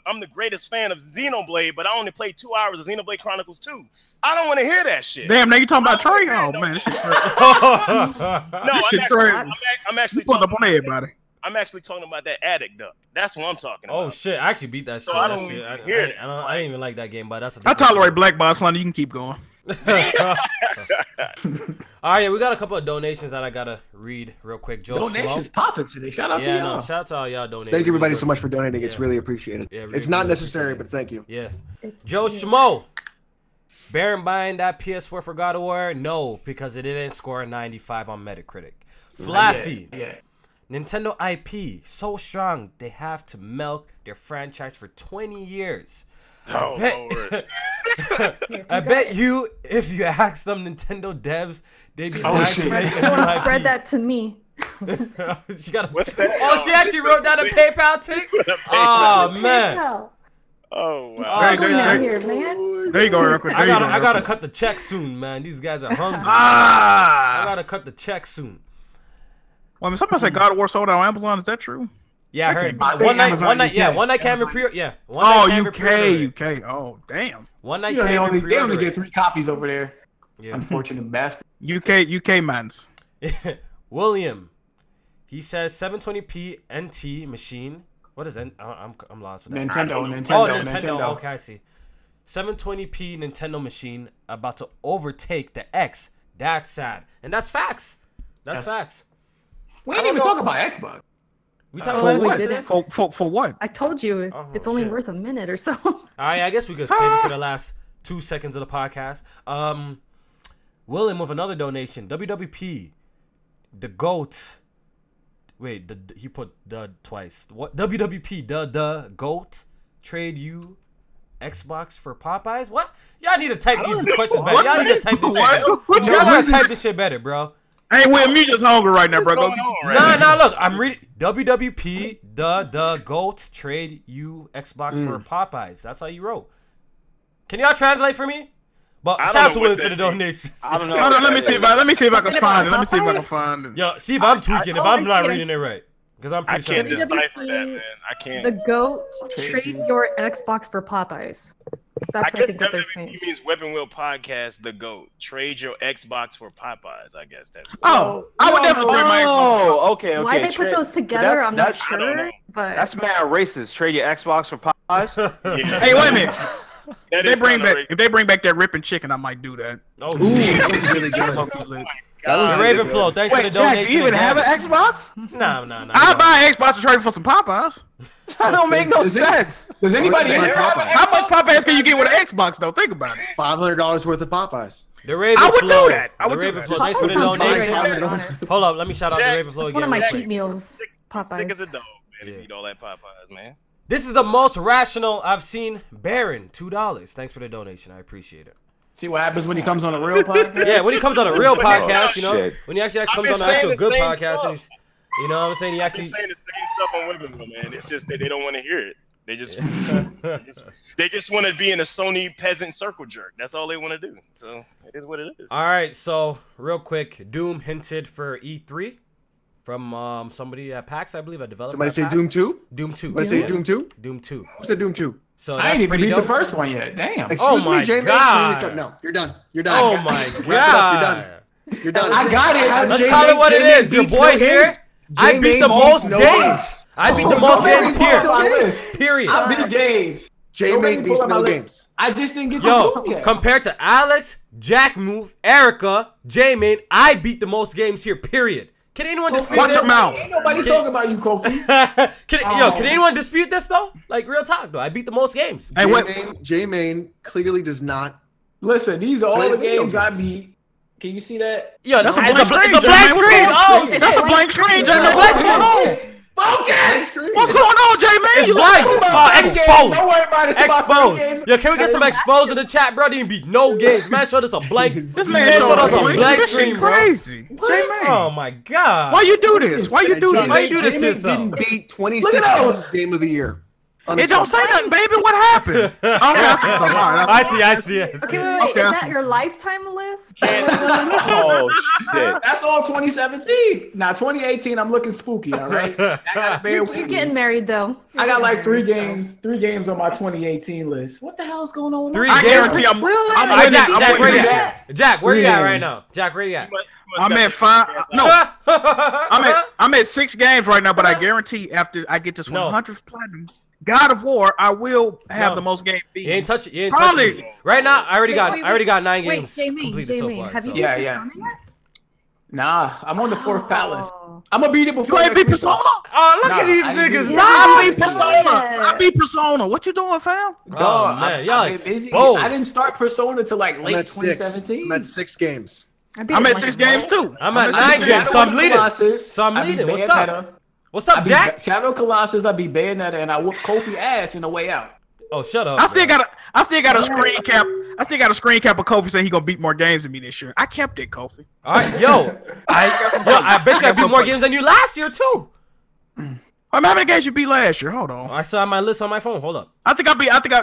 I'm the greatest fan of Xenoblade, but I only played 2 hours of Xenoblade Chronicles 2. I don't want to hear that shit. Damn, now you talking about Trey? Oh man, this shit crazy. I'm actually talking up on everybody. I'm actually talking about that Addict Duck. That's what I'm talking about. Oh shit! I actually beat that shit. I didn't even like that game, but that's. I tolerate Black Boss London. You can keep going. All right, we got a couple of donations that I gotta read real quick. Joe donations popping today. Shout out to y'all. Shout out to all y'all donating. Thank you everybody so much for donating. It's really appreciated. Yeah, it's not necessary, but thank you. Yeah. Joe Schmo. Baron buying that PS4 for God of War? No, because it didn't score a 95 on Metacritic. Flaffy. Yeah. Nintendo IP so strong they have to milk their franchise for 20 years. Lord. I bet you if you ask them Nintendo devs, they'd be spread that to me. She got what's that? She actually wrote down a PayPal tick. Oh man. Oh wow. There you go, real quick. I gotta cut the check soon, man. These guys are hungry. I gotta cut the check soon. Well, I mean, somebody said God of War sold out on Amazon. Is that true? Yeah, I heard. One night camera pre. Yeah. UK. Oh, damn. One night they only get 3 copies over there. Yeah. Unfortunate bastard. UK mans. William, he says 720p NT machine. What is that? I'm lost with that. Nintendo. Okay, I see. 720p Nintendo machine about to overtake the X. That's sad, and that's facts. That's facts. We didn't even talk about Xbox. We talked about what? For what? I told you it's only worth a minute or so. All right, I guess we could save it for the last 2 seconds of the podcast. William with another donation. WWP, the GOAT. Wait, he put the twice. What? WWP, the GOAT. Trade you Xbox for Popeyes? What? Y'all need to type these questions better. Y'all need to type this shit. Y'all gotta type this shit better, bro. Hey, William, you just hungry right now, bro. Nah, look, I'm reading WWP, the GOAT, trade you Xbox for Popeyes. That's how you wrote. Can y'all translate for me? But shout out to William for the donations. I don't know. Let me see if I can find it. Yo, see if I'm tweaking, if I'm not reading it right. Because I'm pretty sure. I can't decipher that, man. I can't. The GOAT, trade your Xbox for Popeyes. That's, I think, what they're saying. Means Weapon Wheel Podcast, the GOAT. Trade your Xbox for Popeyes, I guess. That's I would definitely trade my Xbox. Okay. Why they put those together, I'm not sure. But that's mad racist. Trade your Xbox for Popeyes? Hey, wait a minute. If they bring back that ripping chicken, I might do that. Oh, shit. That was really good. Ravenflow, thanks for the donation. Jack, do you even have an Xbox? No. I'll buy an Xbox to trade for some Popeyes. That don't make no sense. Does anybody here have Popeyes? How much Popeyes can you get with an Xbox, though? Think about it. $500 worth of Popeyes. The Ravenflow. I would do that. Ravenflow, thanks for the donation. Hold up, let me shout out the Ravenflow again. It's one of my cheat meals, Popeyes. Sick as a dog, man. Eat all that Popeyes, man. This is the most rational I've seen. Baron, $2. Thanks for the donation. I appreciate it. See what happens when he comes on a real podcast? Yeah, when he comes on a real podcast, you know, when he actually comes on an actual good podcast, and he's, you know what I'm saying? He actually saying the same stuff on women, man. It's just that they don't want to hear it. They just want to be in a Sony peasant circle jerk. That's all they want to do. So it is what it is. All right, so real quick, Doom hinted for E3 from somebody at PAX, I believe, a developer. Somebody say Doom 2? Doom 2. Somebody say Doom 2? Doom 2. Who said Doom 2? So I ain't even beat the first one yet. Damn. Excuse my me, J-Man. God. No, you're done. You're done. Oh my God. You're done. I got it. Let's call it what it is. Your boy here. I beat the most games. I beat the most games here. Period. I beat games. J-Man beats no games. I just didn't get to Doom yet. Compared to Alex, Jack Move, Erica, J-Man, I beat the most games here. Period. Can anyone dispute this? Watch your mouth. Ain't nobody talking about you, Kofi. Can anyone dispute this though? Like real talk though, I beat the most games. Hey, J-Man clearly does not. Listen, these are all the games I beat. Can you see that? Yo, that's it's a blank screen. Oh, that's a blank screen, J-Man. What's going on? Focus! What's going on, J-Man? It's blank. Exposed. Don't worry about it. Exposed. Yo, can we get some exposed in the chat, bro? Didn't beat no games. Man, showed us a blank. This man showed us a blank screen, bro. Crazy. J-Man. Oh my God. Why you do this? Why you do this? Why you do this to J-Man yourself? didn't beat 2016's Game of the Year. It don't say nothing, baby. What happened? I see. Okay, wait. Is that your lifetime list? Oh shit! That's all 2017. Now 2018, I'm looking spooky. All right. I gotta bear with You're me. getting married though. I got like 3 games on my 2018 list. What the hell is going on? 3 I games. guarantee I'm Jack, where you winning. at? Jack, where you at right now? Jack, where you at? I'm at 5. No, I'm at 6 games right now. But I guarantee after I get this 100th platinum, God of War, I will have the most games beat. You ain't touch it. You ain't touch it. Right now, I already got 9 games completed so far. Have you beat Persona yet? Nah, I'm on the 4th palace. I'm gonna beat it before. You ain't beat Persona? Oh, look at these niggas. I beat Persona. I beat Persona. What you doing, fam? Oh man, y'all exposed. I didn't start Persona till like late 2017. I'm at 6 games. I'm at 6 games too. I'm at 9 games, so I'm leading. What's up? What's up, Jack? Shadow Colossus, I beat Bayonetta, and I whooped Kofi ass in the way out. Oh, shut up. I still got a screen cap. I still got a screen cap of Kofi saying he gonna beat more games than me this year. I kept it, Kofi. All right, I bet you I beat more games than you last year too. How many games you beat last year? Hold on. I saw my list on my phone. Hold up.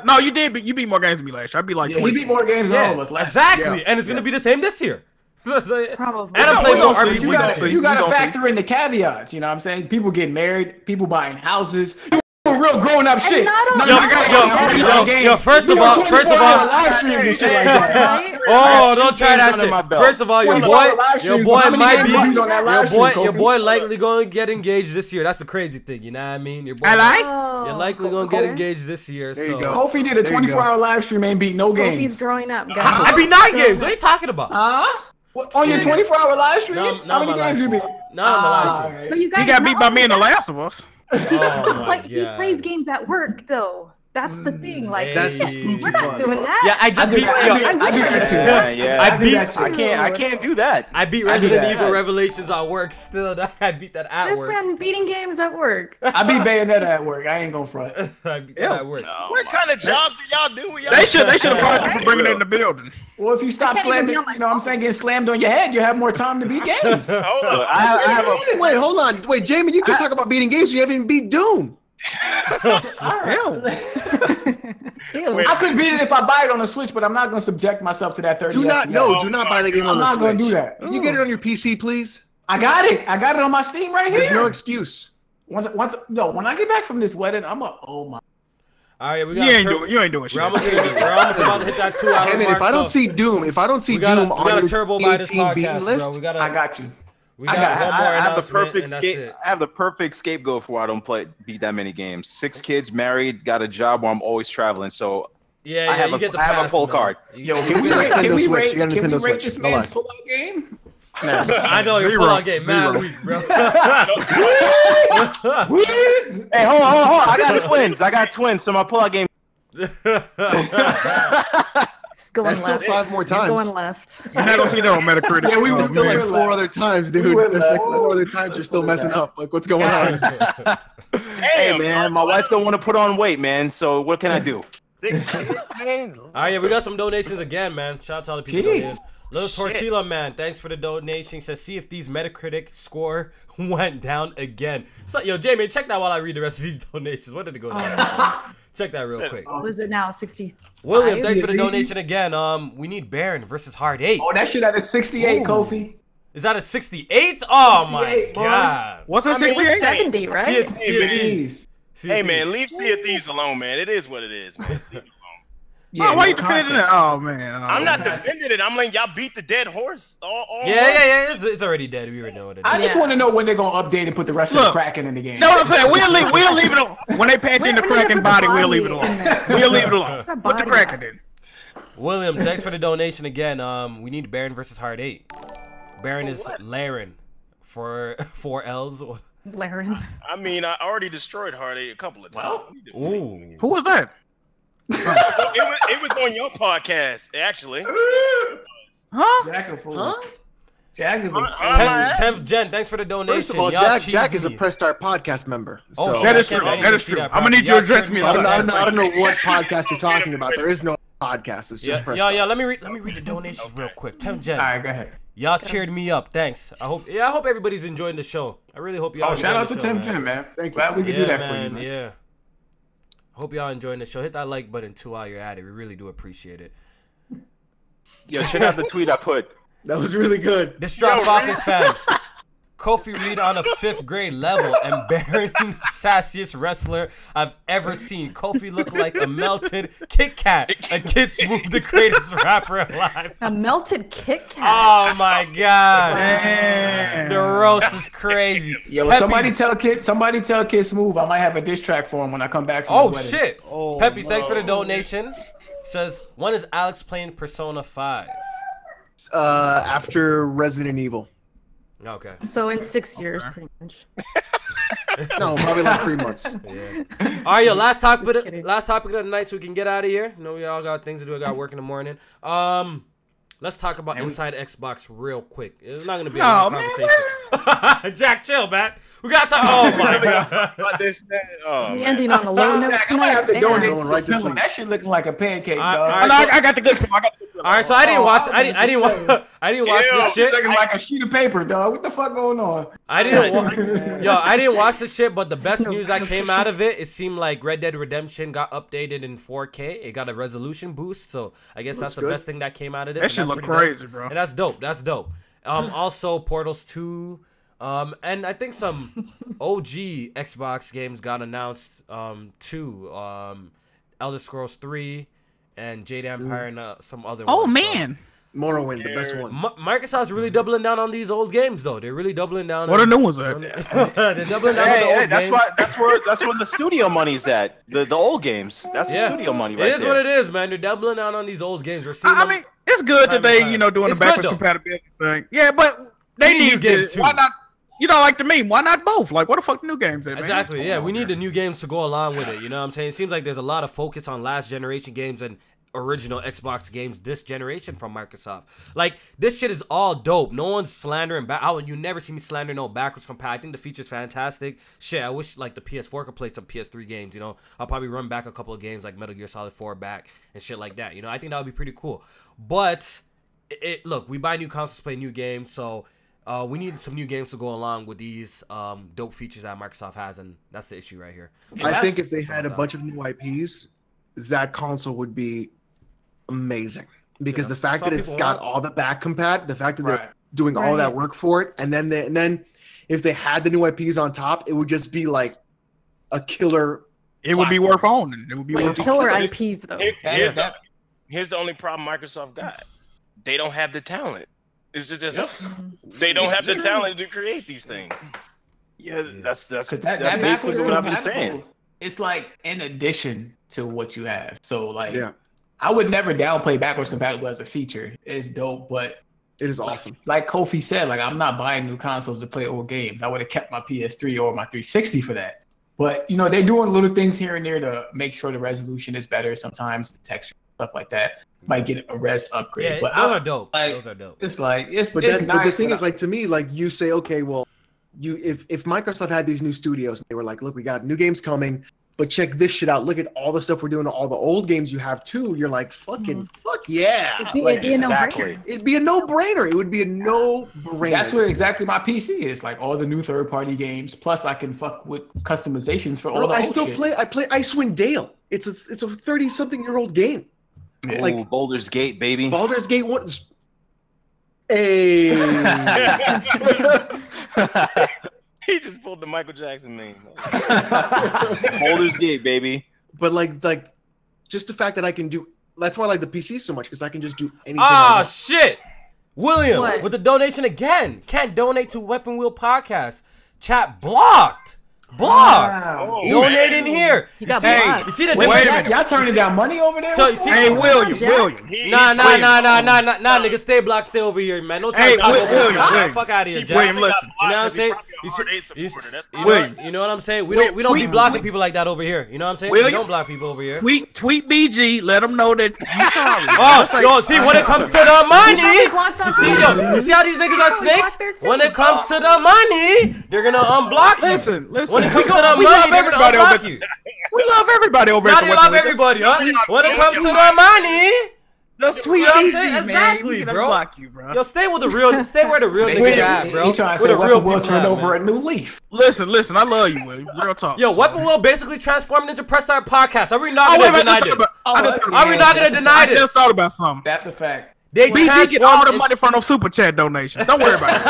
No, you did. But you beat more games than me last year. I beat like 20. He beat more games than all of us last year. Exactly, and it's gonna be the same this year. Probably. And I'm playing more RPG. You gotta factor in the caveats. You know what I'm saying? People getting married, people buying houses. Real grown up shit. Yo, first of all, live streams and shit like that. Oh, don't try that shit. First of all, your boy likely gonna get engaged this year. That's the crazy thing, you know what I mean? Your boy, you're likely gonna get engaged this year. So Kofi did a 24-hour live stream and beat no games. Kofi's growing up. I beat 9 games. What are you talking about? On your 24-hour live stream? How many games you beat? No, on the live stream. He got beat by me in The Last of Us. He plays games at work though. That's the thing. Like that's the spooky we're not doing that. Yeah, I just beat. I can't do that. I beat Resident Evil Revelations at work. Still, I beat that at work. This man beating games at work. I beat Bayonetta at work. I ain't gonna front. I beat that at work. What kind of jobs do y'all do? They should have fired you for bringing it in the building. Well, if you stop slamming, you know what I'm saying, getting slammed on your head, you have more time to beat games. Hold on. Wait, hold on. Wait, Jamie, you can talk about beating games. You haven't even beat Doom. Hell. I could beat it if I buy it on the Switch, but I'm not going to subject myself to that 30. Do not buy the game on the Switch. I'm not going to do that. Can you get it on your PC, please? I got it on my Steam right here. There's no excuse. When I get back from this wedding, I'm up. Oh my. All right, you ain't doing shit. We're almost about to hit that 2 hour mark. If I don't see Doom, we gotta turbo by this podcast, list, bro. I got you. I have the perfect scapegoat for why I don't beat that many games. 6 kids, married, got a job where I'm always traveling, so I have a pull card. Yo, can we rate this man's pull-out game? I know your pull-out game, man. Weak, bro. Hey, hold on. I got twins, so my pull-out game. Just going That's left. still 5 more times. Going left. You're not gonna see that on Metacritic. Yeah, we were still like 4 left. other times, dude. There's like 4 other times you're still messing up. Like, what's going on? Hey, man, my wife don't want to put on weight, man. So what can I do? All right, yeah, we got some donations again, man. Shout out to all the people donating. Little Tortilla Man, thanks for the donation. He says, see if these Metacritic score went down again. So, yo, Jamie, check that while I read the rest of these donations. What did it go down? Check that real quick. What is it now? 60. William, thanks for the donation again. We need Baron versus Hard 8. Oh, that shit at a 68, Kofi. Is that a 68? Oh 68, my god. What's a 68? 70, right? Hey man, leave Sea of Thieves alone, man. It is what it is, man. Yeah, why you defending it? Oh man, I'm not defending it. I'm like, y'all beat the dead horse. Yeah. It's already dead. We already know what it is. I just want to know when they're gonna update and put the rest of the Kraken in the game. You know what I'm saying? We'll leave it alone. When they patch in the Kraken body, we'll leave it alone. We'll leave it alone. Put the Kraken in. William, thanks for the donation again. We need Baron versus Hard 8. Baron is Laren for 4 L's. Laren. I mean, I already destroyed Hard 8 a couple of times. Ooh. Who was that? it was on your podcast, actually. Huh? Jack is a 10th Gen, thanks for the donation. First of all, Jack is a Press Start podcast member. So. Oh, that is true. That is true. I'm gonna need you to address me. I don't know what podcast you're talking about. There is no podcast. It's just Press Start. Let me read the donations real quick. 10th Gen. All right, go ahead. Y'all cheered me up. Thanks. I hope everybody's enjoying the show. I really hope y'all. Shout out to 10th Gen, man. Thank you. Glad we could do that for you, man. Yeah. Hope y'all enjoying the show. Hit that like button too while you're at it. We really do appreciate it. Yo, check out the tweet I put. That was really good. Distraught Falcons fan. Kofi Reed on a 5th grade level and Baron sassiest wrestler I've ever seen. Kofi looked like a melted Kit Kat. A Kid Smooth, the greatest rapper alive. A melted Kit Kat. Oh my god. Man. The roast is crazy. Yo, somebody tell Kid Smooth I might have a diss track for him when I come back from the wedding. Shit. Peppy, thanks for the donation. Says, when is Alex playing Persona 5? After Resident Evil. Okay. So in 6 years, pretty much. No, probably like 3 months. Yeah. All right, yo. Last topic of the night, so we can get out of here. You know, we all got things to do. I got work in the morning. Let's talk about Inside Xbox real quick. It's not gonna be a long conversation. Jack, chill, man. We gotta talk. Oh my god. The ending on a low note tonight. I have to donate. That shit looking like a pancake, dog. I got the good one. All right, so I didn't watch. I didn't watch this shit. Looking like a sheet of paper, dog. What the fuck going on? I didn't watch this shit. But the best news that came out of it seemed like Red Dead Redemption got updated in 4K. It got a resolution boost. So I guess that's the best thing that came out of this. That shit look crazy, bro. And that's dope. That's dope. Also Portals 2. And I think some OG Xbox games got announced too. Elder Scrolls 3 and Jade Empire and some other ones. Oh man. Morrowind, the best one. Microsoft's really doubling down on these old games, though. They're really doubling down. What are new ones at? They're doubling down on the old games. That's where the studio money's at. The old games. That's the studio money right there. It is what it is, man. They're doubling down on these old games. We're seeing I mean, it's good that they, doing the backwards compatibility thing. Yeah, but they need games too. Why not? Like the meme, why not both? Like, what the fuck new games at, man? Exactly, yeah. We need the new games to go along with it. You know what I'm saying? It seems like there's a lot of focus on last generation games and original Xbox games this generation from Microsoft. Like, this shit is all dope. No one's slandering back. You never see me slander no backwards compatibility. I think the feature's fantastic. Shit, I wish like the PS4 could play some PS3 games. I'll probably run back a couple of games like Metal Gear Solid 4 back and shit like that. I think that would be pretty cool. But look, we buy new consoles to play new games, so we need some new games to go along with these dope features that Microsoft has, and that's the issue right here. I think if they had a bunch of new IPs, that console would be amazing. Because the fact that it's got all the back compat, the fact that they're doing all that work for it, and then if they had the new IPs on top, it would just be like a killer. It would be worth owning. It would be worth killer IPs though. Here's the only problem Microsoft got. They don't have the talent. It's just they don't have the talent to create these things. Yeah, that's basically what I've been saying. It's like in addition to what you have. So like, I would never downplay backwards compatible as a feature. It's dope, but it is awesome. Like Kofi said, like I'm not buying new consoles to play old games. I would have kept my PS3 or my 360 for that. But they're doing little things here and there to make sure the resolution is better. Sometimes the texture stuff like that. Might get a res upgrade. Yeah, but those are dope. Those are dope. It's like it's but nice. But the thing is, like, to me, like, you say, okay, well, if Microsoft had these new studios and they were like, look, we got new games coming, but check this shit out. Look at all the stuff we're doing to all the old games you have too. You're like, fuck yeah. It'd be a no-brainer. It'd be a no-brainer. It would be a no-brainer. That's where exactly my PC is. Like all the new third-party games. Plus, I can fuck with customizations for all the old shit. I play Icewind Dale. It's a 30-something-year-old game. Yeah. Like Baldur's Gate, baby. Baldur's Gate 1. Hey. He just pulled the Michael Jackson meme. Baldur's Gate, baby. But like just the fact that I can do. That's why I like the PC so much, because I can just do anything. Ah, shit. William, with the donation again. Can't donate to Weapon Wheel Podcast. Chat blocked. Wow. Donate in here. You see the difference? Y'all turning down money over there? So, hey, William. Nah, nigga, stay blocked, stay over here, man. No time to talk over here. Fuck out of here, Jack. William, listen. You know what I'm saying? You know what I'm saying? We don't be blocking people like that over here. You know what I'm saying? We don't block people over here. Tweet BG, let them know that you sorry. Yo, see, when it comes to the money, you see how these niggas are snakes? When it comes to the money, they're gonna unblock you. Listen. When it comes to the money, they're gonna unblock you. We love everybody over here. Now they love everybody, huh? When it comes to the money, just tweet BG, exactly, bro. Block you, bro. Yo, stay where the real niggas at, bro. He trying to say Weapon Wheel turned over a new leaf. Listen, I love you, William. Real talk. Yo, Weapon Wheel basically transformed into Press Start Podcast. Are we not gonna deny this? Are we not gonna deny this? I just thought about something. That's a fact. BG get all the money from those super chat donations. Don't worry about it.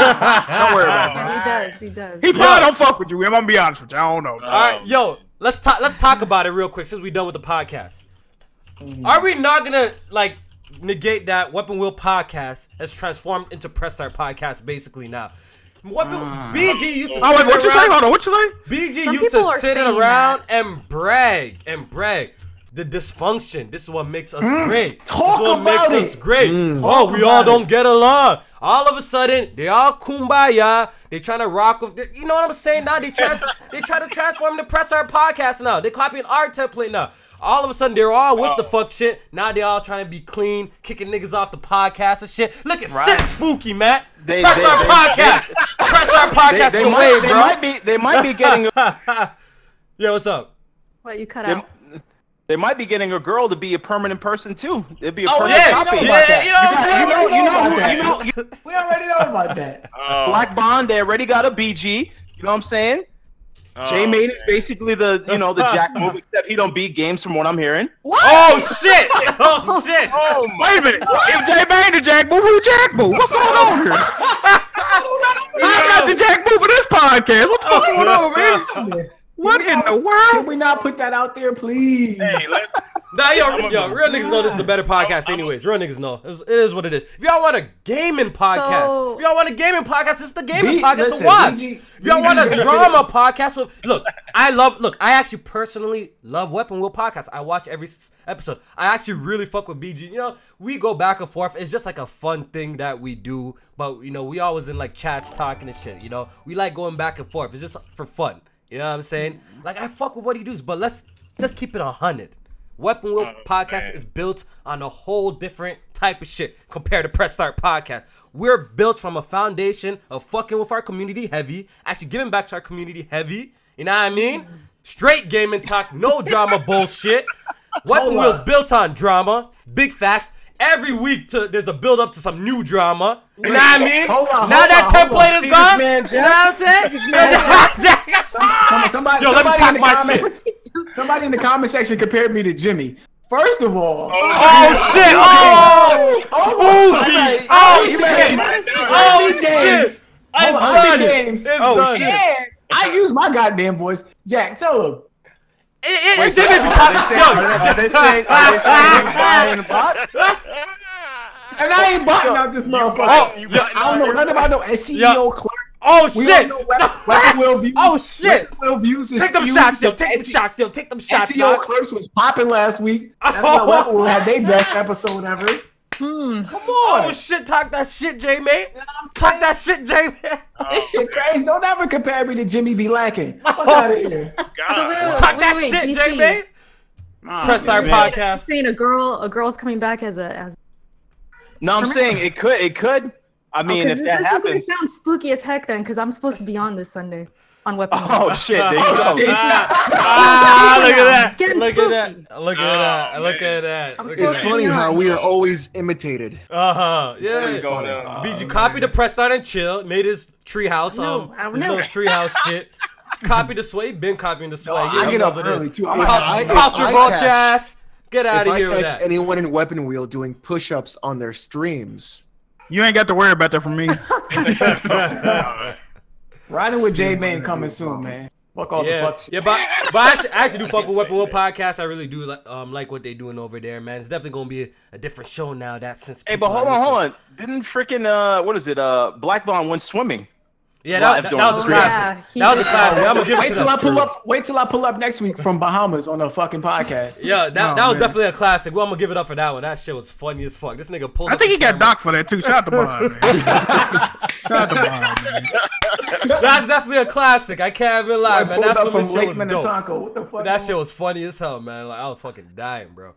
Don't worry about it. He does. He probably don't fuck with you. I'm gonna be honest with you. I don't know. All right, yo, let's talk about it real quick since we done with the podcast. Are we not gonna negate that Weapon Wheel Podcast has transformed into Press Start Podcast basically now? BG used to. What you say? Hold on. What you say? BG used to sit around and brag. The dysfunction. This is what makes us great. Talk about makes us great. We all don't get along. All of a sudden, they all kumbaya. They trying to rock with. You know what I'm saying? Now they try to transform the Press Our Podcast now. They copying our template now. All of a sudden, they're all with the fuck shit. Now they all trying to be clean, kicking niggas off the podcast and shit. Look at shit spooky, man. Press Our Podcast. Press Our Podcast the way, bro. They might be getting. Yeah, what's up? What, you cut out? They might be getting a girl to be a permanent person too. It'd be a permanent copy. You know what I'm saying? We already know about that. Black Bond, they already got a BG. You know what I'm saying? J-Main is basically the Jack move, except he don't beat games from what I'm hearing. What? Oh shit! Oh shit! Oh wait a minute! If J-Main the Jack move, who Jack move? What's going on here? I'm not the Jack move of this podcast. What the fuck going on, man? What in the world? Can we not put that out there, please? Hey, let's. Nah, yo, real niggas know this is a better podcast anyways. Real niggas know. It is what it is. If y'all want a gaming podcast, this is the gaming podcast to watch. If y'all want a drama podcast, I actually personally love Weapon Wheel Podcast. I watch every episode. I actually really fuck with BG. You know, we go back and forth. It's just like a fun thing that we do. But, you know, we always in like chats talking and shit, you know. We like going back and forth. It's just for fun. You know what I'm saying? Like, I fuck with what he does, but let's keep it 100. Weapon Wheel Podcast is built on a whole different type of shit compared to Press Start Podcast. We're built from a foundation of fucking with our community heavy, actually giving back to our community heavy. You know what I mean? Straight gaming talk, no drama bullshit. Weapon Wheel's built on drama, big facts. Every week there's a build up to some new drama. You know what I mean? Now that template is gone. You know what I'm saying? Somebody in the comment section compared me to Jimmy. First of all, shit! Spooky! Shit! It's done. I use my goddamn voice. Jack, tell him. Did they say and I ain't botting out this motherfucker. I don't know nothing about no SEO clerk. Oh shit! Weapon Wheel views. Oh shit! Weapon Wheel views. Take them shots still. Take them shots. SEO clerks was popping last week. That's why Weapon Wheel had their best episode ever. Come on. Oh shit! Talk that shit, J-Man. Talk that shit, J-Man. This shit crazy. Don't ever compare me to Jimmy B. Lacking. Fuck out of here. Talk that shit, J-Man. Press Start podcast. Saying a girl's coming back as a. No, I'm saying it could. I mean, if that happens, this is gonna sound spooky as heck then, because I'm supposed to be on this Sunday on Weapon. Oh shit! There you go. Look at that! Look at that! It's funny how we are always imitated. Yeah. BG copied the Press Start and Chill. Made his treehouse. His little treehouse shit. Copied the Sway. Been copying the Sway. I get up early too. Culture Vulture ass. Get out of here with that. If I catch anyone in Weapon Wheel doing push-ups on their streams, you ain't got to worry about that from me. Riding with J-Man coming soon, man. Fuck all the fuck shit. Yeah, but I actually do fuck with Weapon Wheel podcast. I really do like what they doing over there, man. It's definitely gonna be a different show now. Hey, but hold on. Didn't freaking what is it? Black Bond went swimming. Yeah, that was a classic. That was a classic. I'm gonna give it to them. Wait till I pull up next week from Bahamas on a fucking podcast. Yeah, that was definitely a classic. Well, I'm gonna give it up for that one. That shit was funny as fuck. This nigga pulled. I think he got docked for that too. Shout out to Bond. Shout out to Bond, man. That's definitely a classic. I can't even lie, man. That's what from Lake Minnetonka. What the fuck? That shit was funny as hell, man. Like I was fucking dying, bro.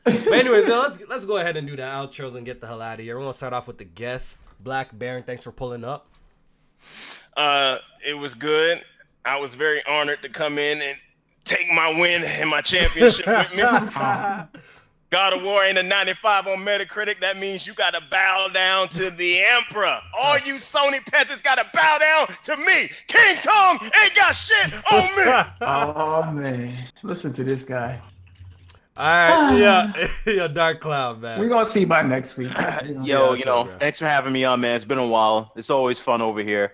But anyways, let's go ahead and do the outros and get the hell out of here. We're gonna start off with the guest, Black Baron. Thanks for pulling up. It was good. I was very honored to come in and take my win and my championship with me. God of War ain't a 95 on Metacritic. That means you got to bow down to the Emperor. All you Sony peasants got to bow down to me. King Kong ain't got shit on me. Oh, man. Listen to this guy. All right. Yeah, Dark Cloud, man. We're going to see by next week. Thanks for having me on, man. It's been a while. It's always fun over here.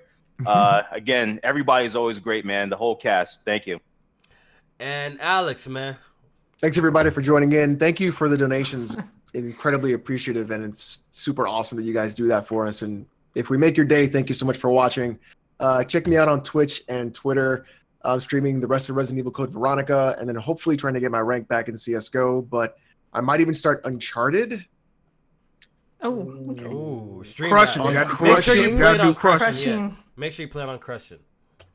Again, everybody's always great, man. The whole cast. Thank you. And Alex, man. Thanks everybody for joining in. Thank you for the donations. Incredibly appreciative, and it's super awesome that you guys do that for us. And if we make your day, thank you so much for watching. Check me out on Twitch and Twitter. I'm streaming the rest of Resident Evil Code Veronica, and then hopefully trying to get my rank back in CSGO. But I might even start Uncharted. Oh, okay. Ooh, stream Crushing. Make sure you play it on Crushing. Yeah. Make sure you play it on Crushing.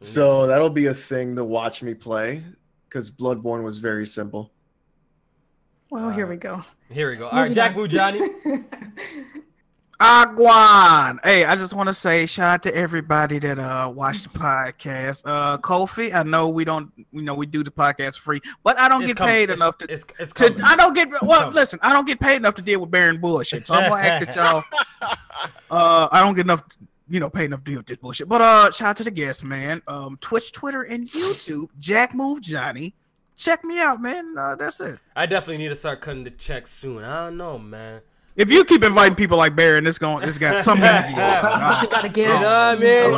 So that'll be a thing to watch me play, because Bloodborne was very simple. Well, here we go. All right, Jack Wu Johnny. Aguan. Hey, I just want to say shout out to everybody that watched the podcast. Kofi, I know we do the podcast free, but I don't get paid enough to. I don't get paid enough to deal with Baron bullshit. So I'm gonna ask that y'all. I don't get enough, paid enough to deal with this bullshit. But shout out to the guests, man. Twitch, Twitter, and YouTube. Jack Move Johnny. Check me out, man. That's it. I definitely need to start cutting the checks soon. I don't know, man. If you keep inviting people like Baron, it's got something. Something gotta give. You know what I mean?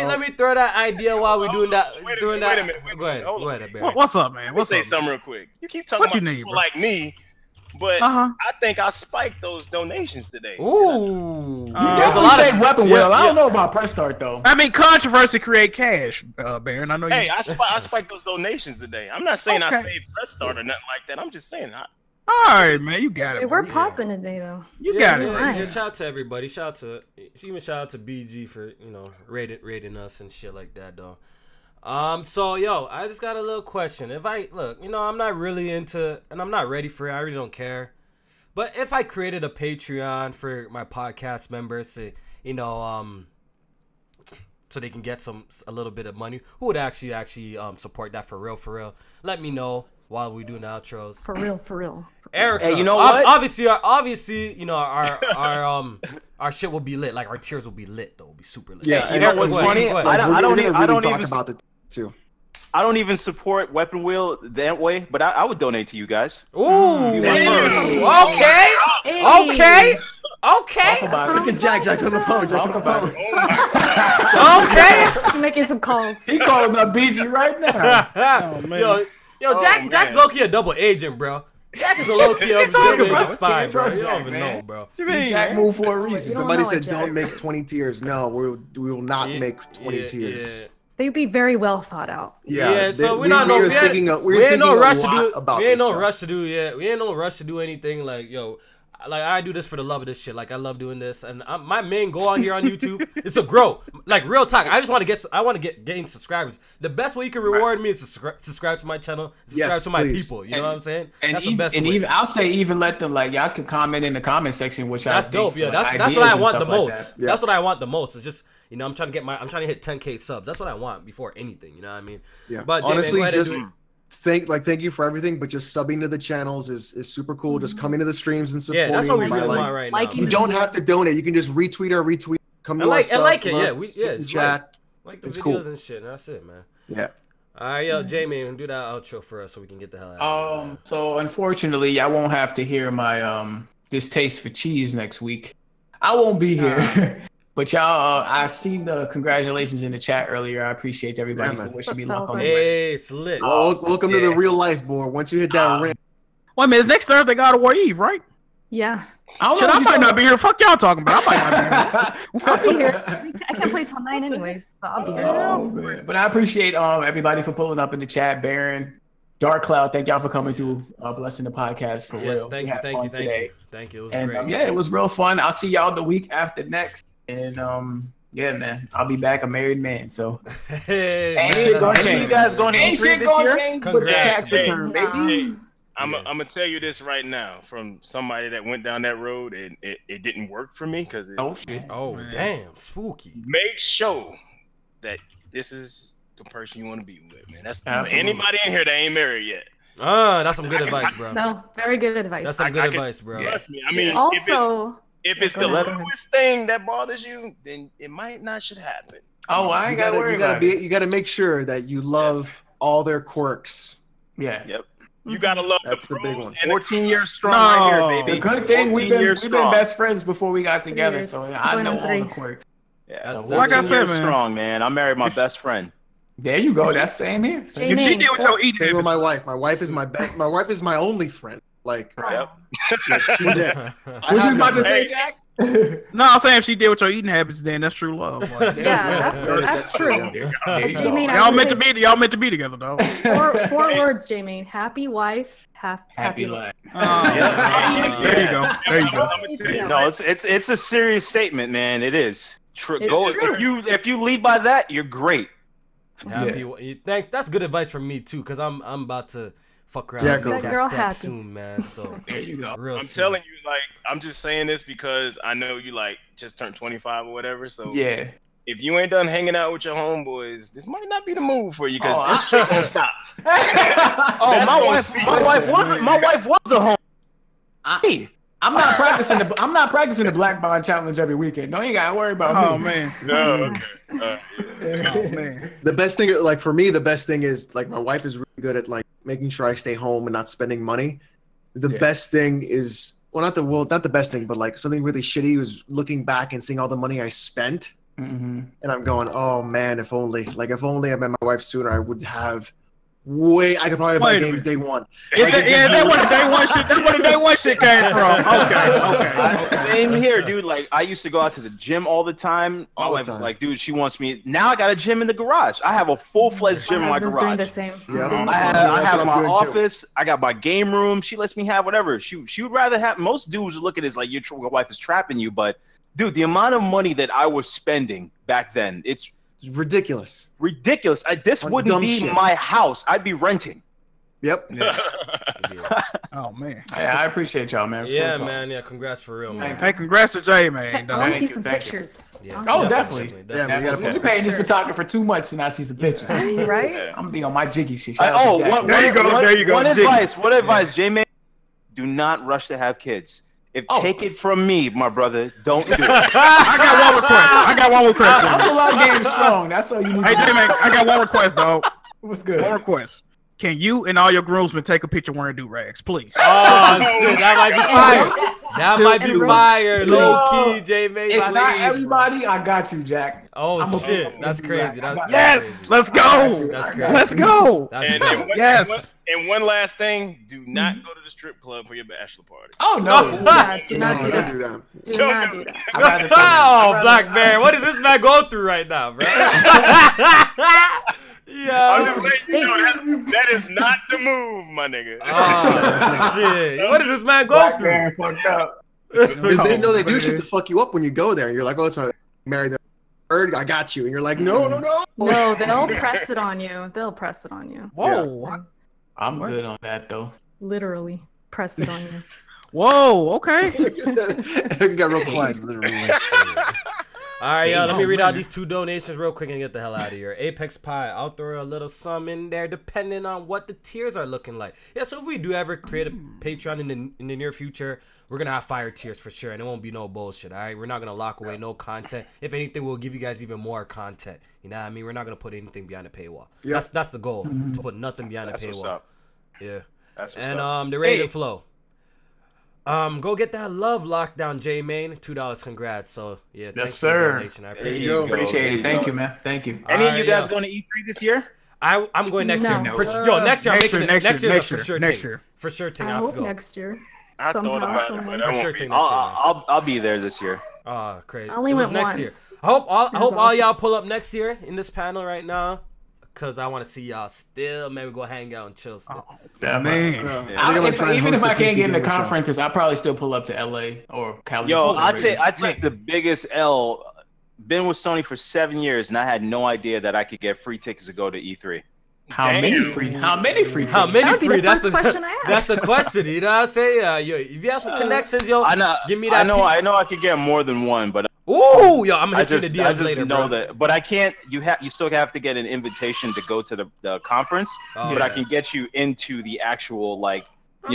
Yeah. Let me throw that idea while we're doing that. Wait a minute. Go ahead, Baron. What's up, man? Let me say something real quick. You keep talking about people like me, but I think I spiked those donations today. Ooh. You definitely saved Weapon Wheel. I don't know about Press Start, though. I mean, controversy create cash, Baron. I know you. Hey, I spiked those donations today. I'm not saying I saved Press Start or nothing like that. I'm just saying all right, man, you got it. Hey, we're popping today, though. You got it. Yeah, shout out to everybody. Shout out to BG for rating us and shit like that, though. So I just got a little question. If I I'm not really into, and I'm not ready for it. I really don't care. But if I created a Patreon for my podcast members, so they can get a little bit of money, who would actually support that for real? Let me know. While we doing the outros. For real. Erica, hey, you know what? Obviously, our shit will be lit. Like our tiers will be lit, though. It'll be super lit. Yeah, you know what's funny? I don't even about it too. I don't even support Weapon Wheel that way, but I would donate to you guys. Ooh. Hey. Okay. Look at Jack's on the phone. Okay. He's making some calls. He calling up BG right now. Oh, man. Jack's low-key a double agent, bro. Jack is a low-key double agent spy, bro. You don't even know, bro. Jack moved for a reason. Somebody said don't make 20 tiers. No, we will not make 20 tiers. Yeah. They'd be very well thought out. Yeah, so we ain't no rush to do anything. Like, like I do this for the love of this shit. Like I love doing this, and my main goal on here on YouTube is to grow. Like real talk, I just want to gain subscribers. The best way you can reward me is to subscribe to my channel, subscribe to my people. You know what I'm saying? And that's the best way. Even I'll say even let them like y'all can comment in the comment section, which that's dope. Yeah, that's what I want the most. That's what I want the most. It's just I'm trying to hit 10K subs. That's what I want before anything. You know what I mean? Yeah. But honestly, just thank you for everything, but just subbing to the channels is super cool. Just coming to the streams and supporting. Yeah, that's what we really want right now. You don't have to donate. You can just retweet. Come to our stuff. I like it. Yeah, chat. Like the it's videos cool. and shit. That's it, man. Yeah. All right, yo, Jamie, do that outro for us so we can get the hell out. So unfortunately, I won't have to hear my distaste for cheese next week. I won't be here. But y'all, I've seen the congratulations in the chat earlier. I appreciate everybody for wishing me luck on the Hey, it's lit. Welcome to the real life, boy. Once you hit that ring. Wait a minute, it's next Thursday, God of War Eve, right? Yeah. I might not be here. Fuck y'all talking about. I might not be here. I'll be here. I can't play till 9 anyways, so I'll be here. But I appreciate everybody for pulling up in the chat. Baron, Dark Cloud, thank y'all for coming through, blessing the podcast for real. Thank you. It was great. Yeah, it was real fun. I'll see y'all the week after next. And yeah, man, I'll be back a married man. So ain't shit gonna change. You guys going to ain't shit gonna change but the tax return, baby. I'm gonna tell you this right now from somebody that went down that road and it didn't work for me because damn, spooky. Make sure that this is the person you want to be with, man. That's anybody in here that ain't married yet. That's some good advice, bro. No, very good advice. That's some good advice, bro. Trust me. I mean, also. If it's the lowest thing that bothers you, then it might not should happen. Oh, I ain't gotta worry about it. You gotta make sure that you love all their quirks. Yeah. Yep. You gotta love the big one. 14 years strong right here, baby. The good thing we've been best friends before we got together, so I know all the quirks. Yeah, so like I said, man. Strong, man. I married my best friend. There you go. That's same here. If she did what your eating, same with my wife. My wife is my best. My wife is my only friend. Like, she's it. What you about to say, Jack? No, I'm saying if she did with your eating habits, then that's true love. Like, that's true. Y'all meant to be together, though. Four words, Jamie. Happy wife, happy life. There you go. No, it's a serious statement, man. It is. If you lead by that, you're great. Thanks. That's good advice from me too, because I'm about to fuck around and get that soon, man. So there you go. I'm telling you, like, I'm just saying this because I know you like just turned 25 or whatever. So yeah, if you ain't done hanging out with your homeboys, this might not be the move for you because this shit won't stop. My wife was the home. I'm not practicing the black bond challenge every weekend. No, you ain't gotta worry about me. Oh man. No. Oh man. The best thing, like for me, the best thing is like my wife is really good at like making sure I stay home and not spending money. The best thing is not the best thing, but like something really shitty was looking back and seeing all the money I spent, and I'm going, oh man, if only I met my wife sooner, I would have. I could probably buy games day one. That's where the day one shit came from. Okay. Same here, dude. Like I used to go out to the gym all the time. My wife was like, dude, she wants me. Now I got a gym in the garage. I have a full-fledged gym in my garage. Doing the same. I have my office. I got my game room. She lets me have whatever. She would rather have. Most dudes look at it as like your wife is trapping you, but dude, the amount of money that I was spending back then, it's ridiculous. This wouldn't be my house. I'd be renting. Yep. Oh man. Hey, I appreciate y'all, man. Yeah, man. Yeah, congrats for real, man. Hey, congrats to Jay, man. I want to see some pictures. Yeah. Oh, definitely. You're paying this photographer too much to not see some pictures. Right? I'm gonna be on my jiggy shit. There you go. One advice, J-Man. Do not rush to have kids. Take it from me, my brother. Don't do it. I got one request. I'm a lot game strong. That's all you need. Hey, J-Man, I got one request, dog. What's good? One request. Can you and all your groomsmen take a picture wearing do-rags, please? Oh, shit. That might be fire. That might be fire. Low key, J-Man. If not everybody, I got you, Jack. Oh, shit. That's crazy. Yes. Let's go. That's crazy. Let's go. Yes. And one last thing, do not go to the strip club for your bachelor party. Oh, no. Do not do that. Do not do that. Oh, Black Bear. What does this man go through right now, bro? Yeah. I'm just letting you know that is not the move, my nigga. Oh, shit. What did this man go through? Fucked up. Because they know they do shit to fuck you up when you go there. You're like, oh, it's married. I got you, and you're like, no. No, they'll press it on you. They'll press it on you. Whoa, yeah. I'm good on that though. Literally press it on you. Whoa, okay. You got real quiet, literally. All right, y'all, let me read out these 2 donations real quick and get the hell out of here. Apex Pie, I'll throw a little sum in there depending on what the tiers are looking like. Yeah, so if we do ever create a Patreon in the near future, we're going to have fire tiers for sure, and it won't be no bullshit, all right? We're not going to lock away no content. If anything, we'll give you guys even more content. You know what I mean? We're not going to put anything behind the paywall. Yep. That's the goal, to put nothing behind the paywall. What's up. Yeah. That's what's up. The Raven Flow. Go get that love lockdown, J Main. $2, congrats. So yeah, yes, sir. I appreciate it. Thank you, man. Thank you. Any of you guys going to E3 this year? I'm going next year. Next year. Next year for sure. Next year. For sure, I have to go. Next year. I thought about it, but for sure, I'll be there this year. Oh, crazy. I only went next once. year. I hope all y'all pull up next year in this panel right now. Cause I want to see y'all still. Maybe go hang out and chill. Still. Oh, man. Even if I can't get in the conferences, I'll probably still pull up to LA or California. Yo, I take the biggest L. Been with Sony for 7 years, and I had no idea that I could get free tickets to go to E3. How many free tickets? That's the question I asked. That's the question. You know what I'm saying? If you have some connections, give me that. I know I could get more than one, but. Ooh, yo, I'm gonna hit you in the DMs later, know that, but I can't. You still have to get an invitation to go to the conference. But I can get you into the actual the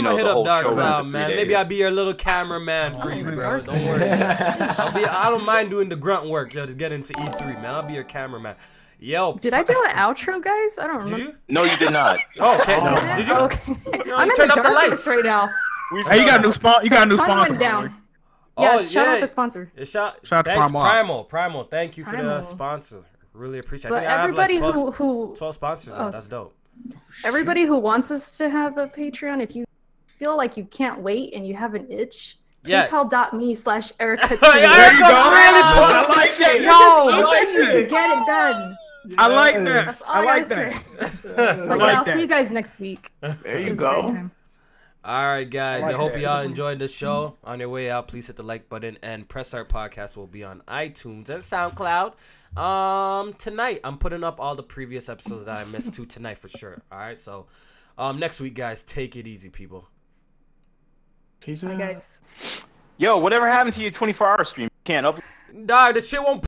whole Dark show. Cloud, man. Maybe I'll be your little cameraman for you, bro. Don't worry. I don't mind doing the grunt work to get into E3, man. I'll be your cameraman. Yo. Did I do an outro, guys? I don't remember. Did you? No, you did not. Oh, okay. No. Did you? Okay. I'm in turned the up the lights right now. Hey, you got a new sponsor. You got a new sponsor. Down. Yes, shout out the sponsor. Shout out to Primal. Thank you for the sponsor. Really appreciate it. But everybody I have like 12 sponsors. That's dope. Everybody who wants us to have a Patreon, if you feel like you can't wait and you have an itch, PayPal.me/Erica. There you go. I like it. You're just itching to get it done. I like that. I like that. I'll see you guys next week. There you go. All right, guys. I hope y'all enjoyed the show. On your way out, please hit the like button. And Press Start Podcast will be on iTunes and SoundCloud. Tonight, I'm putting up all the previous episodes that I missed tonight for sure. All right, so next week, guys, take it easy, people. Peace out, guys. Yo, whatever happened to your 24-hour stream? Can't up. Dog, this shit won't.